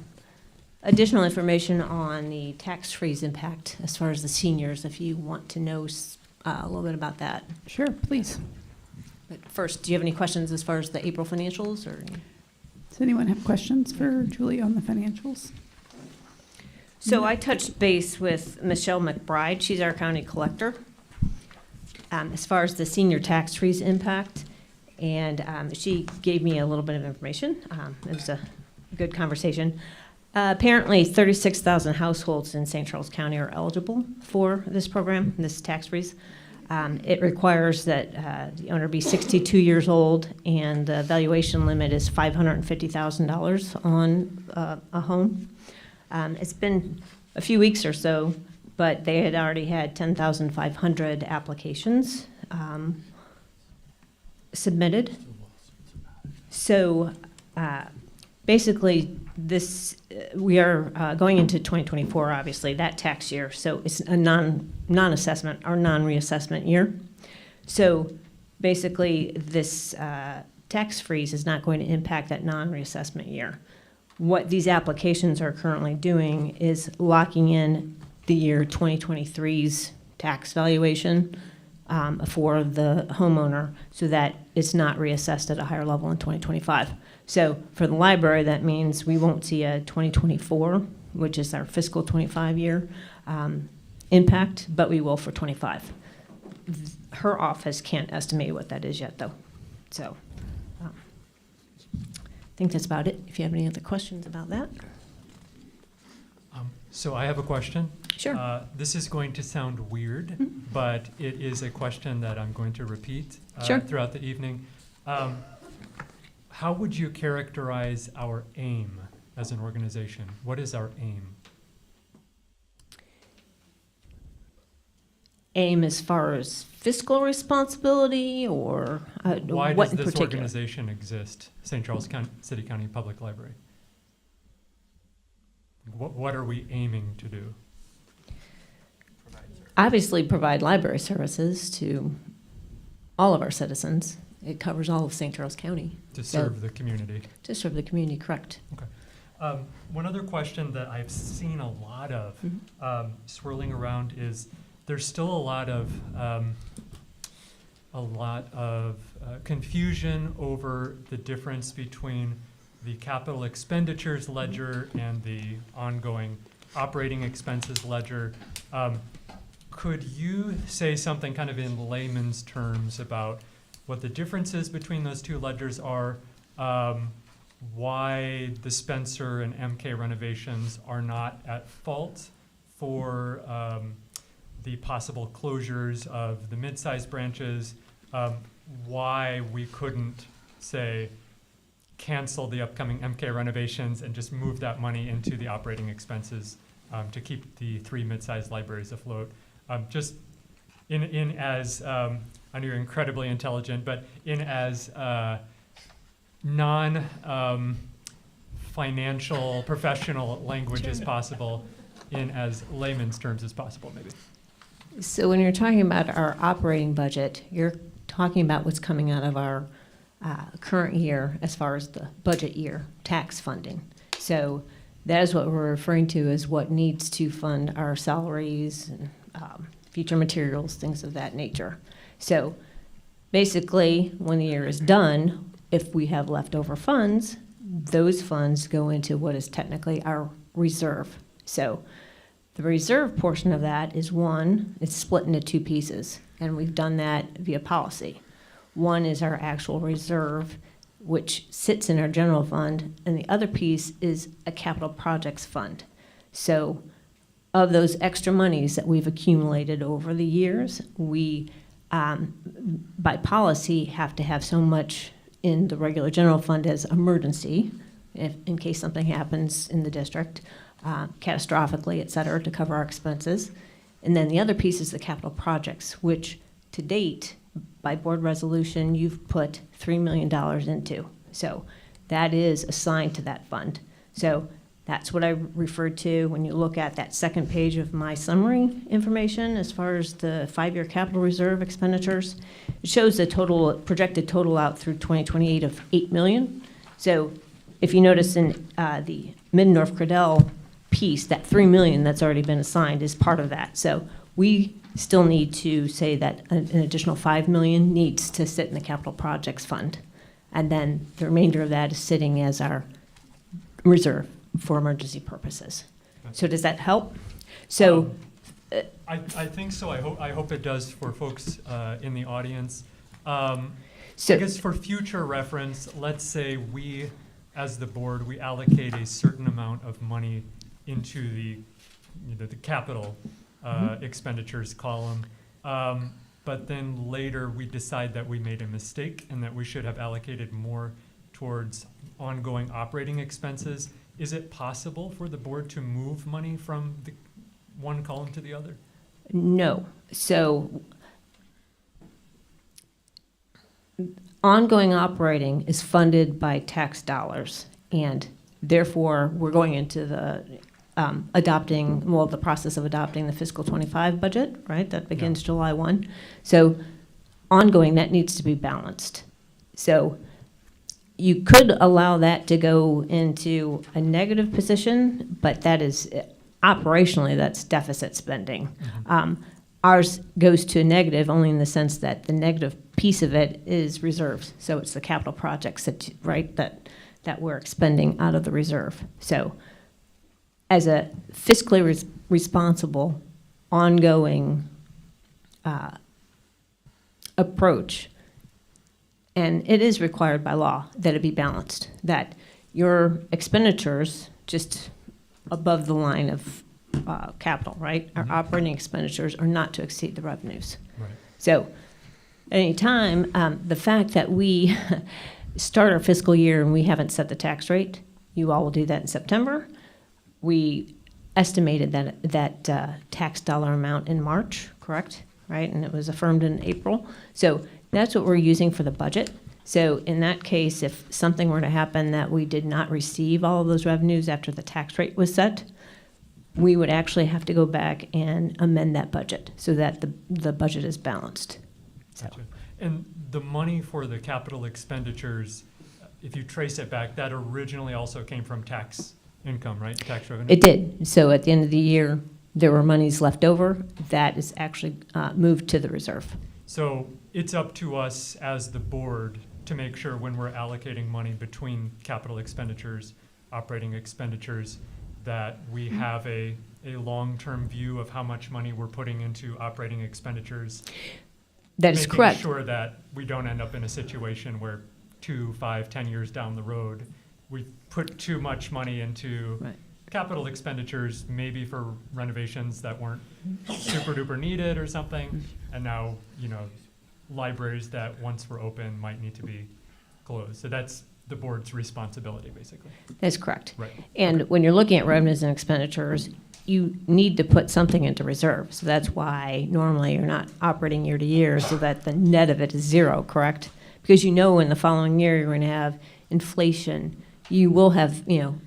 additional information on the tax freeze impact as far as the seniors, if you want to know a little bit about that. Sure, please. But first, do you have any questions as far as the April financials? Or? Does anyone have questions for Julie on the financials? So I touched base with Michelle McBride. She's our county collector. As far as the senior tax freeze impact, and she gave me a little bit of information. It was a good conversation. Apparently, 36,000 households in St. Charles County are eligible for this program, this tax freeze. It requires that the owner be 62 years old, and the valuation limit is $550,000 on a home. It's been a few weeks or so, but they had already had 10,500 applications submitted. So basically, we are going into 2024, obviously, that tax year. So it's a non-assessment or non-reassessment year. So basically, this tax freeze is not going to impact that non-reassessment year. What these applications are currently doing is locking in the year 2023's tax valuation for the homeowner so that it's not reassessed at a higher level in 2025. So for the library, that means we won't see a 2024, which is our fiscal 25 year impact, but we will for 25. Her office can't estimate what that is yet, though. So I think that's about it. If you have any other questions about that. So I have a question. Sure. This is going to sound weird, but it is a question that I'm going to repeat throughout the evening. How would you characterize our aim as an organization? What is our aim? aim as far as fiscal responsibility, or Why what does in this particular? organization exist, St. Charles City County Public Library? What are we aiming to do? Obviously provide library services to all of our citizens. It covers all of St. Charles County. To So- serve the community? To serve the community, correct. Okay. One other question that I've seen a lot of swirling around is there's still a lot of confusion over the difference between the capital expenditures ledger and the ongoing operating expenses ledger. Could you say something kind of in layman's terms about what the differences between those two ledgers are, why the Spencer and MK renovations are not at fault for the possible closures of the mid-sized branches, why we couldn't, say, cancel the upcoming MK renovations and just move that money into the operating expenses to keep the 3 mid-sized libraries afloat. Just in as, I know you're incredibly intelligent, but in as non-financial professional language as possible, in as layman's terms as possible, maybe. So when you're talking about our operating budget, you're talking about what's coming out of our current year as far as the budget year tax funding. So that is what we're referring to as what needs to fund our salaries and future materials, things of that nature. So basically, when the year is done, if we have leftover funds, those funds go into what is technically our reserve. So the reserve portion of that is it's split into 2 pieces, and we've done that via policy. One is our actual reserve, which sits in our general fund, and the other piece is a capital projects fund. So of those extra monies that we've accumulated over the years, we, by policy, have to have so much in the regular general fund as emergency, in case something happens in the district, catastrophically, et cetera, to cover our expenses. And then the other piece is the capital projects, which to date, by board resolution, you've put $3 million into. So that is assigned to that fund. So that's what I referred to when you look at that second page of my summary information as far as the 5-year capital reserve expenditures. It shows the total, projected total out through 2028 of $8 million. So if you notice in the Mid-North Credell piece, that $3 million that's already been assigned is part of that. So we still need to say that an additional $5 million needs to sit in the capital projects fund. And then the remainder of that is sitting as our reserve for emergency purposes. So does that help? So I think so. I hope it does for folks in the audience. I guess for future reference, let's say we, as the board, we allocate a certain amount of money into the capital expenditures column, but then later we decide that we made a mistake and that we should have allocated more towards ongoing operating expenses. Is it possible for the board to move money from the one column to the other? no. So ongoing operating is funded by tax dollars, and therefore we're going into the the process of adopting the fiscal 25 budget, right? That begins July 1. So ongoing, that needs to be balanced. So you could allow that to go into a negative position, but that is operationally, that's deficit spending. Ours goes to a negative only in the sense that the negative piece of it is reserves. So it's the capital projects that, right, that we're expending out of the reserve. So as a fiscally responsible, ongoing approach, and it is required by law that it be balanced, that your expenditures just above the line of capital, right? Our operating expenditures are not to exceed the revenues. Right. So anytime, the fact that we start our fiscal year and we haven't set the tax rate, you all will do that in September. We estimated that tax dollar amount in March, correct? right? And it was affirmed in April. So that's what we're using for the budget. So in that case, if something were to happen that we did not receive all of those revenues after the tax rate was set, we would actually have to go back and amend that budget so that the budget is balanced. So. Gotcha. And the money for the capital expenditures, if you trace it back, that originally also came from tax income, right? Tax revenue? It did. So at the end of the year, there were monies left over. That is actually moved to the reserve. So it's up to us as the board to make sure when we're allocating money between capital expenditures, operating expenditures, that we have a long-term view of how much money we're putting into operating expenditures. That is correct. Making sure that we don't end up in a situation where 2, 5, 10 years down the road, we put too much money into capital expenditures, maybe for renovations that weren't super duper needed or something, and now, libraries that once were open might need to be closed. So that's the board's responsibility, basically. That's correct. Right. And when you're looking at revenues and expenditures, you need to put something into reserve. So that's why normally you're not operating year to year so that the net of it is zero, correct? Because in the following year you're going to have inflation. You will have,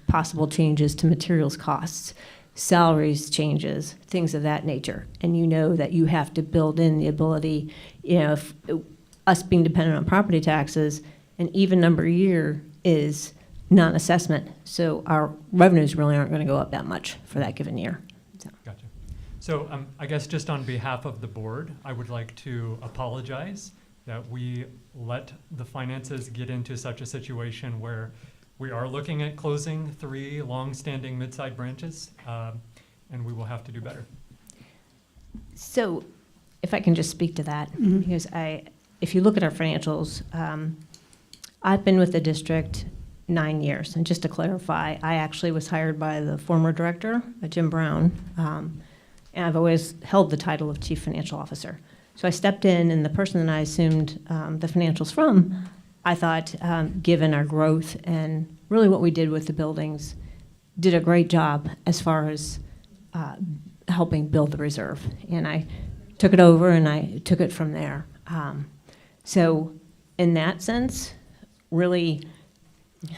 possible changes to materials costs, salaries changes, things of that nature. And you know that you have to build in the ability, if us being dependent on property taxes, an even number year is non-assessment. So our revenues really aren't going to go up that much for that given year. So. Gotcha. So I guess just on behalf of the board, I would like to apologize that we let the finances get into such a situation where we are looking at closing 3 long-standing mid-side branches, and we will have to do better. So if I can just speak to that, because if you look at our financials, I've been with the district 9 years. And just to clarify, I actually was hired by the former director, Jim Brown, and I've always held the title of Chief Financial Officer. So I stepped in, and the person that I assumed the financials from, I thought, given our growth and really what we did with the buildings, did a great job as far as helping build the reserve. And I took it over, and I took it from there. So in that sense, really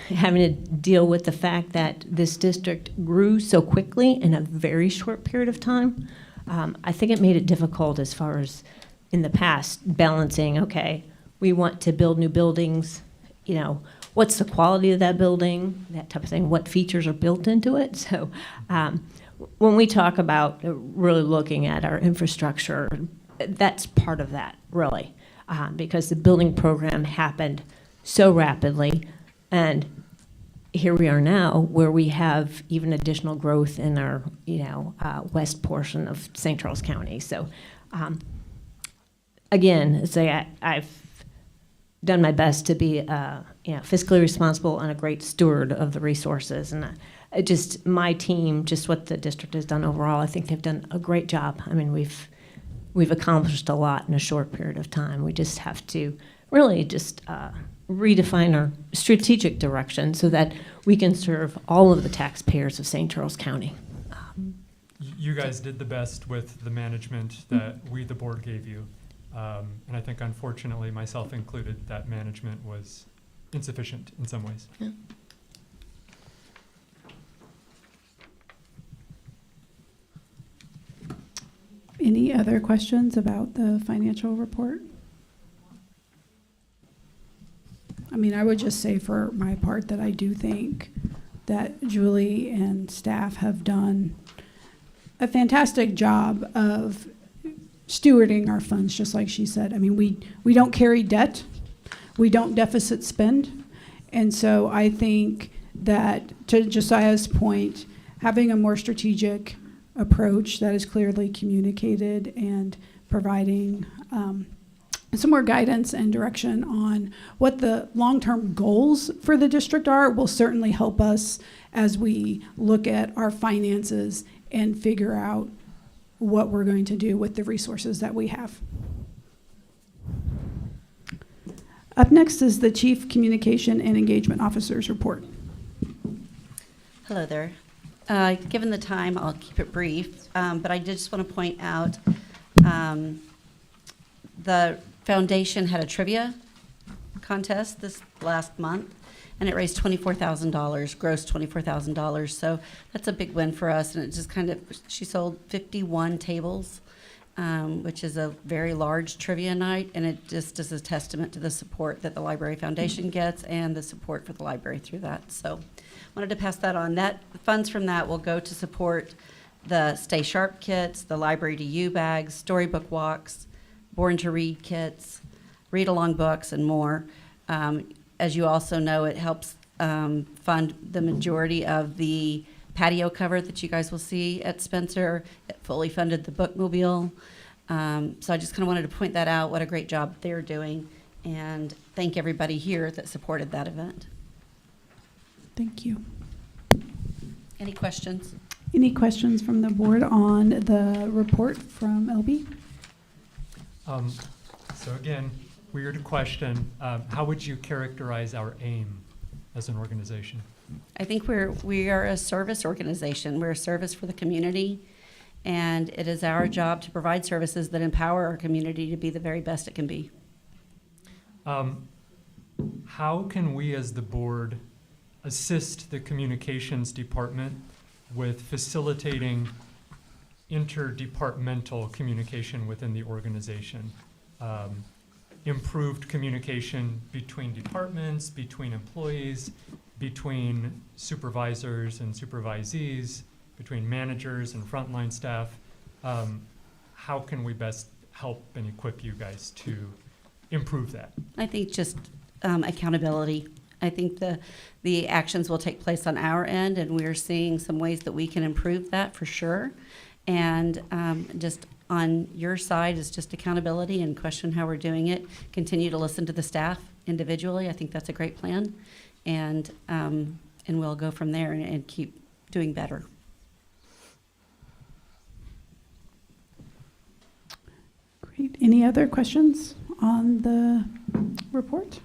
having to deal with the fact that this district grew so quickly in a very short period of time, I think it made it difficult as far as in the past balancing, okay, we want to build new buildings, what's the quality of that building, that type of thing, what features are built into it. So when we talk about really looking at our infrastructure, that's part of that, really, because the building program happened so rapidly, and here we are now where we have even additional growth in our, west portion of St. Charles County. So again, I've done my best to be, fiscally responsible and a great steward of the resources. And just my team, just what the district has done overall, I think they've done a great job. I mean, we've accomplished a lot in a short period of time. We just have to really just redefine our strategic direction so that we can serve all of the taxpayers of St. Charles County. You guys did the best with the management that we, the board, gave you. And I think, unfortunately, myself included, that management was insufficient in some ways. Yeah. Any other questions about the financial report? I mean, I would just say for my part that I do think that Julie and staff have done a fantastic job of stewarding our funds, just like she said. I mean, we don't carry debt. We don't deficit spend. And so I think that, to Josiah's point, having a more strategic approach that is clearly communicated and providing some more guidance and direction on what the long-term goals for the district are will certainly help us as we look at our finances and figure out what we're going to do with the resources that we have. Up next is the Chief Communication and Engagement Officer's report. Hello there. Given the time, I'll keep it brief, but I did just want to point out the foundation had a trivia contest this last month, and it raised $24,000, gross $24,000. So that's a big win for us. And it just kind of, she sold 51 tables, which is a very large trivia night. And it just is a testament to the support that the Library Foundation gets and the support for the library through that. So wanted to pass that on. That funds from that will go to support the Stay Sharp kits, the Library to You bags, storybook walks, Born to Read kits, read-along books, and more. As you also know, it helps fund the majority of the patio cover that you guys will see at Spencer. It fully funded the bookmobile. So I just kind of wanted to point that out, what a great job they're doing, and thank everybody here that supported that event. Thank you. Any questions? Any questions from the board on the report from LB? So again, weird question. How would you characterize our aim as an organization? I think we are a service organization. We're a service for the community, and it is our job to provide services that empower our community to be the very best it can be. How can we as the board assist the communications department with facilitating interdepartmental communication within the organization? Improved communication between departments, between employees, between supervisors and supervisees, between managers and frontline staff. How can we best help and equip you guys to improve that? I think just accountability. I think the actions will take place on our end, and we're seeing some ways that we can improve that for sure. And just on your side is just accountability and question how we're doing it. Continue to listen to the staff individually. I think that's a great plan. And we'll go from there and keep doing better. Great. Any other questions on the report?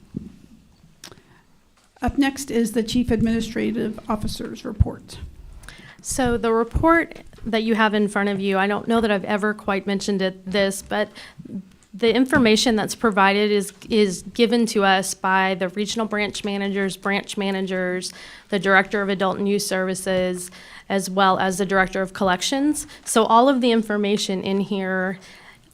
Up next is the Chief Administrative Officer's report. So the report that you have in front of you, I don't know that I've ever quite mentioned this, but the information that's provided is given to us by the regional branch managers, the Director of Adult and Youth Services, as well as the Director of Collections. So all of the information in here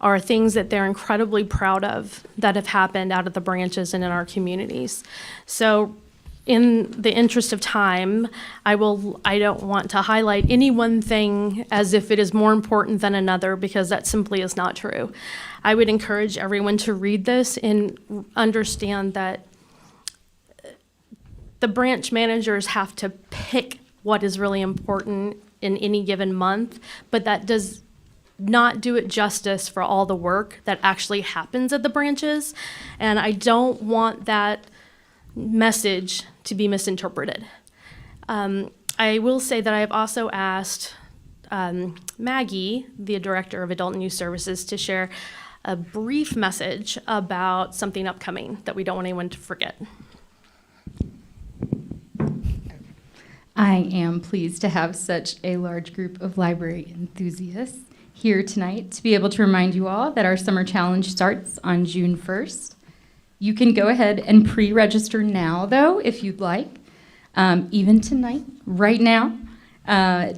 are things that they're incredibly proud of that have happened out of the branches and in our communities. So in the interest of time, I don't want to highlight any one thing as if it is more important than another, because that simply is not true. I would encourage everyone to read this and understand that the branch managers have to pick what is really important in any given month, but that does not do it justice for all the work that actually happens at the branches. And I don't want that message to be misinterpreted. I will say that I have also asked Maggie, the Director of Adult and Youth Services, to share a brief message about something upcoming that we don't want anyone to forget. I am pleased to have such a large group of library enthusiasts here tonight to be able to remind you all that our summer challenge starts on June 1st. You can go ahead and pre-register now, though, if you'd like, even tonight, right now.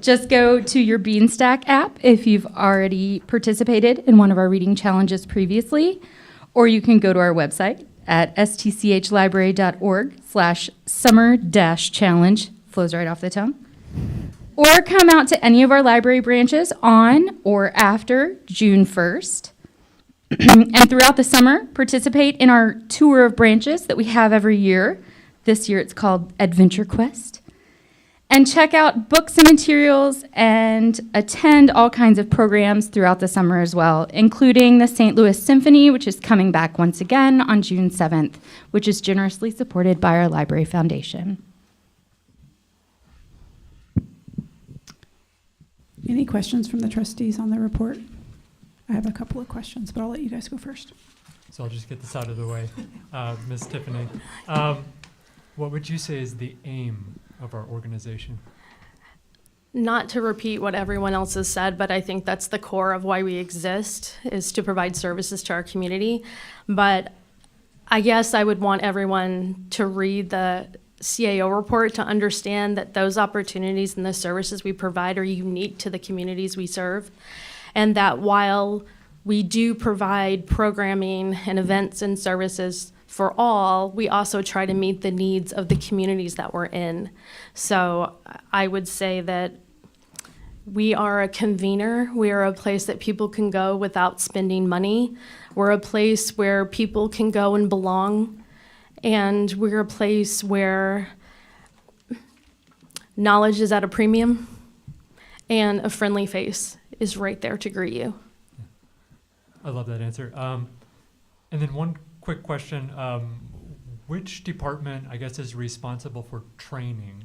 Just go to your Beanstack app if you've already participated in one of our reading challenges previously, or you can go to our website at stchlibrary.org/summer-challenge, flows right off the tongue, or come out to any of our library branches on or after June 1st. And throughout the summer, participate in our tour of branches that we have every year. This year it's called Adventure Quest. And check out books and materials and attend all kinds of programs throughout the summer as well, including the St. Louis Symphony, which is coming back once again on June 7th, which is generously supported by our Library Foundation. Any questions from the trustees on the report? I have a couple of questions, but I'll let you guys go first. So I'll just get this out of the way. Ms. Tiffany, what would you say is the aim of our organization? not to repeat what everyone else has said, but I think that's the core of why we exist, is to provide services to our community. But I guess I would want everyone to read the CAO report to understand that those opportunities and the services we provide are unique to the communities we serve. And that while we do provide programming and events and services for all, we also try to meet the needs of the communities that we're in. So I would say that we are a convener. We are a place that people can go without spending money. We're a place where people can go and belong. And we're a place where knowledge is at a premium and a friendly face is right there to greet you. I love that answer. And then one quick question. Which department, I guess, is responsible for training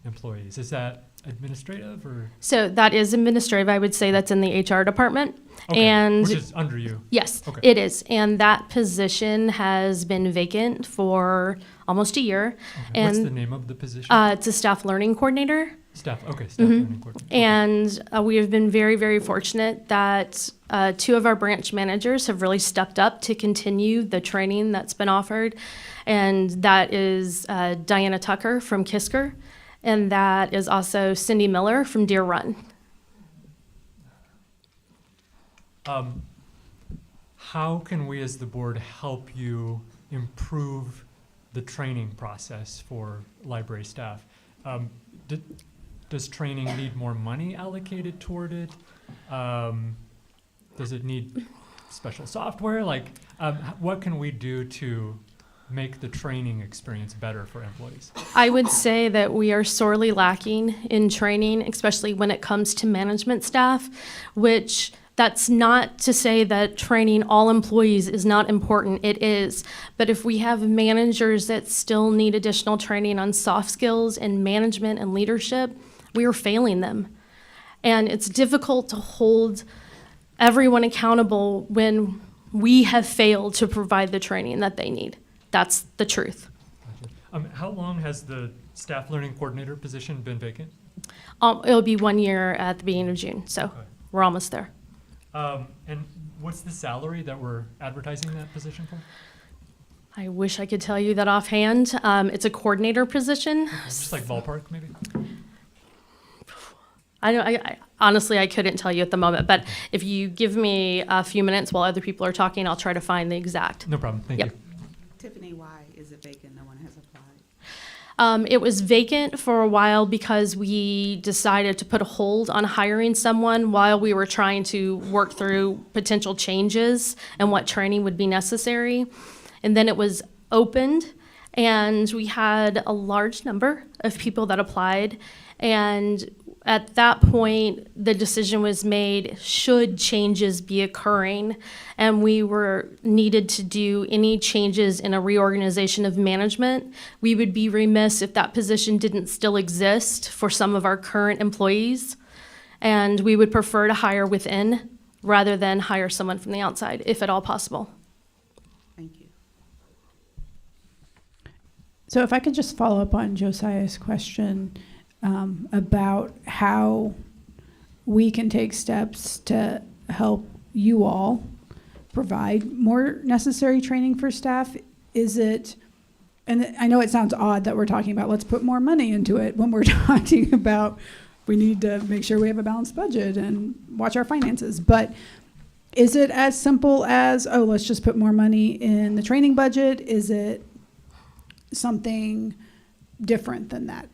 employees? Is that administrative or? So that is administrative. I would say that's in the HR department. Okay, And which is under you? Yes, Okay. it is. And that position has been vacant for almost a year. Okay. What's And the name of the position? It's a staff learning coordinator. Staff learning coordinator. And we have been very, very fortunate that 2 of our branch managers have really stepped up to continue the training that's been offered. And that is Diana Tucker from Kisker, and that is also Cindy Miller from Deer Run. How can we as the board help you improve the training process for library staff? Does training need more money allocated toward it? Does it need special software? Like, what can we do to make the training experience better for employees? I would say that we are sorely lacking in training, especially when it comes to management staff, which that's not to say that training all employees is not important. It is. But if we have managers that still need additional training on soft skills and management and leadership, we are failing them. And it's difficult to hold everyone accountable when we have failed to provide the training that they need. That's the truth. Gotcha. How long has the staff learning coordinator position been vacant? It'll be 1 year at the beginning of June, so we're almost there. And what's the salary that we're advertising that position for? I wish I could tell you that offhand. It's a coordinator position. Okay, just like ballpark, maybe? I honestly, I couldn't tell you at the moment, but if you give me a few minutes while other people are talking, I'll try to find the exact. No problem, thank you. Tiffany, why is it vacant? No one has applied. It was vacant for a while because we decided to put a hold on hiring someone while we were trying to work through potential changes and what training would be necessary. And then it was opened, and we had a large number of people that applied. And at that point, the decision was made, should changes be occurring, and we were needed to do any changes in a reorganization of management, we would be remiss if that position didn't still exist for some of our current employees. And we would prefer to hire within rather than hire someone from the outside, if at all possible. Thank you. So if I could just follow up on Josiah's question about how we can take steps to help you all provide more necessary training for staff. Is it, and I know it sounds odd that we're talking about let's put more money into it when we're talking about we need to make sure we have a balanced budget and watch our finances, but is it as simple as, oh, let's just put more money in the training budget? Is it something different than that?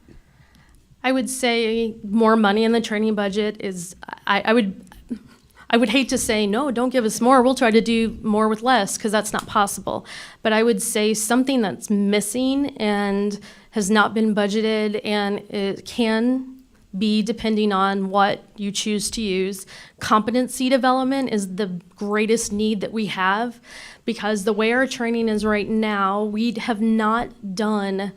I would say more money in the training budget is, I would hate to say, no, don't give us more. We'll try to do more with less, because that's not possible. But I would say something that's missing and has not been budgeted, and it can be depending on what you choose to use. Competency development is the greatest need that we have, because the way our training is right now, we have not done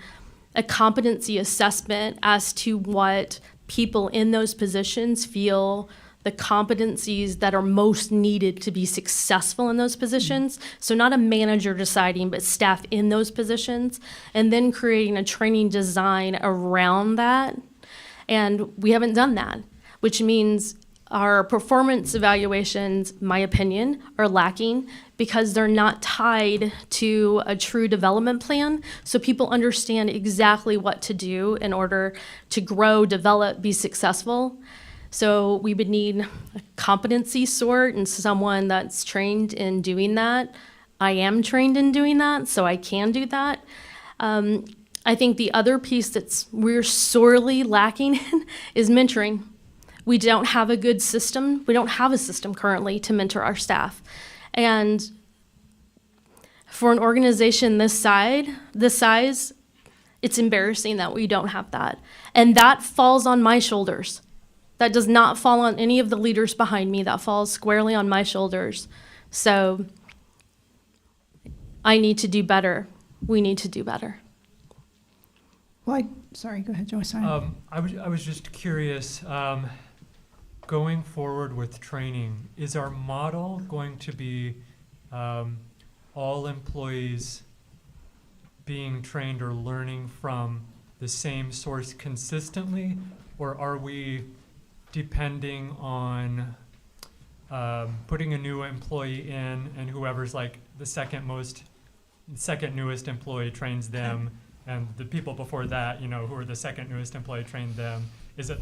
a competency assessment as to what people in those positions feel the competencies that are most needed to be successful in those positions. So not a manager deciding, but staff in those positions, and then creating a training design around that. And we haven't done that, which means our performance evaluations, my opinion, are lacking because they're not tied to a true development plan, so people understand exactly what to do in order to grow, develop, be successful. So we would need a competency sort and someone that's trained in doing that. I am trained in doing that, so I can do that. I think the other piece we're sorely lacking in is mentoring. We don't have a good system. We don't have a system currently to mentor our staff. And for an organization this size, it's embarrassing that we don't have that. And that falls on my shoulders. That does not fall on any of the leaders behind me. That falls squarely on my shoulders. So I need to do better. We need to do better. Well, sorry, go ahead, Joyce. I was just curious, going forward with training, is our model going to be all employees being trained or learning from the same source consistently, or are we depending on putting a new employee in and whoever's like the second newest employee trains them, and the people before that, who are the second newest employee trained them? Is it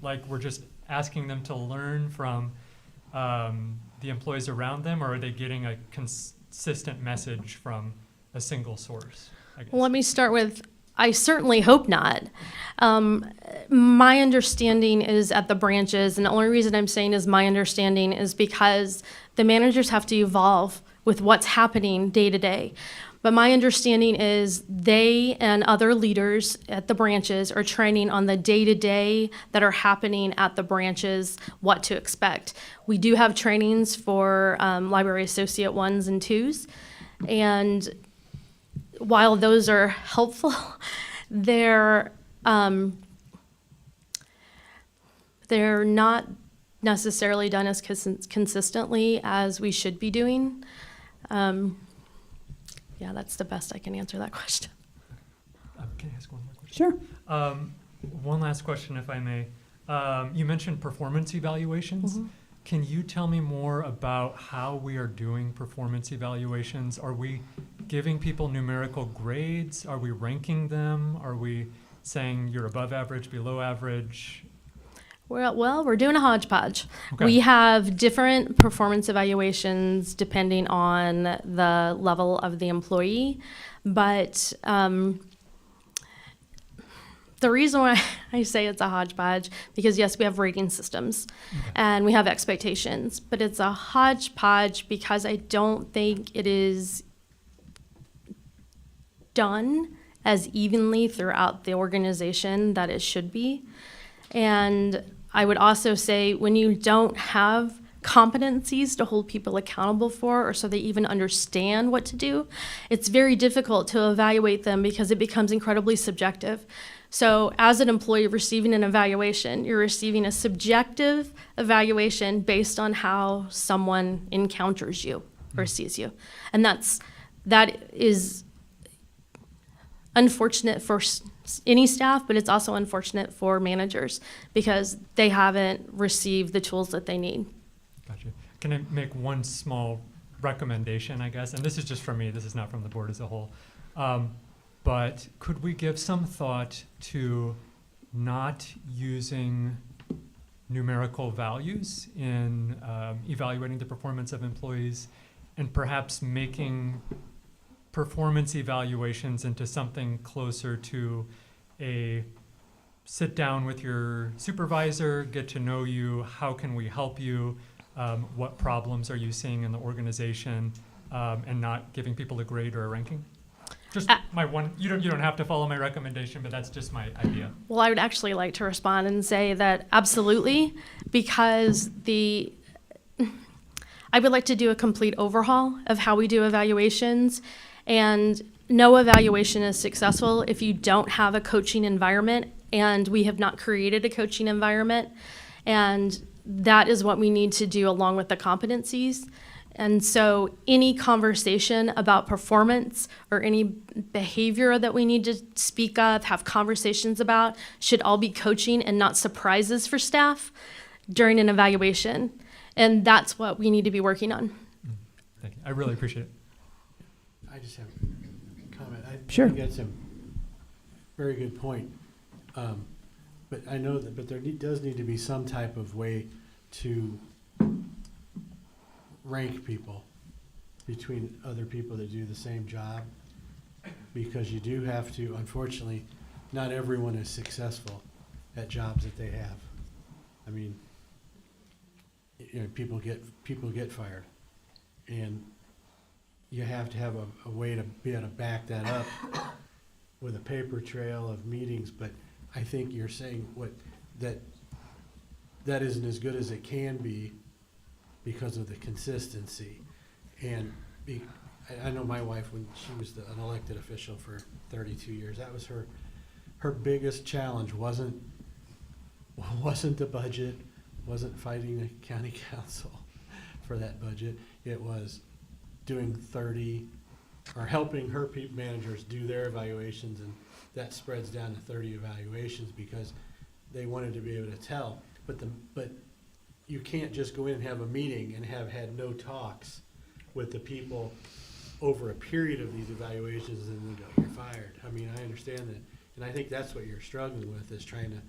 like we're just asking them to learn from the employees around them, or are they getting a consistent message from a single source? Well, let me start with, I certainly hope not. My understanding is at the branches, and the only reason I'm saying is my understanding is because the managers have to evolve with what's happening day to day. But my understanding is they and other leaders at the branches are training on the day-to-day that are happening at the branches, what to expect. We do have trainings for library associate 1s and 2s. And while those are helpful, they're not necessarily done as consistently as we should be doing. Yeah, that's the best I can answer that question. Can I ask one more question? Sure. One last question, if I may. You mentioned performance evaluations. Mm-hmm. Can you tell me more about how we are doing performance evaluations? Are we giving people numerical grades? Are we ranking them? Are we saying you're above average, below average? Well, we're doing a hodgepodge. Okay. We have different performance evaluations depending on the level of the employee, but the reason why I say it's a hodgepodge, because yes, we have rating systems and we have expectations, but it's a hodgepodge because I don't think it is done as evenly throughout the organization that it should be. And I would also say when you don't have competencies to hold people accountable for, or so they even understand what to do, it's very difficult to evaluate them because it becomes incredibly subjective. So as an employee receiving an evaluation, you're receiving a subjective evaluation based on how someone encounters you or sees you. And that is unfortunate for any staff, but it's also unfortunate for managers because they haven't received the tools that they need. Gotcha. Can I make one small recommendation, I guess? And this is just from me, this is not from the board as a whole. But could we give some thought to not using numerical values in evaluating the performance of employees, and perhaps making performance evaluations into something closer to a sit down with your supervisor, get to know you, how can we help you, what problems are you seeing in the organization, and not giving people a grade or a ranking? Just my one, you don't have to follow my recommendation, but that's just my idea. Well, I would actually like to respond and say that absolutely, because I would like to do a complete overhaul of how we do evaluations. And no evaluation is successful if you don't have a coaching environment, and we have not created a coaching environment. And that is what we need to do along with the competencies. And so any conversation about performance or any behavior that we need to speak of, have conversations about, should all be coaching and not surprises for staff during an evaluation. And that's what we need to be working on. Thank you. I really appreciate it. I just have a comment. I Sure. think that's a very good point. But I know that, but there does need to be some type of way to rank people between other people that do the same job, because you do have to, unfortunately, not everyone is successful at jobs that they have. I mean, you know, people get fired, and you have to have a way to be able to back that up with a paper trail of meetings. But I think you're saying that isn't as good as it can be because of the consistency. And I know my wife, when she was an elected official for 32 years, that was her biggest challenge. Wasn't the budget, wasn't fighting the county council for that budget. It was doing 30 or helping her managers do their evaluations, and that spreads down to 30 evaluations because they wanted to be able to tell. But you can't just go in and have a meeting and have had no talks with the people over a period of these evaluations and then go, you're fired. I mean, I understand that. And I think that's what you're struggling with, is trying to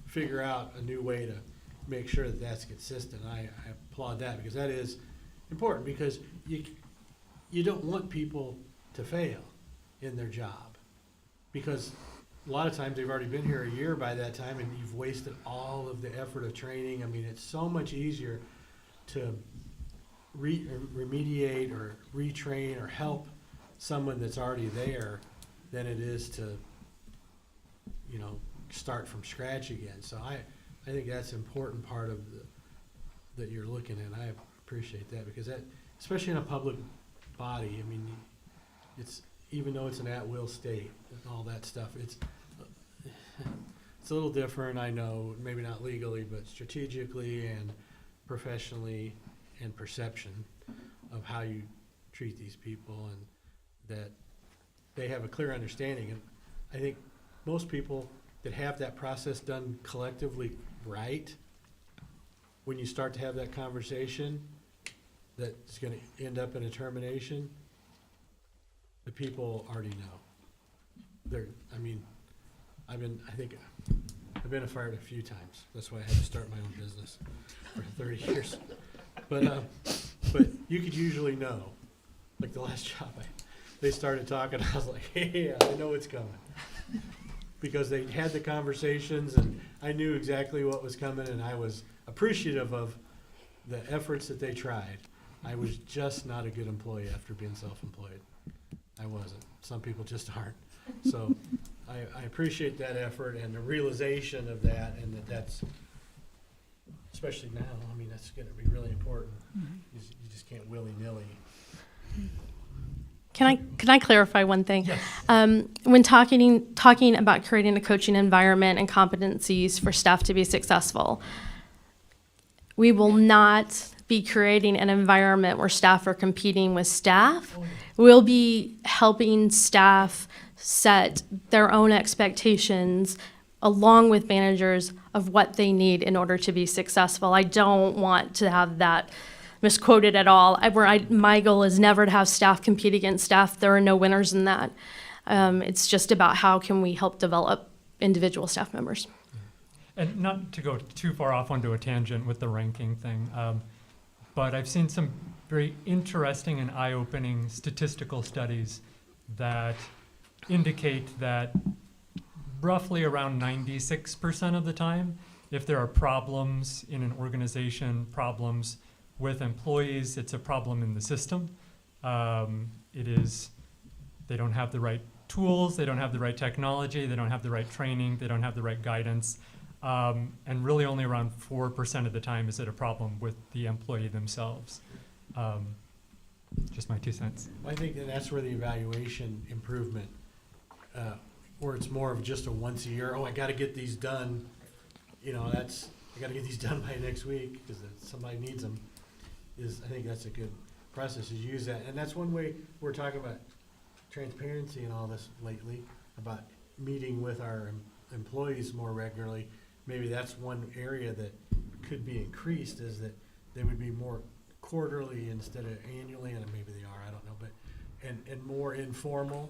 figure out a new way to make sure that that's consistent. I applaud that, because that is important, because you don't want people to fail in their job, because a lot of times they've already been here a year by that time, and you've wasted all of the effort of training. I mean, it's so much easier to remediate or retrain or help someone that's already there than it is to, you know, start from scratch again. So I think that's an important part of that you're looking at. I appreciate that, because that, especially in a public body, I mean, it's, even though it's an at-will state and all that stuff, it's a little different, I know, maybe not legally, but strategically and professionally, and perception of how you treat these people, and that they have a clear understanding. And I think most people that have that process done collectively right, when you start to have that conversation that's going to end up in a termination, the people already know. I mean, I've been fired a few times. That's why I had to start my own business for 30 years. But you could usually know. Like the last job, they started talking, I was like, hey, I know it's coming. Because they had the conversations, and I knew exactly what was coming, and I was appreciative of the efforts that they tried. I was just not a good employee after being self-employed. I wasn't. Some people just aren't. So I appreciate that effort and the realization of that, and that's, especially now, I mean, that's going to be really important. You just can't willy-nilly. Can I clarify one thing? Yes. When talking about creating a coaching environment and competencies for staff to be successful, we will not be creating an environment where staff are competing with staff. We'll be helping staff set their own expectations along with managers of what they need in order to be successful. I don't want to have that misquoted at all. My goal is never to have staff compete against staff. There are no winners in that. It's just about how can we help develop individual staff members. And not to go too far off onto a tangent with the ranking thing, but I've seen some very interesting and eye-opening statistical studies that indicate that roughly around 96% of the time, if there are problems in an organization, problems with employees, it's a problem in the system. They don't have the right tools, they don't have the right technology, they don't have the right training, they don't have the right guidance. And really only around 4% of the time is it a problem with the employee themselves. Just my 2 cents. I think that's where the evaluation improvement, where it's more of just a once a year, I got to get these done, I got to get these done by next week because somebody needs them, I think that's a good process is use that. And that's one way we're talking about transparency and all this lately, about meeting with our employees more regularly. Maybe that's one area that could be increased, is that they would be more quarterly instead of annually, and maybe they are, I don't know, but, and more informal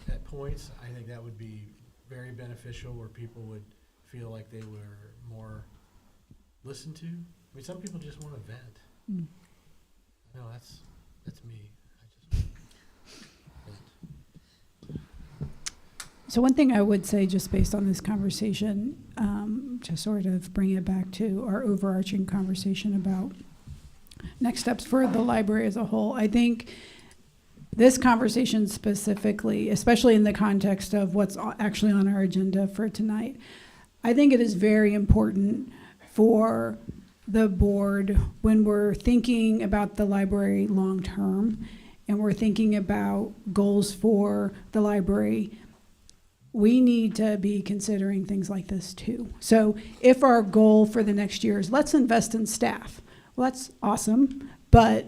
at points. I think that would be very beneficial, where people would feel like they were more listened to. I mean, some people just want to vent. Mm. No, that's me. I just vent. So one thing I would say, just based on this conversation, to sort of bring it back to our overarching conversation about next steps for the library as a whole, I think this conversation specifically, especially in the context of what's actually on our agenda for tonight, I think it is very important for the board, when we're thinking about the library long term and we're thinking about goals for the library, we need to be considering things like this too. So if our goal for the next year is let's invest in staff, well, that's awesome, but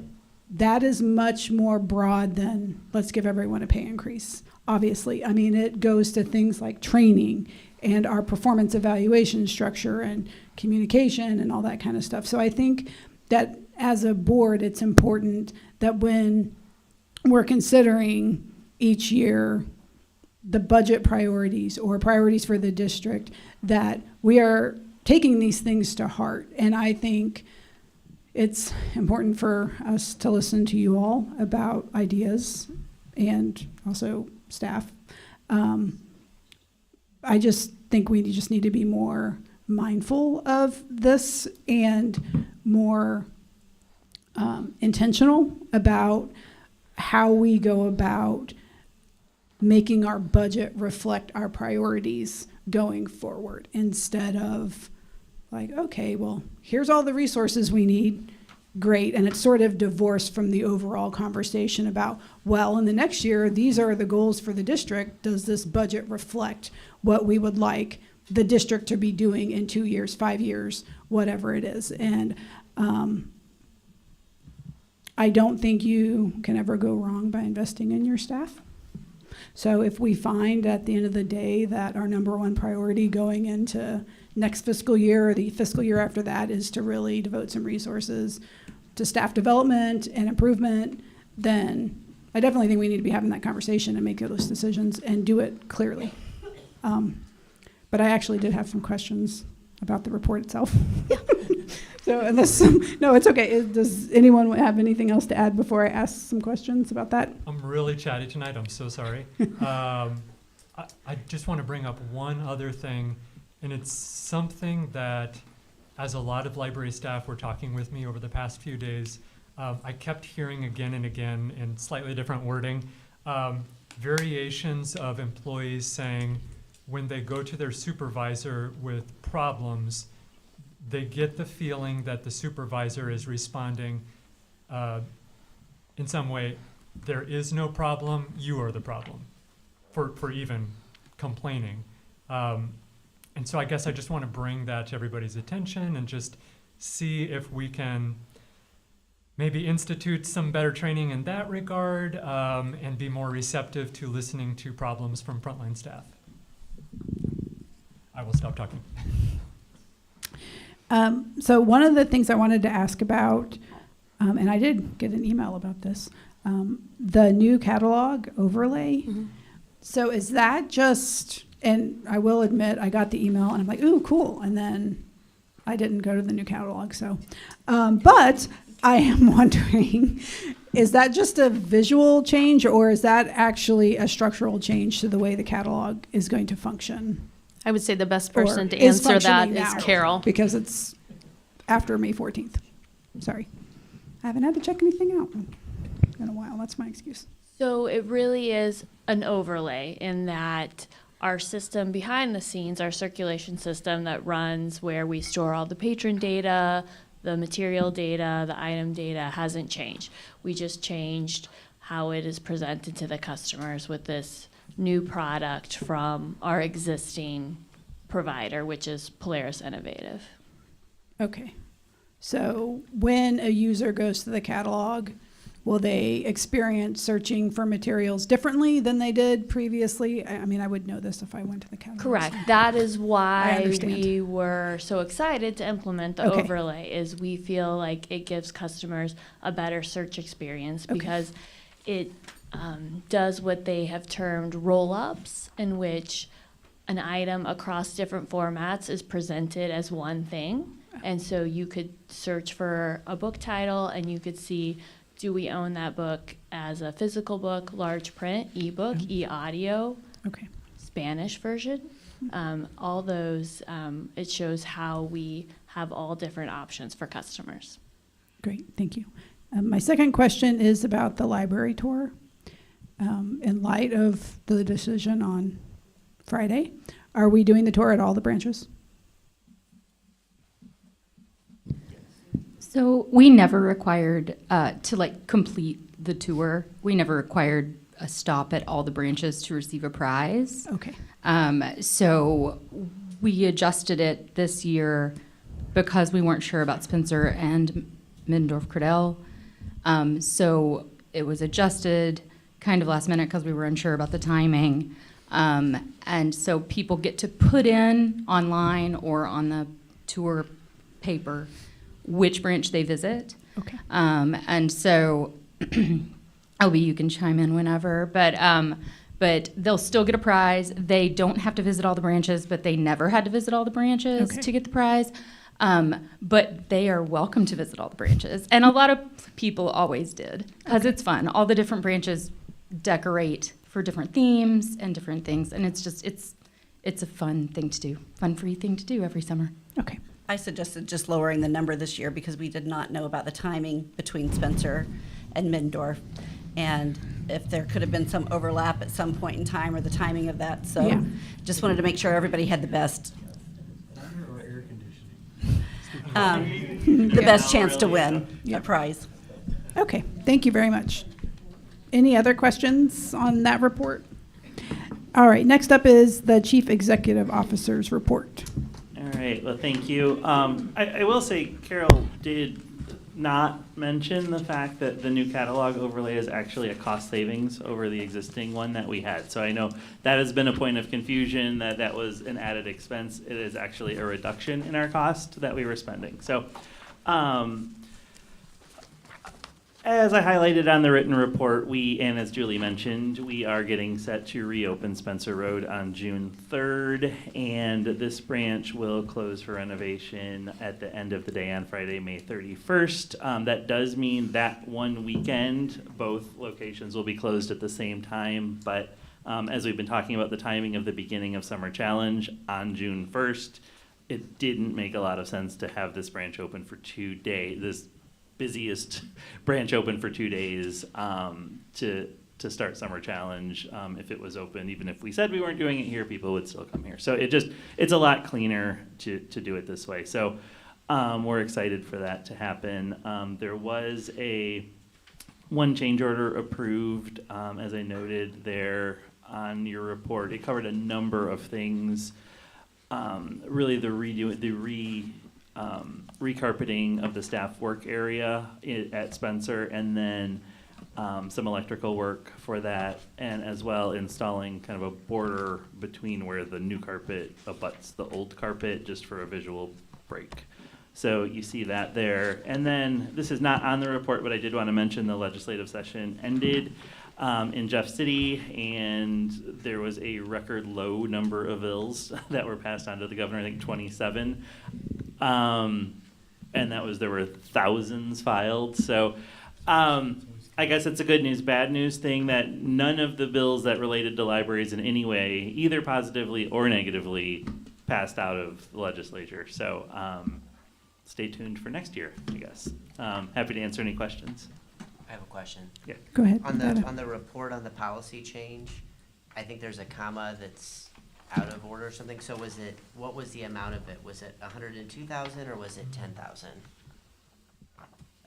that is much more broad than let's give everyone a pay increase, obviously. I mean, it goes to things like training and our performance evaluation structure and communication and all that kind of stuff. So I think that as a board, it's important that when we're considering each year the budget priorities or priorities for the district, that we are taking these things to heart. And I think it's important for us to listen to you all about ideas and also staff. I just think we just need to be more mindful of this and more intentional about how we go about making our budget reflect our priorities going forward, instead of like, okay, well, here's all the resources we need, great, and it's sort of divorced from the overall conversation about, well, in the next year, these are the goals for the district. Does this budget reflect what we would like the district to be doing in 2 years, 5 years, whatever it is? And I don't think you can ever go wrong by investing in your staff. So if we find at the end of the day that our number one priority going into next fiscal year or the fiscal year after that is to really devote some resources to staff development and improvement, then I definitely think we need to be having that conversation and make those decisions and do it clearly. But I actually did have some questions about the report itself. So unless, no, it's okay. Does anyone have anything else to add before I ask some questions about that? I'm really chatty tonight. I'm so sorry. I just want to bring up one other thing, and it's something that, as a lot of library staff were talking with me over the past few days, I kept hearing again and again in slightly different wording, variations of employees saying when they go to their supervisor with problems, they get the feeling that the supervisor is responding in some way, there is no problem, you are the problem, for even complaining. And so I guess I just want to bring that to everybody's attention and just see if we can maybe institute some better training in that regard, and be more receptive to listening to problems from frontline staff. I will stop talking. So one of the things I wanted to ask about, and I did get an email about this, the new catalog overlay. Mm-hmm. So is that just, and I will admit I got the email and I'm like, ooh, cool. And then I didn't go to the new catalog. So, but I am wondering, is that just a visual change or is that actually a structural change to the way the catalog is going to function? I would say the best person to answer that is Carol. Because it's after May 14th. Sorry. I haven't had to check anything out in a while. That's my excuse. So it really is an overlay in that our system behind the scenes, our circulation system that runs where we store all the patron data, the material data, the item data hasn't changed. We just changed how it is presented to the customers with this new product from our existing provider, which is Polaris Innovative. Okay. So when a user goes to the catalog, will they experience searching for materials differently than they did previously? I mean, I would know this if I went to the catalog. Correct. so. That is I why understand. we were so excited to implement the Okay. overlay, is we feel like it gives customers a better search experience Okay. because it does what they have termed roll-ups, in which an item across different formats is presented as one thing. And so you could search for a book title and you could see, do we own that book as a physical book, large print, ebook, e-audio, Okay. Spanish version? All those, it shows how we have all different options for customers. Great, thank you. My second question is about the library tour. In light of the decision on Friday, are we doing the tour at all the branches? So we never required to like complete the tour. We never required a stop at all the branches to receive a prize. Okay. So we adjusted it this year because we weren't sure about Spencer and Middendorf-Cradell. So it was adjusted kind of last minute because we were unsure about the timing. And so people get to put in online or on the tour paper which branch they visit. Okay. And so, LB, you can chime in whenever, but they'll still get a prize. They don't have to visit all the branches, but they never had to visit all the branches Okay. to get the prize. But they are welcome to visit all the branches. And a lot of people always did, because it's fun. All the different branches decorate for different themes and different things. And it's just, it's a fun thing to do, fun free thing to do every summer. Okay. I suggested just lowering the number this year because we did not know about the timing between Spencer and Middendorf. And if there could have been some overlap at some point in time or the timing of that. So Yeah. just wanted to make sure everybody had the best, Or air conditioning. the best chance to win a prize. Okay, thank you very much. Any other questions on that report? All right, next up is the Chief Executive Officer's report. All right, well, thank you. I will say Carol did not mention the fact that the new catalog overlay is actually a cost savings over the existing one that we had. So I know that has been a point of confusion, that was an added expense. It is actually a reduction in our cost that we were spending. So as I highlighted on the written report, and as Julie mentioned, we are getting set to reopen Spencer Road on June 3rd, and this branch will close for renovation at the end of the day on Friday, May 31st. That does mean that one weekend, both locations will be closed at the same time, but as we've been talking about the timing of the beginning of Summer Challenge on June 1st, it didn't make a lot of sense to have this branch open for 2 days, this busiest branch open for 2 days to start Summer Challenge. If it was open, even if we said we weren't doing it here, people would still come here. So it's a lot cleaner to do it this way. So we're excited for that to happen. There was one change order approved, as I noted there on your report. It covered a number of things. Really the recarpeting of the staff work area at Spencer, and then some electrical work for that, and as well installing kind of a border between where the new carpet abuts the old carpet, just for a visual break. So you see that there. And then, this is not on the report, but I did want to mention the legislative session ended in Jeff City, and there was a record low number of bills that were passed on to the governor, I think 27. And there were thousands filed. So I guess it's a good news, bad news thing that none of the bills that related to libraries in any way, either positively or negatively, passed out of the legislature. So stay tuned for next year, I guess. Happy to answer any questions. I have a question. Yeah. Go ahead. On the report on the policy change, I think there's a comma that's out of order or something. So what was the amount of it? Was it 102,000 or was it 10,000?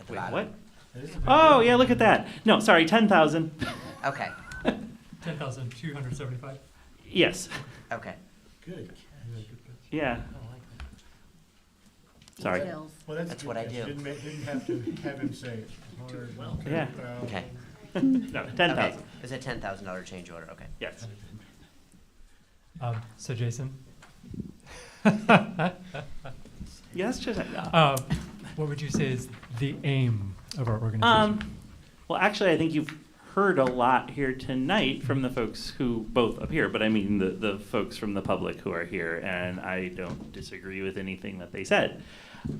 Wait, what? Oh, yeah, look at that. No, sorry, 10,000. Okay. 10,275. Yes. Okay. Good. Yeah. Sorry. Well, That's what I do. Didn't have to have him say it. Yeah. Okay. No, 10,000. Okay. It's a $10,000 change order, okay. Yes. So Jason? Yes, just. What would you say is the aim of our organization? Well, actually, I think you've heard a lot here tonight from the folks who both appear, but I mean the folks from the public who are here, and I don't disagree with anything that they said.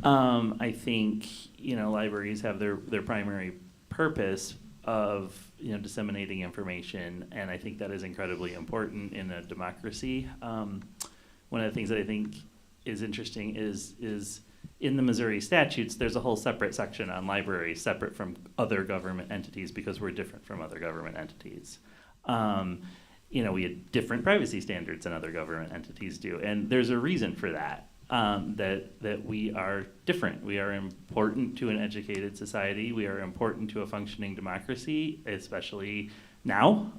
I think, libraries have their primary purpose of, disseminating information, and I think that is incredibly important in a democracy. One of the things that I think is interesting is in the Missouri statutes, there's a whole separate section on libraries, separate from other government entities, because we're different from other government entities. We have different privacy standards than other government entities do, and there's a reason for that. That we are different. We are important to an educated society. We are important to a functioning democracy, especially now,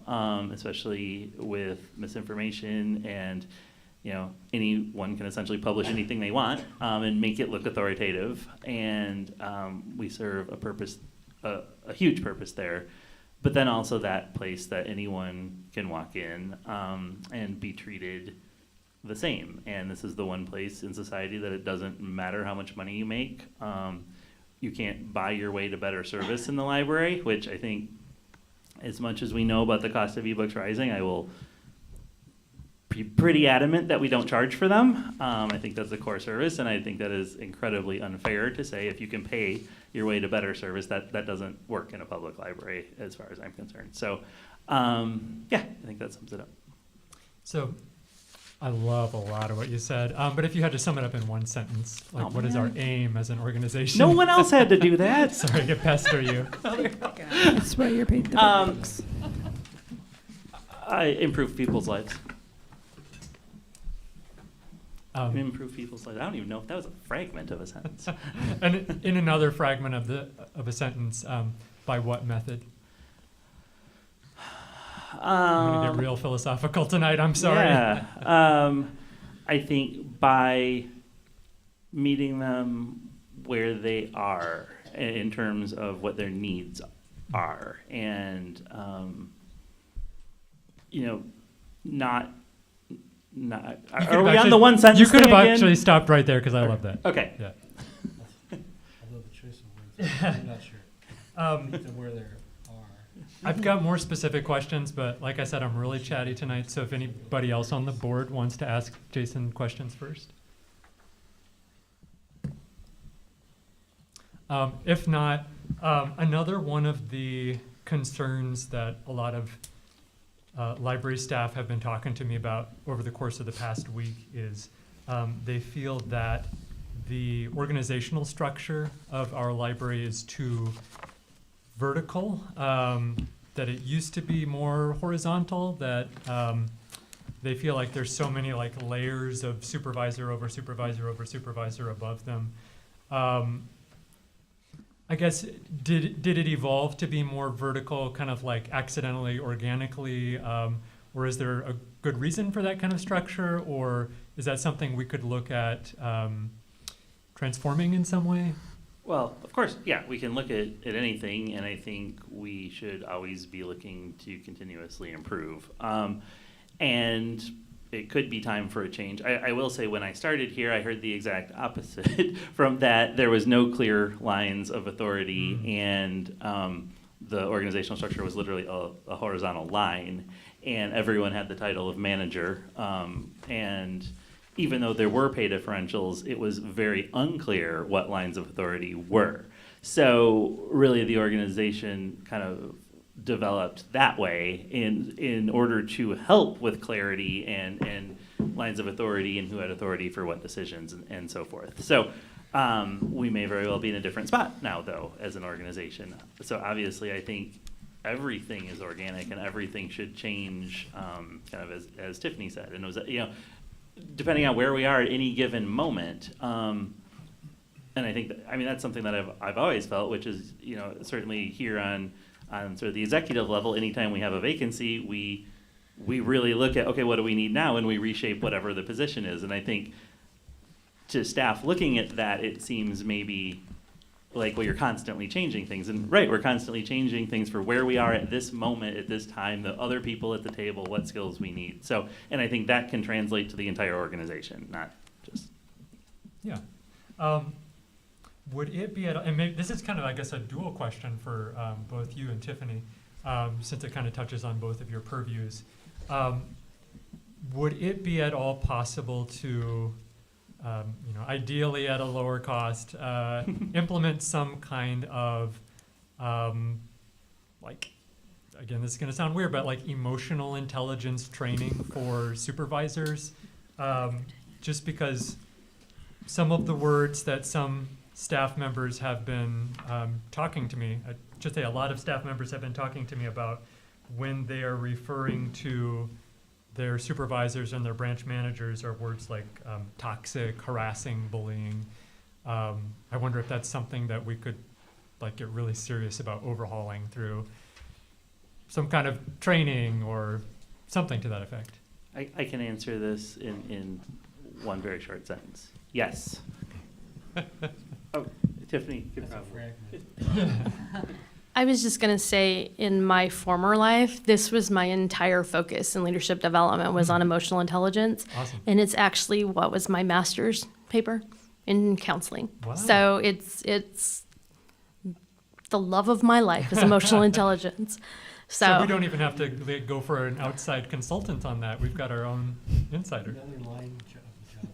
especially with misinformation and anyone can essentially publish anything they want and make it look authoritative. And we serve a purpose, a huge purpose there. But then also that place that anyone can walk in and be treated the same. And this is the one place in society that it doesn't matter how much money you make. You can't buy your way to better service in the library, which I think, as much as we know about the cost of ebooks rising, I will be pretty adamant that we don't charge for them. I think that's a core service, and I think that is incredibly unfair to say if you can pay your way to better service, that doesn't work in a public library as far as I'm concerned. So, I think that sums it up. So, I love a lot of what you said, but if you had to sum it up in one sentence, what is our aim as an organization? No one else had to do that. Sorry to pester you. That's why you're paid the bucks. I improve people's lives. Improve people's lives. I don't even know if that was a fragment of a sentence. And in another fragment of a sentence, by what method? I'm going to get real philosophical tonight, I'm sorry. Yeah. I think by meeting them where they are in terms of what their needs are. And, not are we on the one sentence? You could have again? actually stopped right there because I love that. Okay. Yeah. I love the choice of words. I'm not sure. Meet them where they are. I've got more specific questions, but like I said, I'm really chatty tonight, so if anybody else on the board wants to ask Jason questions first. If not, another one of the concerns that a lot of library staff have been talking to me about over the course of the past week is they feel that the organizational structure of our library is too vertical, that it used to be more horizontal, that they feel like there's so many layers of supervisor over supervisor over supervisor above them. I guess, did it evolve to be more vertical, kind of accidentally, organically, or is there a good reason for that kind of structure, or is that something we could look at transforming in some way? Well, of course, yeah, we can look at anything, and I think we should always be looking to continuously improve. And it could be time for a change. I will say when I started here, I heard the exact opposite from that. There was no clear lines of authority, and the organizational structure was literally a horizontal line, and everyone had the title of manager. And even though there were pay differentials, it was very unclear what lines of authority were. So really the organization kind of developed that way in order to help with clarity and lines of authority and who had authority for what decisions and so forth. So we may very well be in a different spot now, though, as an organization. So obviously I think everything is organic and everything should change, kind of as Tiffany said. And it was, depending on where we are at any given moment. And I think that's something that I've always felt, which is, certainly here on sort of the executive level, anytime we have a vacancy, we really look at, okay, what do we need now? And we reshape whatever the position is. And I think to staff looking at that, it seems maybe like, well, you're constantly changing things. And right, we're constantly changing things for where we are at this moment, at this time, the other people at the table, what skills we need. So, and I think that can translate to the entire organization, not just. Yeah. Would it be, and maybe, this is kind of, I guess, a dual question for both you and Tiffany, since it kind of touches on both of your purviews. Would it be at all possible to, ideally at a lower cost, implement some kind of, again, this is going to sound weird, but like emotional intelligence training for supervisors? Just because some of the words that some staff members have been talking to me, I should say a lot of staff members have been talking to me about when they are referring to their supervisors and their branch managers are words like toxic, harassing, bullying. I wonder if that's something that we could get really serious about overhauling through some kind of training or something to that effect. I can answer this in one very short sentence. Yes. Oh, Tiffany, good problem. I was just going to say, in my former life, this was my entire focus in leadership development was on emotional intelligence. Awesome. And it's actually what was my master's paper in counseling. Wow. So it's the love of my life is emotional intelligence. So we don't even have to go for an outside consultant on that. We've got our own insider. Another line job description.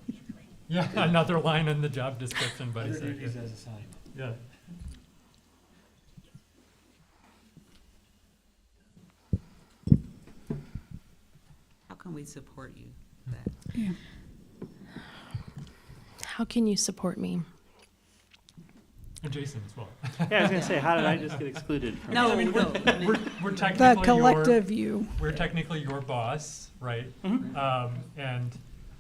Yeah, another line in the job description, but Other duties as assigned. yeah. How can we support you? That? Yeah. How can you support me? And Jason as well. Yeah, I was going to say, how did I just get excluded from No, I mean, no. we're technically The collective you. We're technically your boss, right? And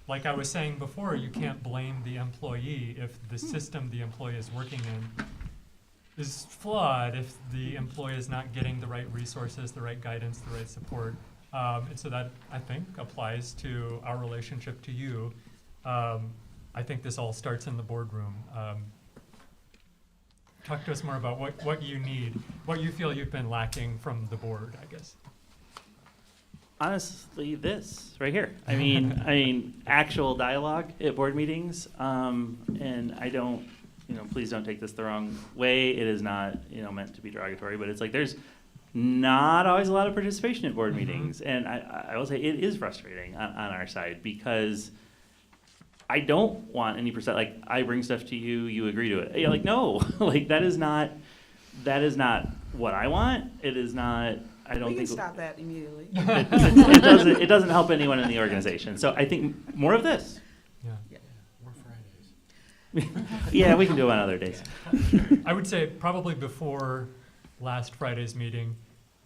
like I was saying before, you can't blame the employee if the system the employee is working in is flawed, if the employee is not getting the right resources, the right guidance, the right support. And so that, I think, applies to our relationship to you. I think this all starts in the boardroom. Talk to us more about what you need, what you feel you've been lacking from the board, I guess. Honestly, this right here. I mean, actual dialogue at board meetings. And I don't, please don't take this the wrong way. It is not, meant to be derogatory, but it's like there's not always a lot of participation at board meetings. And I will say it is frustrating on our side because I don't want any percent, I bring stuff to you, you agree to it. You're like, no, that is not what I want. It is not, I don't think. Stop that immediately. It doesn't help anyone in the organization. So I think more of this. Yeah. More Fridays. Yeah, we can do it on other days. I would say probably before last Friday's meeting,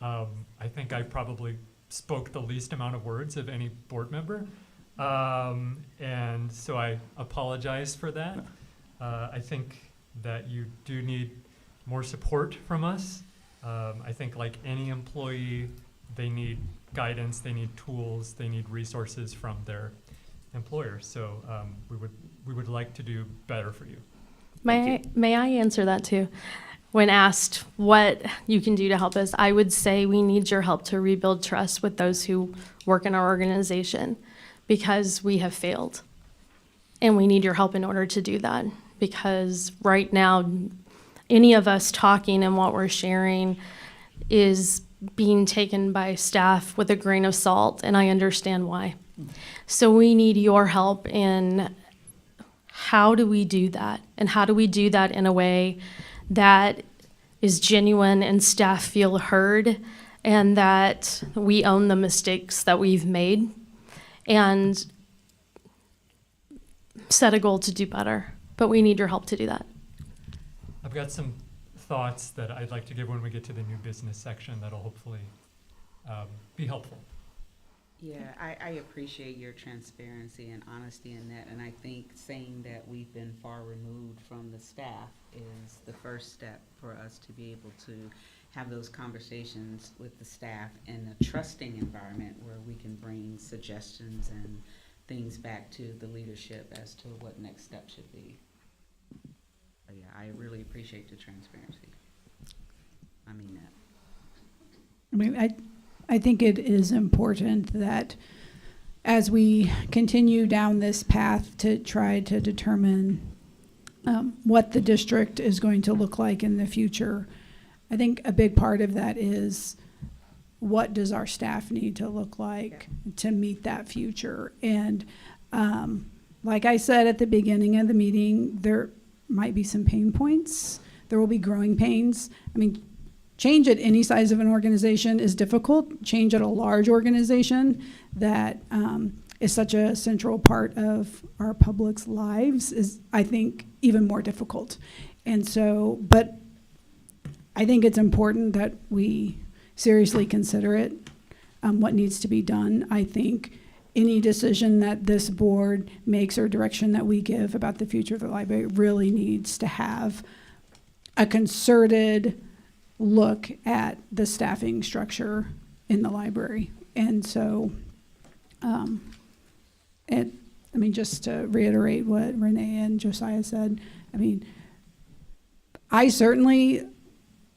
I think I probably spoke the least amount of words of any board member. And so I apologize for that. I think that you do need more support from us. I think like any employee, they need guidance, they need tools, they need resources from their employers. So we would like to do better for you. May I answer that too? When asked what you can do to help us, I would say we need your help to rebuild trust with those who work in our organization because we have failed. And we need your help in order to do that because right now, any of us talking and what we're sharing is being taken by staff with a grain of salt, and I understand why. So we need your help in how do we do that? And how do we do that in a way that is genuine and staff feel heard and that we own the mistakes that we've made and set a goal to do better. But we need your help to do that. I've got some thoughts that I'd like to give when we get to the new business section that'll hopefully be helpful. Yeah, I appreciate your transparency and honesty in that, and I think saying that we've been far removed from the staff is the first step for us to be able to have those conversations with the staff in a trusting environment where we can bring suggestions and things back to the leadership as to what next step should be. yeah, I really appreciate the transparency. I mean that. I mean, I think it is important that as we continue down this path to try to determine what the district is going to look like in the future, I think a big part of that is what does our staff need to look like to meet that future. And like I said at the beginning of the meeting, there might be some pain points. There will be growing pains. I mean, change at any size of an organization is difficult. Change at a large organization that is such a central part of our public's lives is, I think, even more difficult. And so, but I think it's important that we seriously consider it, what needs to be done. I think any decision that this board makes or direction that we give about the future of the library really needs to have a concerted look at the staffing structure in the library. And so, I mean, just to reiterate what Renee and Josiah said, I mean, I certainly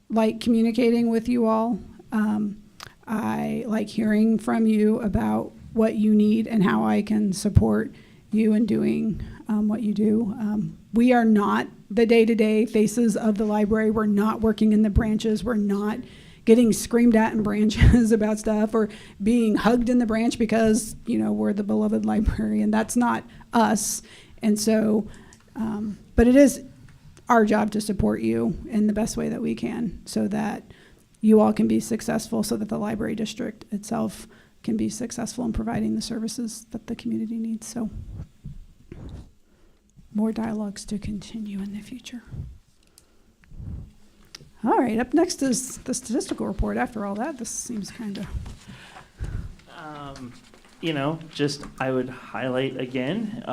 like communicating with you all. I like hearing from you about what you need and how I can support you in doing what you do. We are not the day-to-day faces of the library. We're not working in the branches. We're not getting screamed at in branches about stuff or being hugged in the branch because, you know, we're the beloved librarian. That's not us. And so, but it is our job to support you in the best way that we can so that you all can be successful, so that the library district itself can be successful in providing the services that the community needs. So more dialogues to continue in the future. All right, up next is the statistical report. After all that, this seems kind of... You know, just I would highlight again,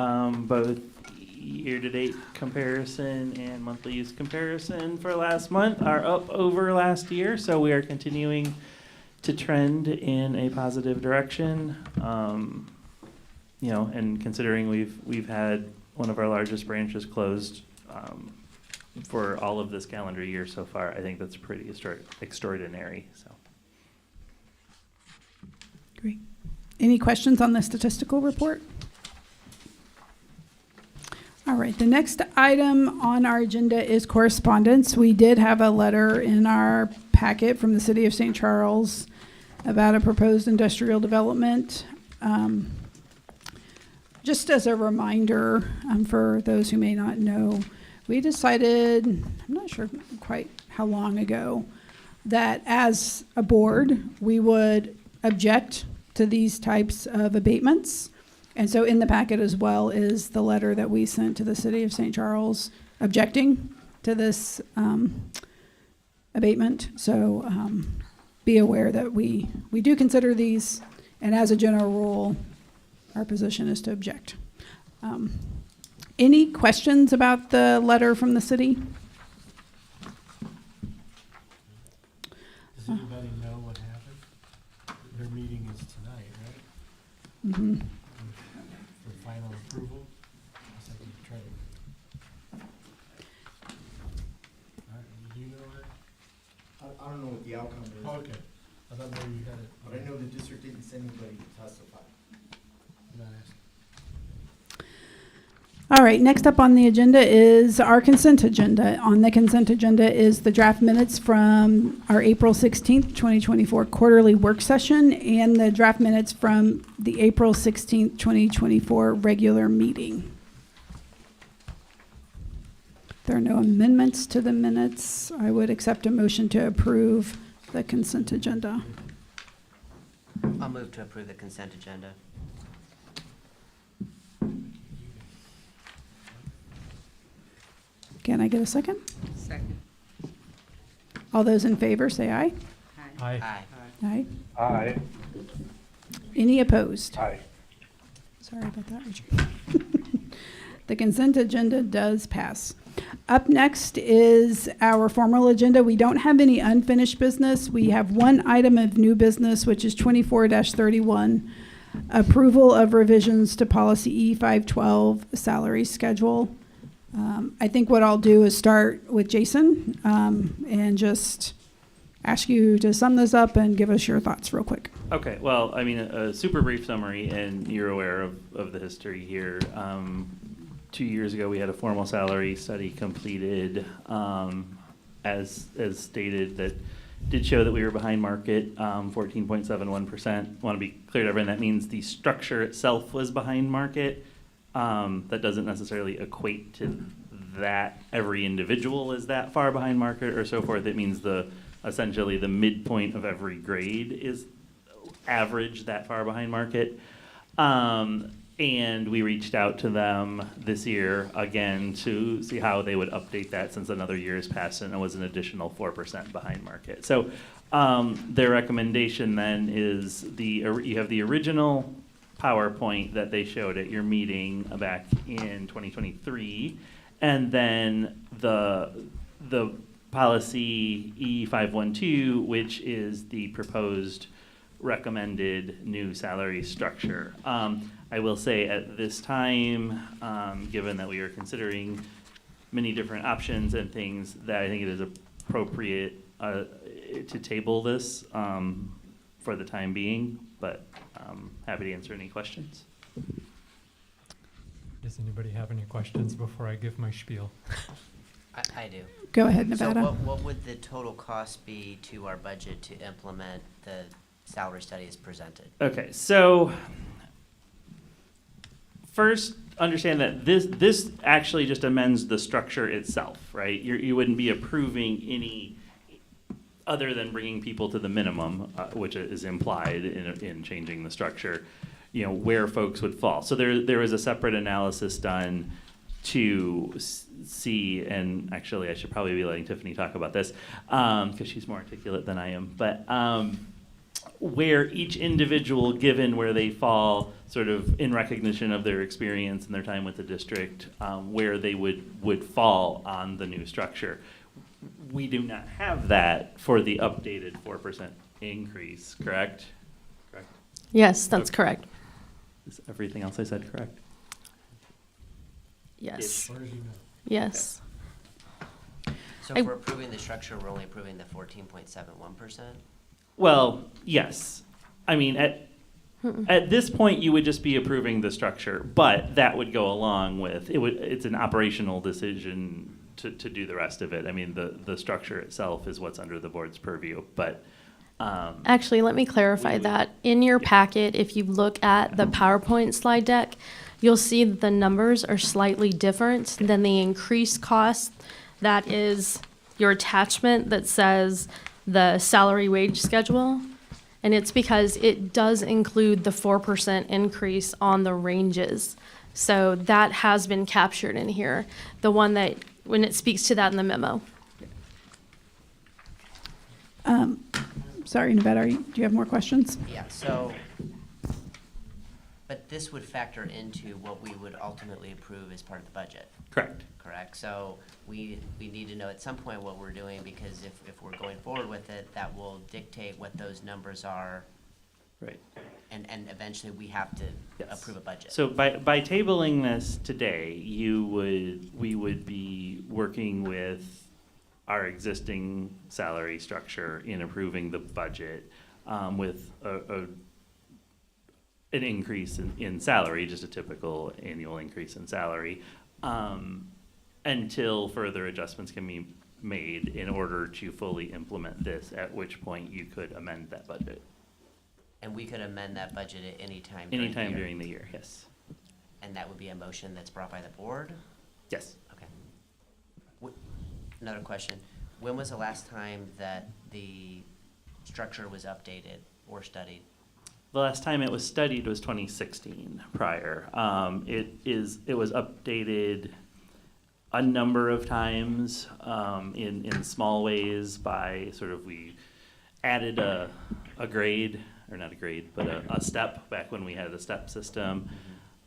both year-to-date comparison and monthly use comparison for last month are up over last year, so we are continuing to trend in a positive direction. You know, and considering we've had one of our largest branches closed for all of this calendar year so far, I think that's pretty extraordinary. So. Great. Any questions on the statistical report? All right, the next item on our agenda is correspondence. We did have a letter in our packet from the City of St. Charles about a proposed industrial development. Just as a reminder, for those who may not know, we decided, I'm not sure quite how long ago, that as a board, we would object to these types of abatements. And so in the packet as well is the letter that we sent to the City of St. Charles objecting to this abatement. So be aware that we do consider these, and as a general rule, our position is to object. Any questions about the letter from the city? Does anybody know what happened? Their meeting is tonight, right? Mm-hmm. For final approval? I said we try to. Do you know that? I don't know what the outcome is. Oh, okay. I thought maybe you had it. But I know the district didn't send anybody to testify. Did I ask? All right, next up on the agenda is our consent agenda. On the consent agenda is the draft minutes from our April 16th, 2024 quarterly work session and the draft minutes from the April 16th, 2024 regular meeting. There are no amendments to the minutes. I would accept a motion to approve the consent agenda. I'll move to approve the consent agenda. Can I get a second? Second. All those in favor say aye. Aye. Aye. Aye. Aye. Any opposed? Aye. Sorry about that, Richard. The consent agenda does pass. Up next is our formal agenda. We don't have any unfinished business. We have one item of new business, which is 24-31, approval of revisions to policy E512 salary schedule. I think what I'll do is start with Jason and just ask you to sum this up and give us your thoughts real quick. Okay, well, I mean, a super brief summary, and you're aware of the history here. 2 years ago, we had a formal salary study completed, as stated, that did show that we were behind market, 14.71%. Want to be clear to everyone, that means the structure itself was behind market. That doesn't necessarily equate to that every individual is that far behind market or so forth. It means essentially the midpoint of every grade is average that far behind market. And we reached out to them this year again to see how they would update that, since another year has passed and it was an additional 4% behind market. So their recommendation then is you have the original PowerPoint that they showed at your meeting back in 2023, and then the policy E512, which is the proposed recommended new salary structure. I will say at this time, given that we are considering many different options and things, that I think it is appropriate to table this for the time being, but happy to answer any questions. Does anybody have any questions before I give my spiel? I do. Go ahead, Nevada. So what would the total cost be to our budget to implement the salary study as presented? Okay, so first, understand that this actually just amends the structure itself, right? You wouldn't be approving any other than bringing people to the minimum, which is implied in changing the structure, where folks would fall. So there was a separate analysis done to see, and actually I should probably be letting Tiffany talk about this because she's more articulate than I am, but where each individual, given where they fall, sort of in recognition of their experience and their time with the district, where they would fall on the new structure. We do not have that for the updated 4% increase, correct? Correct. Yes, that's correct. Is everything else I said correct? Yes. Where did you know? Yes. So if we're approving the structure, we're only approving the 14.71%? Well, yes. I mean, at this point, you would just be approving the structure, but that would go along with, it's an operational decision to do the rest of it. I mean, the structure itself is what's under the board's purview, but. Actually, let me clarify that. In your packet, if you look at the PowerPoint slide deck, you'll see that the numbers are slightly different than the increased cost. That is your attachment that says the salary wage schedule. And it's because it does include the 4% increase on the ranges. So that has been captured in here. The one that, when it speaks to that in the memo. Sorry, Nevada, do you have more questions? Yeah, so, but this would factor into what we would ultimately approve as part of the budget. Correct. Correct, so we need to know at some point what we're doing, because if we're going forward with it, that will dictate what those numbers are. Right. And eventually we have to approve a budget. So by tabling this today, we would be working with our existing salary structure in approving the budget with an increase in salary, just a typical annual increase in salary, until further adjustments can be made in order to fully implement this, at which point you could amend that budget. And we could amend that budget at any time Anytime during the year, yes. And that would be a motion that's brought by the board? Yes. Okay. Another question. When was the last time that the structure was updated or studied? The last time it was studied was 2016 prior. It was updated a number of times in small ways by we added a grade, or not a grade, but a step back when we had a step system.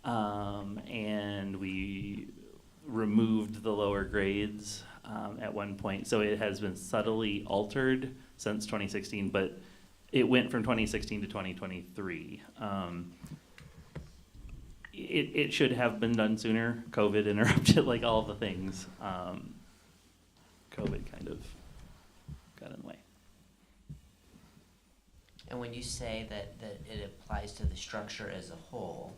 And we removed the lower grades at one point. So it has been subtly altered since 2016, but it went from 2016 to 2023. it should have been done sooner. COVID interrupted like all the things. COVID kind of got in the way. And when you say that it applies to the structure as a whole,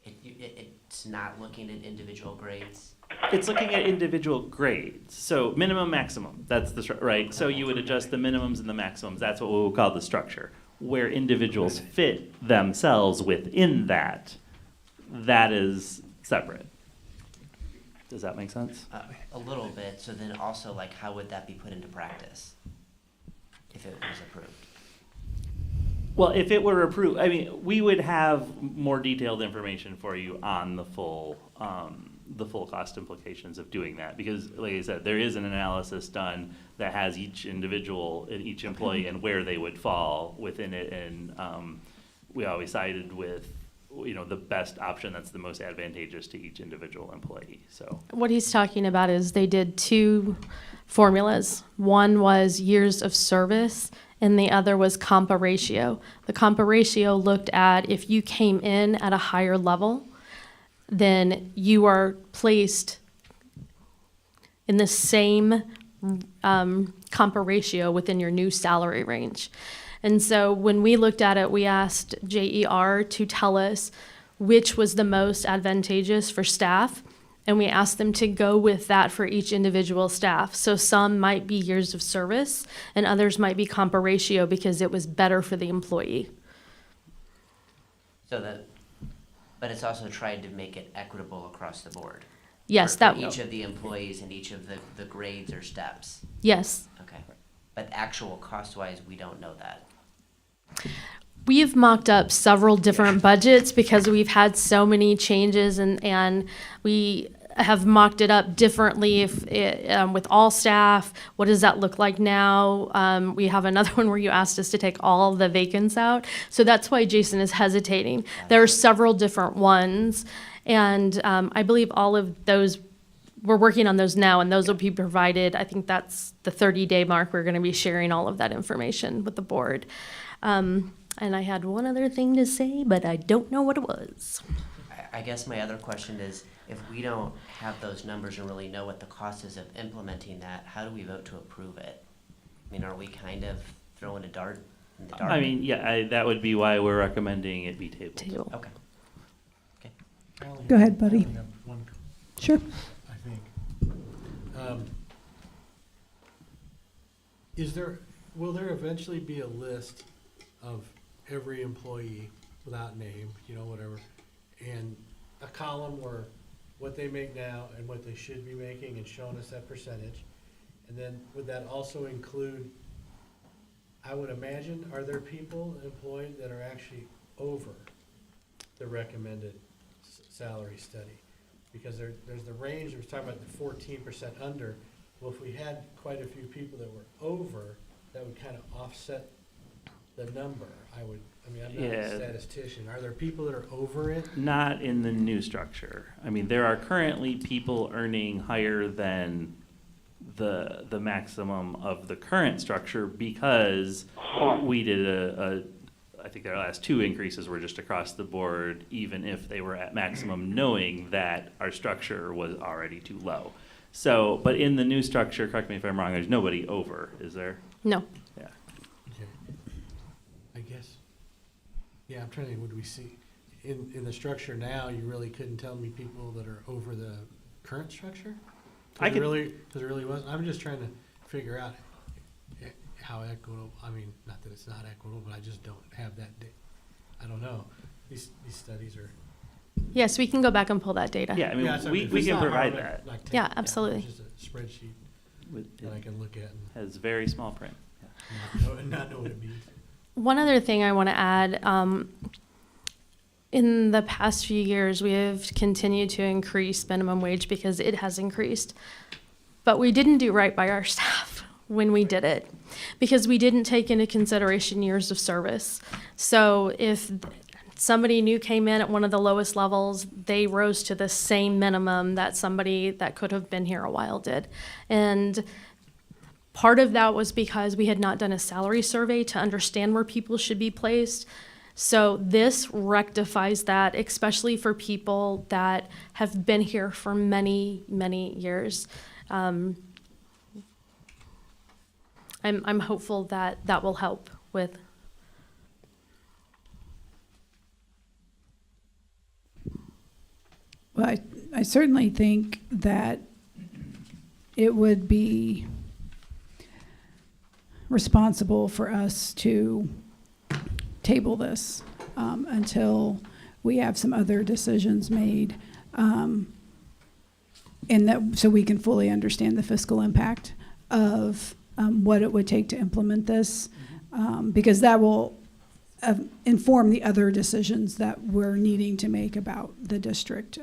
it's not looking at individual grades? It's looking at individual grades. So minimum, maximum, that's the, right? So you would adjust the minimums and the maximums. That's what we'll call the structure. Where individuals fit themselves within that, that is separate. Does that make sense? A little bit. So then also, like, how would that be put into practice if it was approved? Well, if it were approved, I mean, we would have more detailed information for you on the full cost implications of doing that. Because, like I said, there is an analysis done that has each individual and each employee and where they would fall within it. And we always sided with, the best option that's the most advantageous to each individual employee. So What he's talking about is they did two formulas. One was years of service, and the other was compa ratio. The compa ratio looked at if you came in at a higher level, then you are placed in the same compa ratio within your new salary range. And so when we looked at it, we asked JER to tell us which was the most advantageous for staff, and we asked them to go with that for each individual staff. So some might be years of service, and others might be compa ratio because it was better for the employee. But it's also tried to make it equitable across the board. Yes, for that each of the employees and each of the grades or steps. Yes. Okay. But actual cost-wise, we don't know that. We've mocked up several different budgets because we've had so many changes, and we have mocked it up differently with all staff. What does that look like now? We have another one where you asked us to take all the vacants out. So that's why Jason is hesitating. There are several different ones, and I believe all of those, we're working on those now, and those will be provided. I think that's the 30-day mark. We're going to be sharing all of that information with the board. And I had one other thing to say, but I don't know what it was. I guess my other question is, if we don't have those numbers and really know what the cost is of implementing that, how do we vote to approve it? I mean, are we kind of throwing a dart in the dark? I mean, that would be why we're recommending it be tabled. Okay. Go ahead, buddy. I only have one Sure. I think. Will there eventually be a list of every employee without name, whatever, and a column where what they make now and what they should be making and showing us that percentage? And then would that also include, I would imagine, are there people employed that are actually over the recommended salary study? Because there's the range, we're talking about the 14% under. Well, if we had quite a few people that were over, that would kind of offset the number. I'm not a statistician. Are there people that are over it? Not in the new structure. I mean, there are currently people earning higher than the maximum of the current structure because we did I think our last two increases were just across the board, even if they were at maximum, knowing that our structure was already too low. So, but in the new structure, correct me if I'm wrong, there's nobody over, is there? No. Yeah. Okay. I guess. Yeah, I'm trying to think, what do we see? In the structure now, you really couldn't tell me people that are over the current structure? Because it really wasn't. I'm just trying to figure out how equitable, not that it's not equitable, but I just don't have that I don't know. These studies are. Yes, we can go back and pull that data. Yeah, we can provide that. Yeah, absolutely. It's just a spreadsheet that I can look at. Has very small print. And not know what it means. One other thing I want to add, in the past few years, we have continued to increase minimum wage because it has increased. But we didn't do right by our staff when we did it because we didn't take into consideration years of service. So if somebody new came in at one of the lowest levels, they rose to the same minimum that somebody that could have been here a while did. And part of that was because we had not done a salary survey to understand where people should be placed. So this rectifies that, especially for people that have been here for many, many years. I'm hopeful that that will help with. Well, I certainly think that it would be responsible for us to table this until we have some other decisions made, and that so we can fully understand the fiscal impact of what it would take to implement this, because that will inform the other decisions that we're needing to make about the district.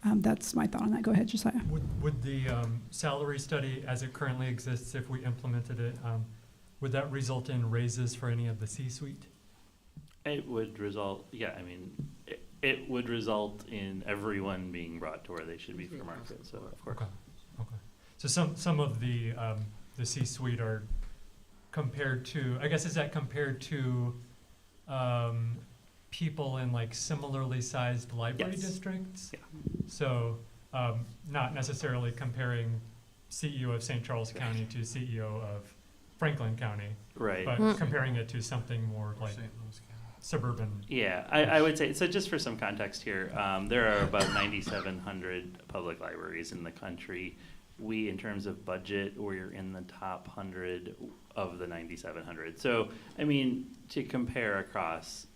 That's my thought on that. Go ahead, Josiah. Would the salary study as it currently exists, if we implemented it, would that result in raises for any of the C-suite? It would result, it would result in everyone being brought to where they should be for market, so of course. Okay. So some of the C-suite are compared to, I guess, is that compared to people in like similarly sized library districts? Yeah. So not necessarily comparing CEO of St. Charles County to CEO of Franklin County, right? But comparing it to something more like suburban. Yeah, I would say, so just for some context here, there are about 9,700 public libraries in the country. We, in terms of budget, we're in the top 100 of the 9,700. So, I mean, to compare across,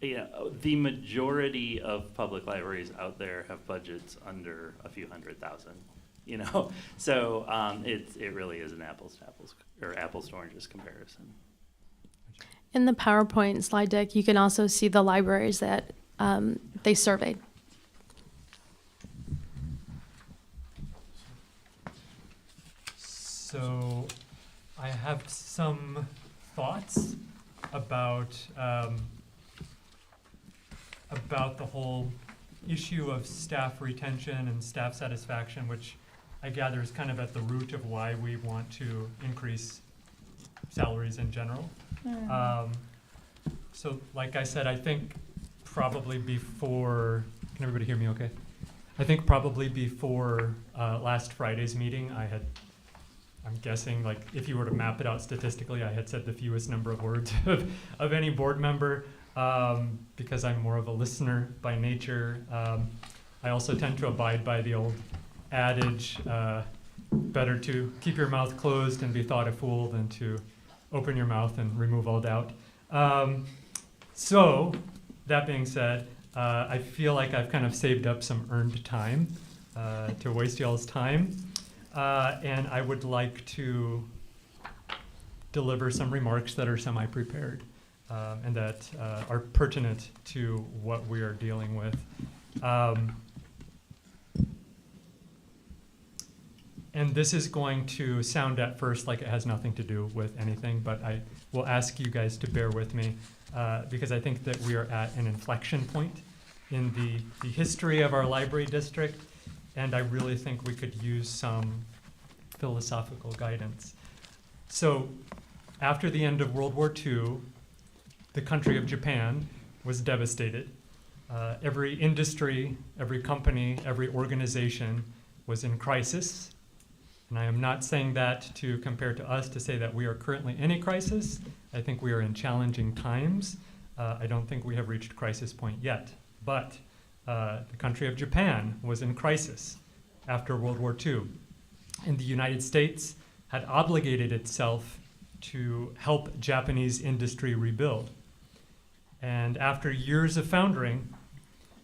the majority of public libraries out there have budgets under a few $100,000, So it really is an apples to apples, or apples to oranges comparison. In the PowerPoint slide deck, you can also see the libraries that they surveyed. So I have some thoughts about the whole issue of staff retention and staff satisfaction, which I gather is kind of at the root of why we want to increase salaries in general. So like I said, I think probably before, can everybody hear me okay? I think probably before last Friday's meeting, I'm guessing, like, if you were to map it out statistically, I had said the fewest number of words of any board member, because I'm more of a listener by nature. I also tend to abide by the old adage, better to keep your mouth closed and be thought a fool than to open your mouth and remove all doubt. So, that being said, I feel like I've kind of saved up some earned time to waste y'all's time. And I would like to deliver some remarks that are semi-prepared and that are pertinent to what we are dealing with. And this is going to sound at first like it has nothing to do with anything, but I will ask you guys to bear with me because I think that we are at an inflection point in the history of our library district, and I really think we could use some philosophical guidance. So, after the end of World War II, the country of Japan was devastated. Every industry, every company, every organization was in crisis. And I am not saying that to compare to us to say that we are currently in a crisis. I think we are in challenging times. I don't think we have reached crisis point yet. But the country of Japan was in crisis after World War II. And the United States had obligated itself to help Japanese industry rebuild. And after years of foundering,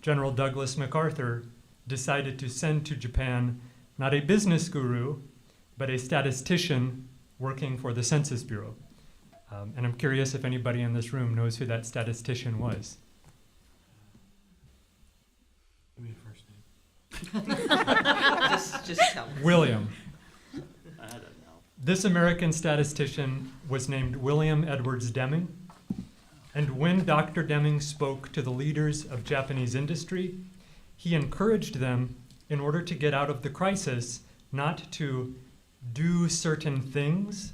General Douglas MacArthur decided to send to Japan not a business guru, but a statistician working for the Census Bureau. And I'm curious if anybody in this room knows who that statistician was. Give me a first name. just tell me. William. I don't know. This American statistician was named William Edwards Deming. And when Dr. Deming spoke to the leaders of Japanese industry, he encouraged them, in order to get out of the crisis, not to do certain things,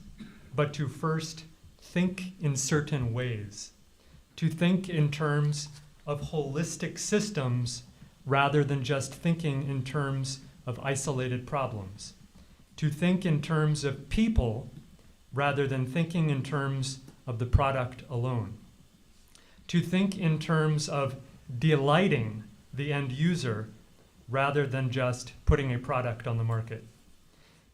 but to first think in certain ways, to think in terms of holistic systems rather than just thinking in terms of isolated problems, to think in terms of people rather than thinking in terms of the product alone, to think in terms of delighting the end user rather than just putting a product on the market,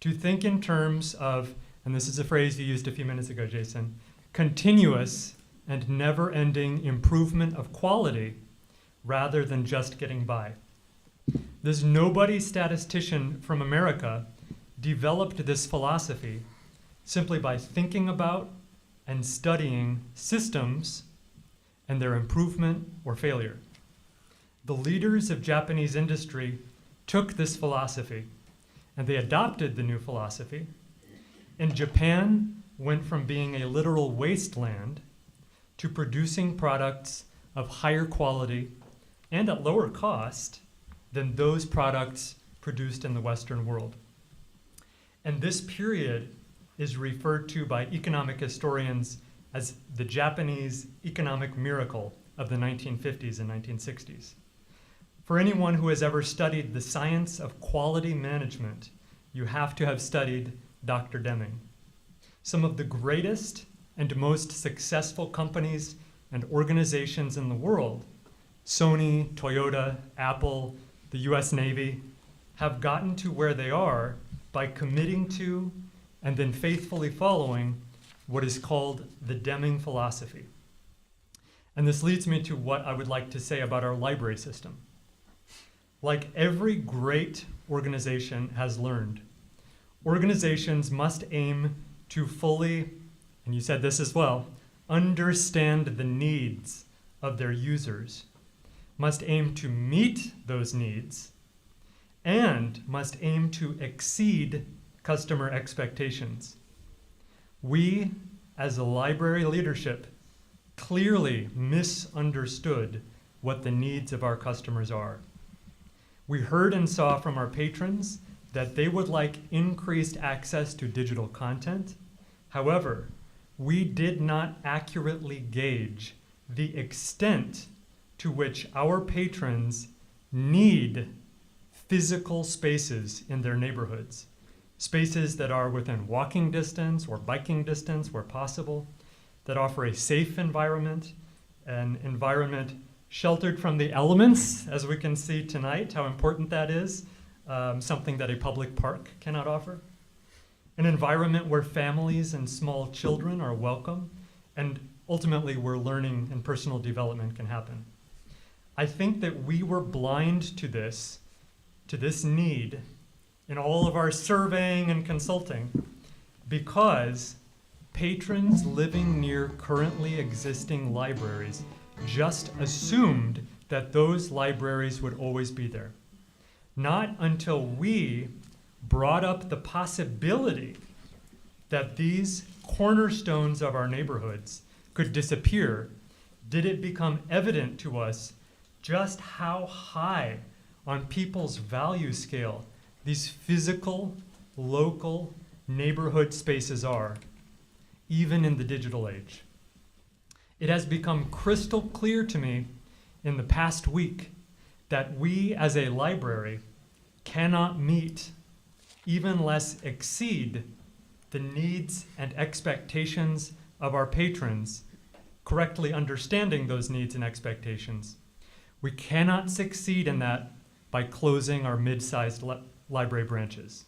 to think in terms of, and this is a phrase you used a few minutes ago, Jason, continuous and never-ending improvement of quality rather than just getting by. This nobody statistician from America developed this philosophy simply by thinking about and studying systems and their improvement or failure. The leaders of Japanese industry took this philosophy and they adopted the new philosophy. And Japan went from being a literal wasteland to producing products of higher quality and at lower cost than those products produced in the Western world. And this period is referred to by economic historians as the Japanese economic miracle of the 1950s and 1960s. For anyone who has ever studied the science of quality management, you have to have studied Dr. Deming. Some of the greatest and most successful companies and organizations in the world, Sony, Toyota, Apple, the US Navy, have gotten to where they are by committing to and then faithfully following what is called the Deming philosophy. And this leads me to what I would like to say about our library system. Like every great organization has learned, organizations must aim to fully, and you said this as well, understand the needs of their users, must aim to meet those needs, and must aim to exceed customer expectations. We, as a library leadership, clearly misunderstood what the needs of our customers are. We heard and saw from our patrons that they would like increased access to digital content. However, we did not accurately gauge the extent to which our patrons need physical spaces in their neighborhoods, spaces that are within walking distance or biking distance where possible, that offer a safe environment, an environment sheltered from the elements, as we can see tonight, how important that is, something that a public park cannot offer. An environment where families and small children are welcome, and ultimately where learning and personal development can happen. I think that we were blind to this need in all of our surveying and consulting because patrons living near currently existing libraries just assumed that those libraries would always be there. Not until we brought up the possibility that these cornerstones of our neighborhoods could disappear did it become evident to us just how high on people's value scale these physical, local neighborhood spaces are, even in the digital age. It has become crystal clear to me in the past week that we as a library cannot meet, even less exceed, the needs and expectations of our patrons, correctly understanding those needs and expectations. We cannot succeed in that by closing our mid-sized library branches.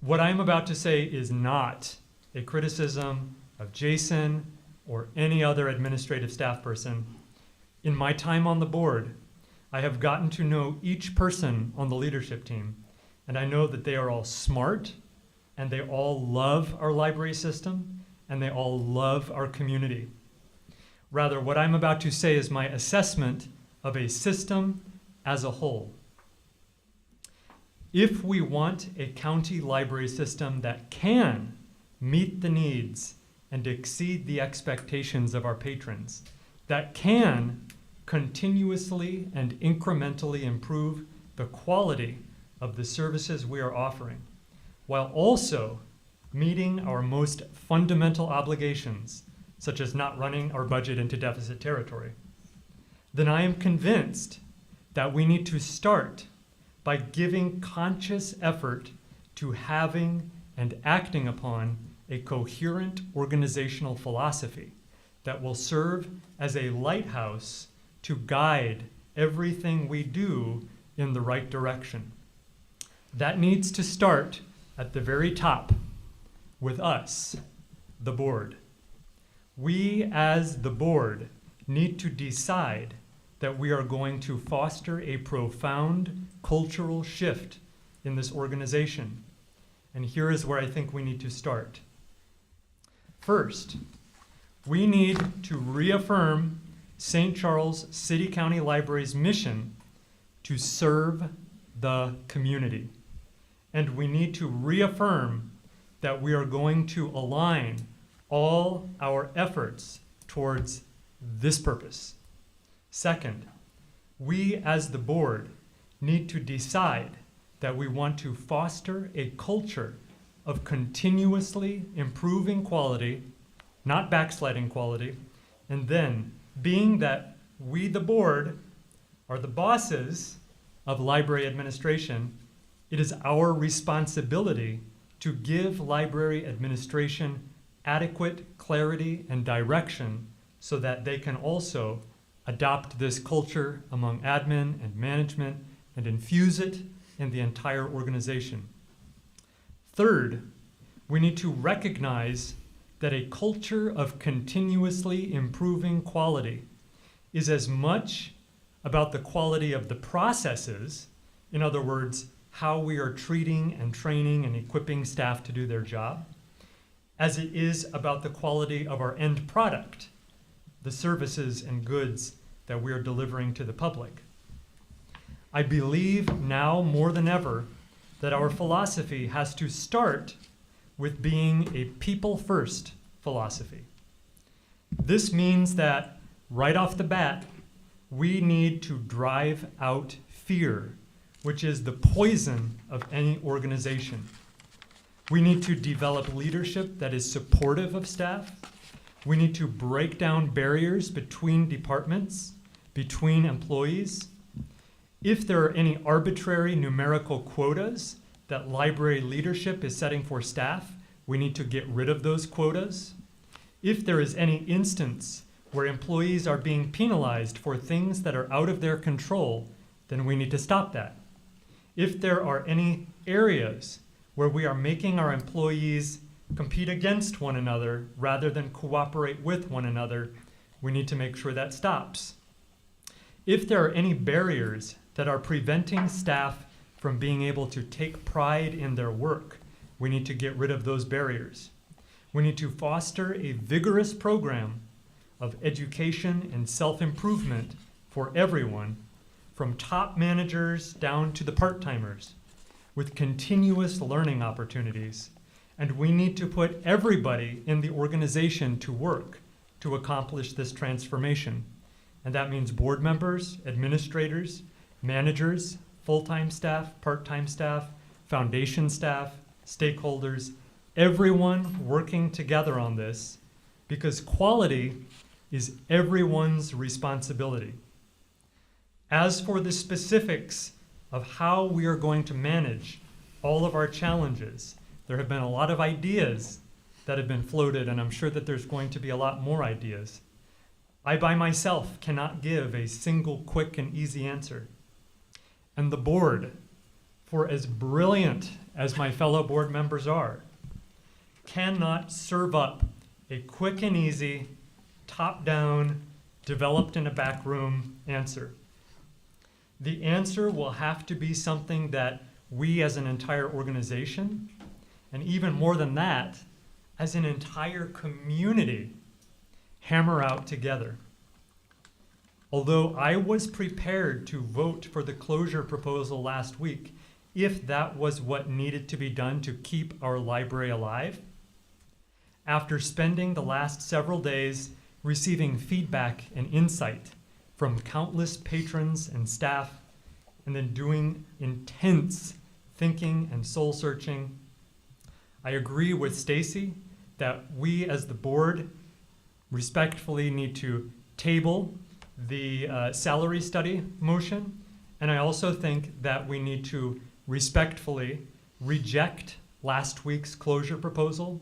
What I'm about to say is not a criticism of Jason or any other administrative staff person. In my time on the board, I have gotten to know each person on the leadership team, and I know that they are all smart, and they all love our library system, and they all love our community. Rather, what I'm about to say is my assessment of a system as a whole. If we want a county library system that can meet the needs and exceed the expectations of our patrons, that can continuously and incrementally improve the quality of the services we are offering, while also meeting our most fundamental obligations, such as not running our budget into deficit territory, then I am convinced that we need to start by giving conscious effort to having and acting upon a coherent organizational philosophy that will serve as a lighthouse to guide everything we do in the right direction. That needs to start at the very top with us, the board. We as the board need to decide that we are going to foster a profound cultural shift in this organization. And here is where I think we need to start. First, we need to reaffirm St. Charles City County Library's mission to serve the community. And we need to reaffirm that we are going to align all our efforts towards this purpose. Second, we as the board need to decide that we want to foster a culture of continuously improving quality, not backsliding quality, and then, being that we, the board, are the bosses of library administration, it is our responsibility to give library administration adequate clarity and direction so that they can also adopt this culture among admin and management and infuse it in the entire organization. Third, we need to recognize that a culture of continuously improving quality is as much about the quality of the processes, in other words, how we are treating and training and equipping staff to do their job, as it is about the quality of our end product, the services and goods that we are delivering to the public. I believe now more than ever that our philosophy has to start with being a people-first philosophy. This means that right off the bat, we need to drive out fear, which is the poison of any organization. We need to develop leadership that is supportive of staff. We need to break down barriers between departments, between employees. If there are any arbitrary numerical quotas that library leadership is setting for staff, we need to get rid of those quotas. If there is any instance where employees are being penalized for things that are out of their control, then we need to stop that. If there are any areas where we are making our employees compete against one another rather than cooperate with one another, we need to make sure that stops. If there are any barriers that are preventing staff from being able to take pride in their work, we need to get rid of those barriers. We need to foster a vigorous program of education and self-improvement for everyone, from top managers down to the part-timers, with continuous learning opportunities. And we need to put everybody in the organization to work to accomplish this transformation. And that means board members, administrators, managers, full-time staff, part-time staff, foundation staff, stakeholders, everyone working together on this, because quality is everyone's responsibility. As for the specifics of how we are going to manage all of our challenges, there have been a lot of ideas that have been floated, and I'm sure that there's going to be a lot more ideas. I by myself cannot give a single quick and easy answer. And the board, for as brilliant as my fellow board members are, cannot serve up a quick and easy, top-down, developed in a back room answer. The answer will have to be something that we as an entire organization, and even more than that, as an entire community, hammer out together. Although I was prepared to vote for the closure proposal last week, if that was what needed to be done to keep our library alive, after spending the last several days receiving feedback and insight from countless patrons and staff, and then doing intense thinking and soul searching, I agree with Stacy that we as the board respectfully need to table the salary study motion. And I also think that we need to respectfully reject last week's closure proposal.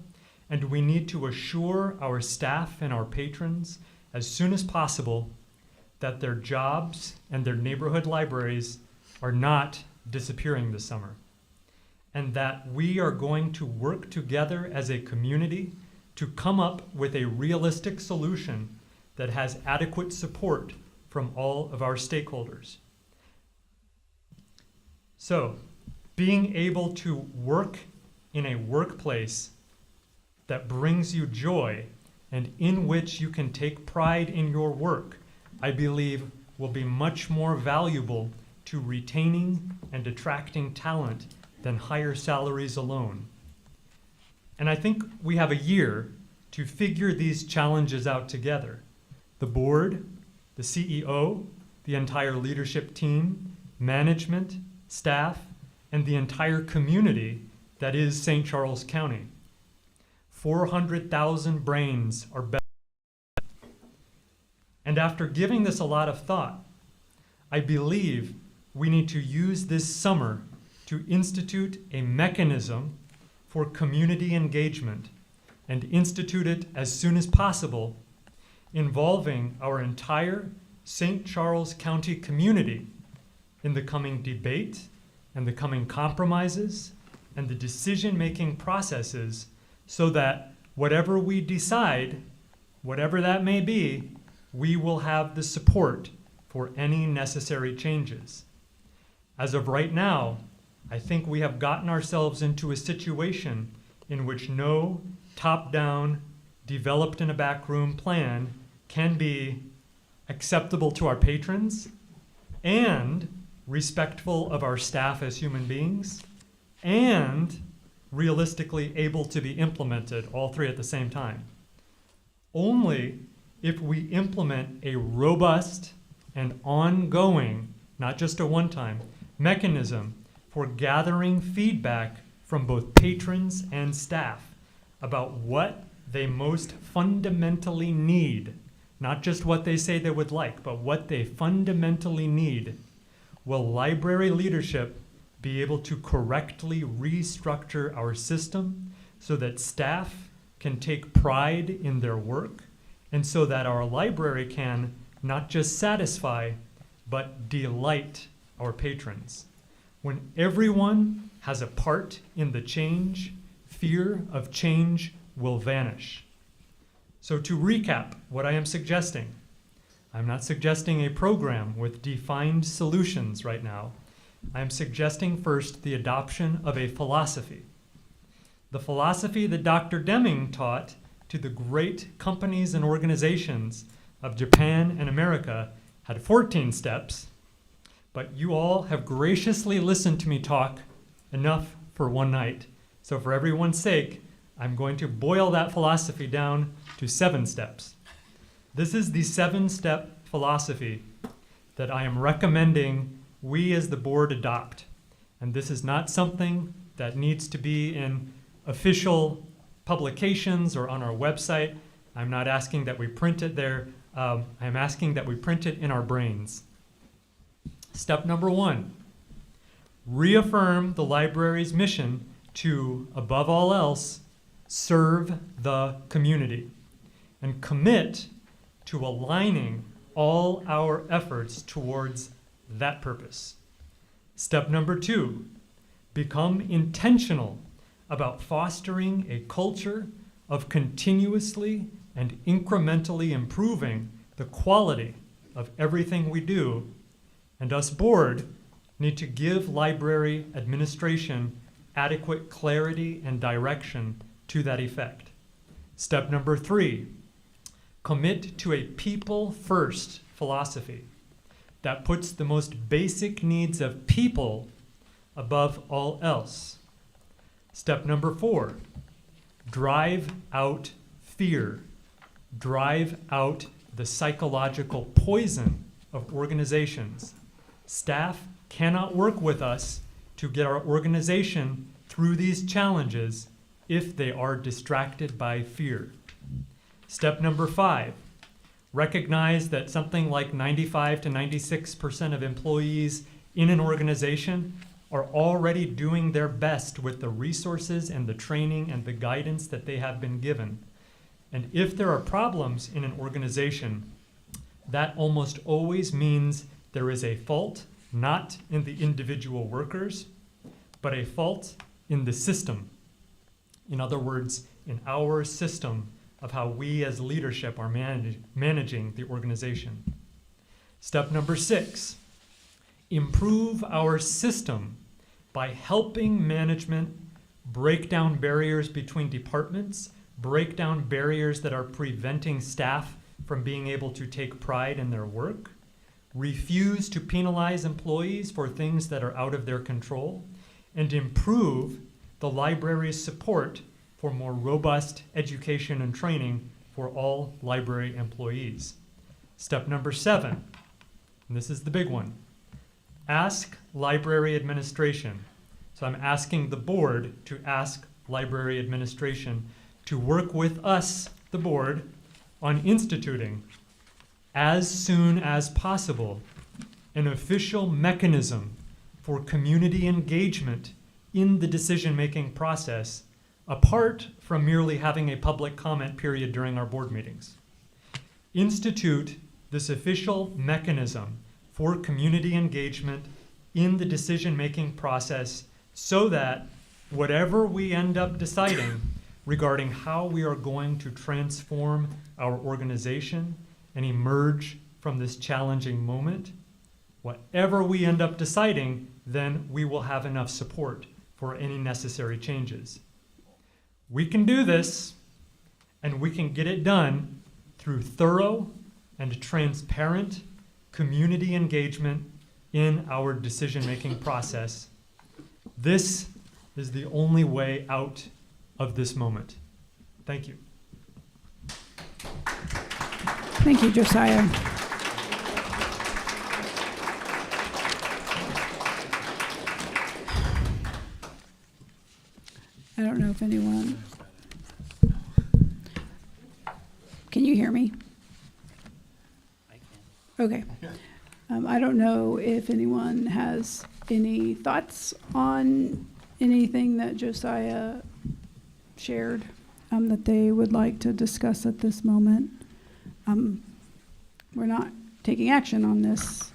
And we need to assure our staff and our patrons as soon as possible that their jobs and their neighborhood libraries are not disappearing this summer. And that we are going to work together as a community to come up with a realistic solution that has adequate support from all of our stakeholders. So, being able to work in a workplace that brings you joy and in which you can take pride in your work, I believe will be much more valuable to retaining and attracting talent than higher salaries alone. And I think we have a year to figure these challenges out together. The board, the CEO, the entire leadership team, management, staff, and the entire community that is St. Charles County. 400,000 brains are better. And after giving this a lot of thought, I believe we need to use this summer to institute a mechanism for community engagement and institute it as soon as possible, involving our entire St. Charles County community in the coming debate and the coming compromises and the decision-making processes, so that whatever we decide, whatever that may be, we will have the support for any necessary changes. As of right now, I think we have gotten ourselves into a situation in which no top-down, developed in a backroom plan can be acceptable to our patrons and respectful of our staff as human beings and realistically able to be implemented, all three at the same time. Only if we implement a robust and ongoing, not just a one-time, mechanism for gathering feedback from both patrons and staff about what they most fundamentally need, not just what they say they would like, but what they fundamentally need, will library leadership be able to correctly restructure our system so that staff can take pride in their work, and so that our library can not just satisfy, but delight our patrons. When everyone has a part in the change, fear of change will vanish. So to recap what I am suggesting, I'm not suggesting a program with defined solutions right now. I am suggesting first the adoption of a philosophy. The philosophy that Dr. Deming taught to the great companies and organizations of Japan and America had 14 steps, but you all have graciously listened to me talk enough for one night. So for everyone's sake, I'm going to boil that philosophy down to 7 steps. This is the 7-step philosophy that I am recommending we as the board adopt. And this is not something that needs to be in official publications or on our website. I'm not asking that we print it there. I'm asking that we print it in our brains. Step number 1, reaffirm the library's mission to, above all else, serve the community, and commit to aligning all our efforts towards that purpose. Step number 2, become intentional about fostering a culture of continuously and incrementally improving the quality of everything we do, and us board need to give library administration adequate clarity and direction to that effect. Step number 3, commit to a people-first philosophy that puts the most basic needs of people above all else. Step number 4, drive out fear. Drive out the psychological poison of organizations. Staff cannot work with us to get our organization through these challenges if they are distracted by fear. Step number 5, recognize that something like 95 to 96% of employees in an organization are already doing their best with the resources and the training and the guidance that they have been given. And if there are problems in an organization, that almost always means there is a fault, not in the individual workers, but a fault in the system. In other words, in our system of how we as leadership are managing the organization. Step number 6, improve our system by helping management break down barriers between departments, break down barriers that are preventing staff from being able to take pride in their work, refuse to penalize employees for things that are out of their control, and improve the library's support for more robust education and training for all library employees. Step number 7, and this is the big one, ask library administration. So I'm asking the board to ask library administration to work with us, the board, on instituting, as soon as possible, an official mechanism for community engagement in the decision-making process, apart from merely having a public comment period during our board meetings. Institute this official mechanism for community engagement in the decision-making process so that whatever we end up deciding regarding how we are going to transform our organization and emerge from this challenging moment, whatever we end up deciding, then we will have enough support for any necessary changes. We can do this, and we can get it done through thorough and transparent community engagement in our decision-making process. This is the only way out of this moment. Thank you. Thank you, Josiah. I don't know if anyone, can you hear me? I can. Okay. I don't know if anyone has any thoughts on anything that Josiah shared that they would like to discuss at this moment. We're not taking action on this,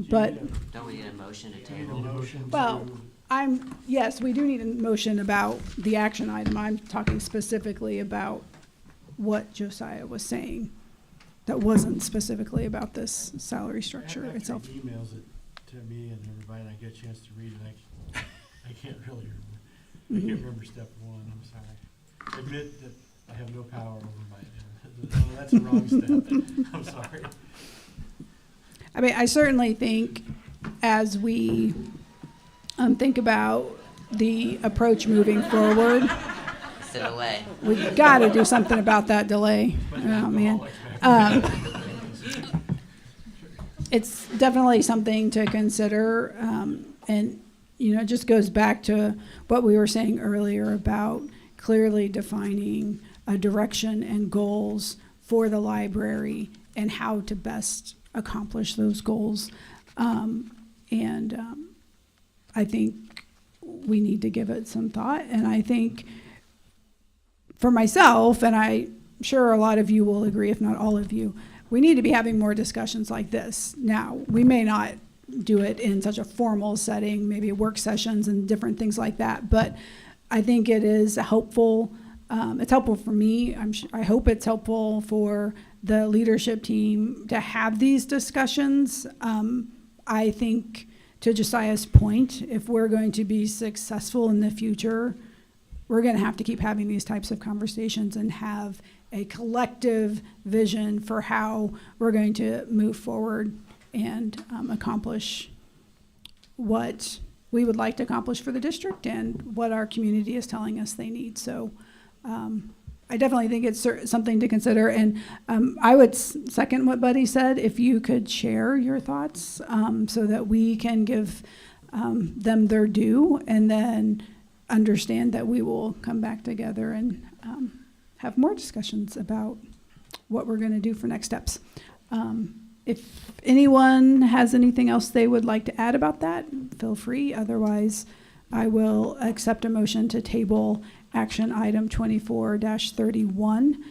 but Don't we need a motion to table? well, yes, we do need a motion about the action item. I'm talking specifically about what Josiah was saying. That wasn't specifically about this salary structure itself. He emails it to me and everybody, and I get a chance to read it. I can't really remember. I can't remember step 1. I'm sorry. Admit that I have no power over my. No, that's the wrong step. I'm sorry. I mean, I certainly think as we think about the approach moving forward, It's a delay. we've got to do something about that delay. Oh, man. It's definitely something to consider. And, you know, it just goes back to what we were saying earlier about clearly defining a direction and goals for the library and how to best accomplish those goals. I think we need to give it some thought. And I think for myself, and I'm sure a lot of you will agree, if not all of you, we need to be having more discussions like this. Now, we may not do it in such a formal setting, maybe work sessions and different things like that, but I think it is helpful. It's helpful for me. I hope it's helpful for the leadership team to have these discussions. I think, to Josiah's point, if we're going to be successful in the future, we're going to have to keep having these types of conversations and have a collective vision for how we're going to move forward and accomplish what we would like to accomplish for the district and what our community is telling us they need. So I definitely think it's something to consider. And I would second what Buddy said, if you could share your thoughts so that we can give them their due. And then understand that we will come back together and have more discussions about what we're going to do for next steps. If anyone has anything else they would like to add about that, feel free. Otherwise, I will accept a motion to table action item 24-31.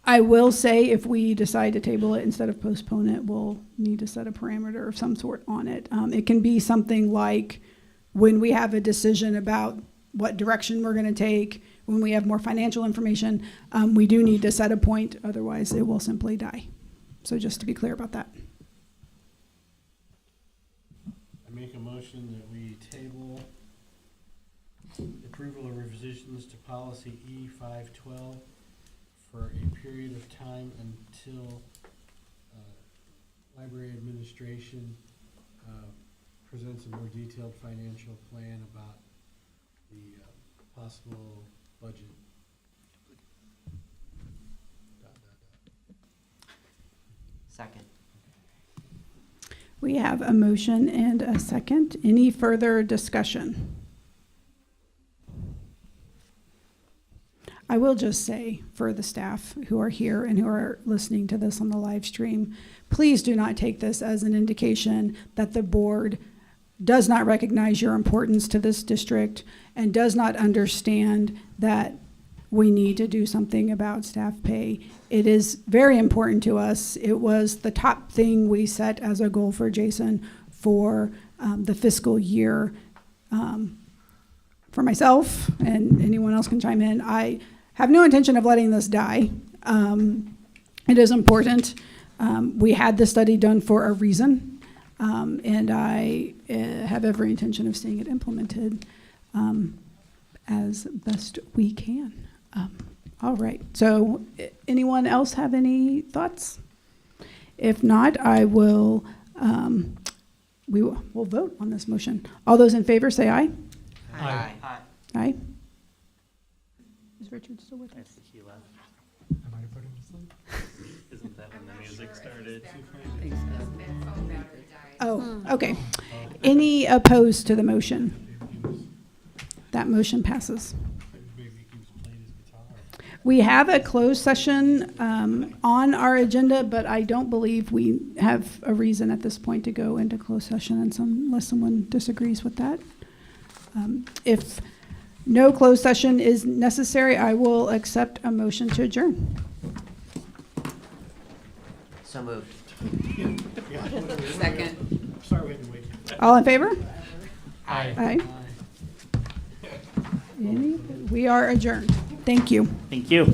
I will say if we decide to table it instead of postpone it, we'll need to set a parameter of some sort on it. It can be something like when we have a decision about what direction we're going to take, when we have more financial information, we do need to set a point, otherwise it will simply die. So just to be clear about that. I make a motion that we table approval of revisions to policy E512 for a period of time until library administration presents a more detailed financial plan about the possible budget. Second. We have a motion and a second. Any further discussion? I will just say for the staff who are here and who are listening to this on the live stream, please do not take this as an indication that the board does not recognize your importance to this district and does not understand that we need to do something about staff pay. It is very important to us. It was the top thing we set as a goal for Jason for the fiscal year. For myself, and anyone else can chime in, I have no intention of letting this die. It is important. We had this study done for a reason, and I have every intention of seeing it implemented as best we can. All right, so anyone else have any thoughts? If not, I will, we'll vote on this motion. All those in favor say aye. Aye. Aye. Is Richard still with us? I think he left. I might have put him to sleep. Isn't that when the music started? Oh, okay. Any opposed to the motion? That motion passes. We have a closed session on our agenda, but I don't believe we have a reason at this point to go into closed session unless someone disagrees with that. If no closed session is necessary, I will accept a motion to adjourn. So moved. Second. Sorry we had to wait. All in favor? Aye. Aye. We are adjourned. Thank you. Thank you.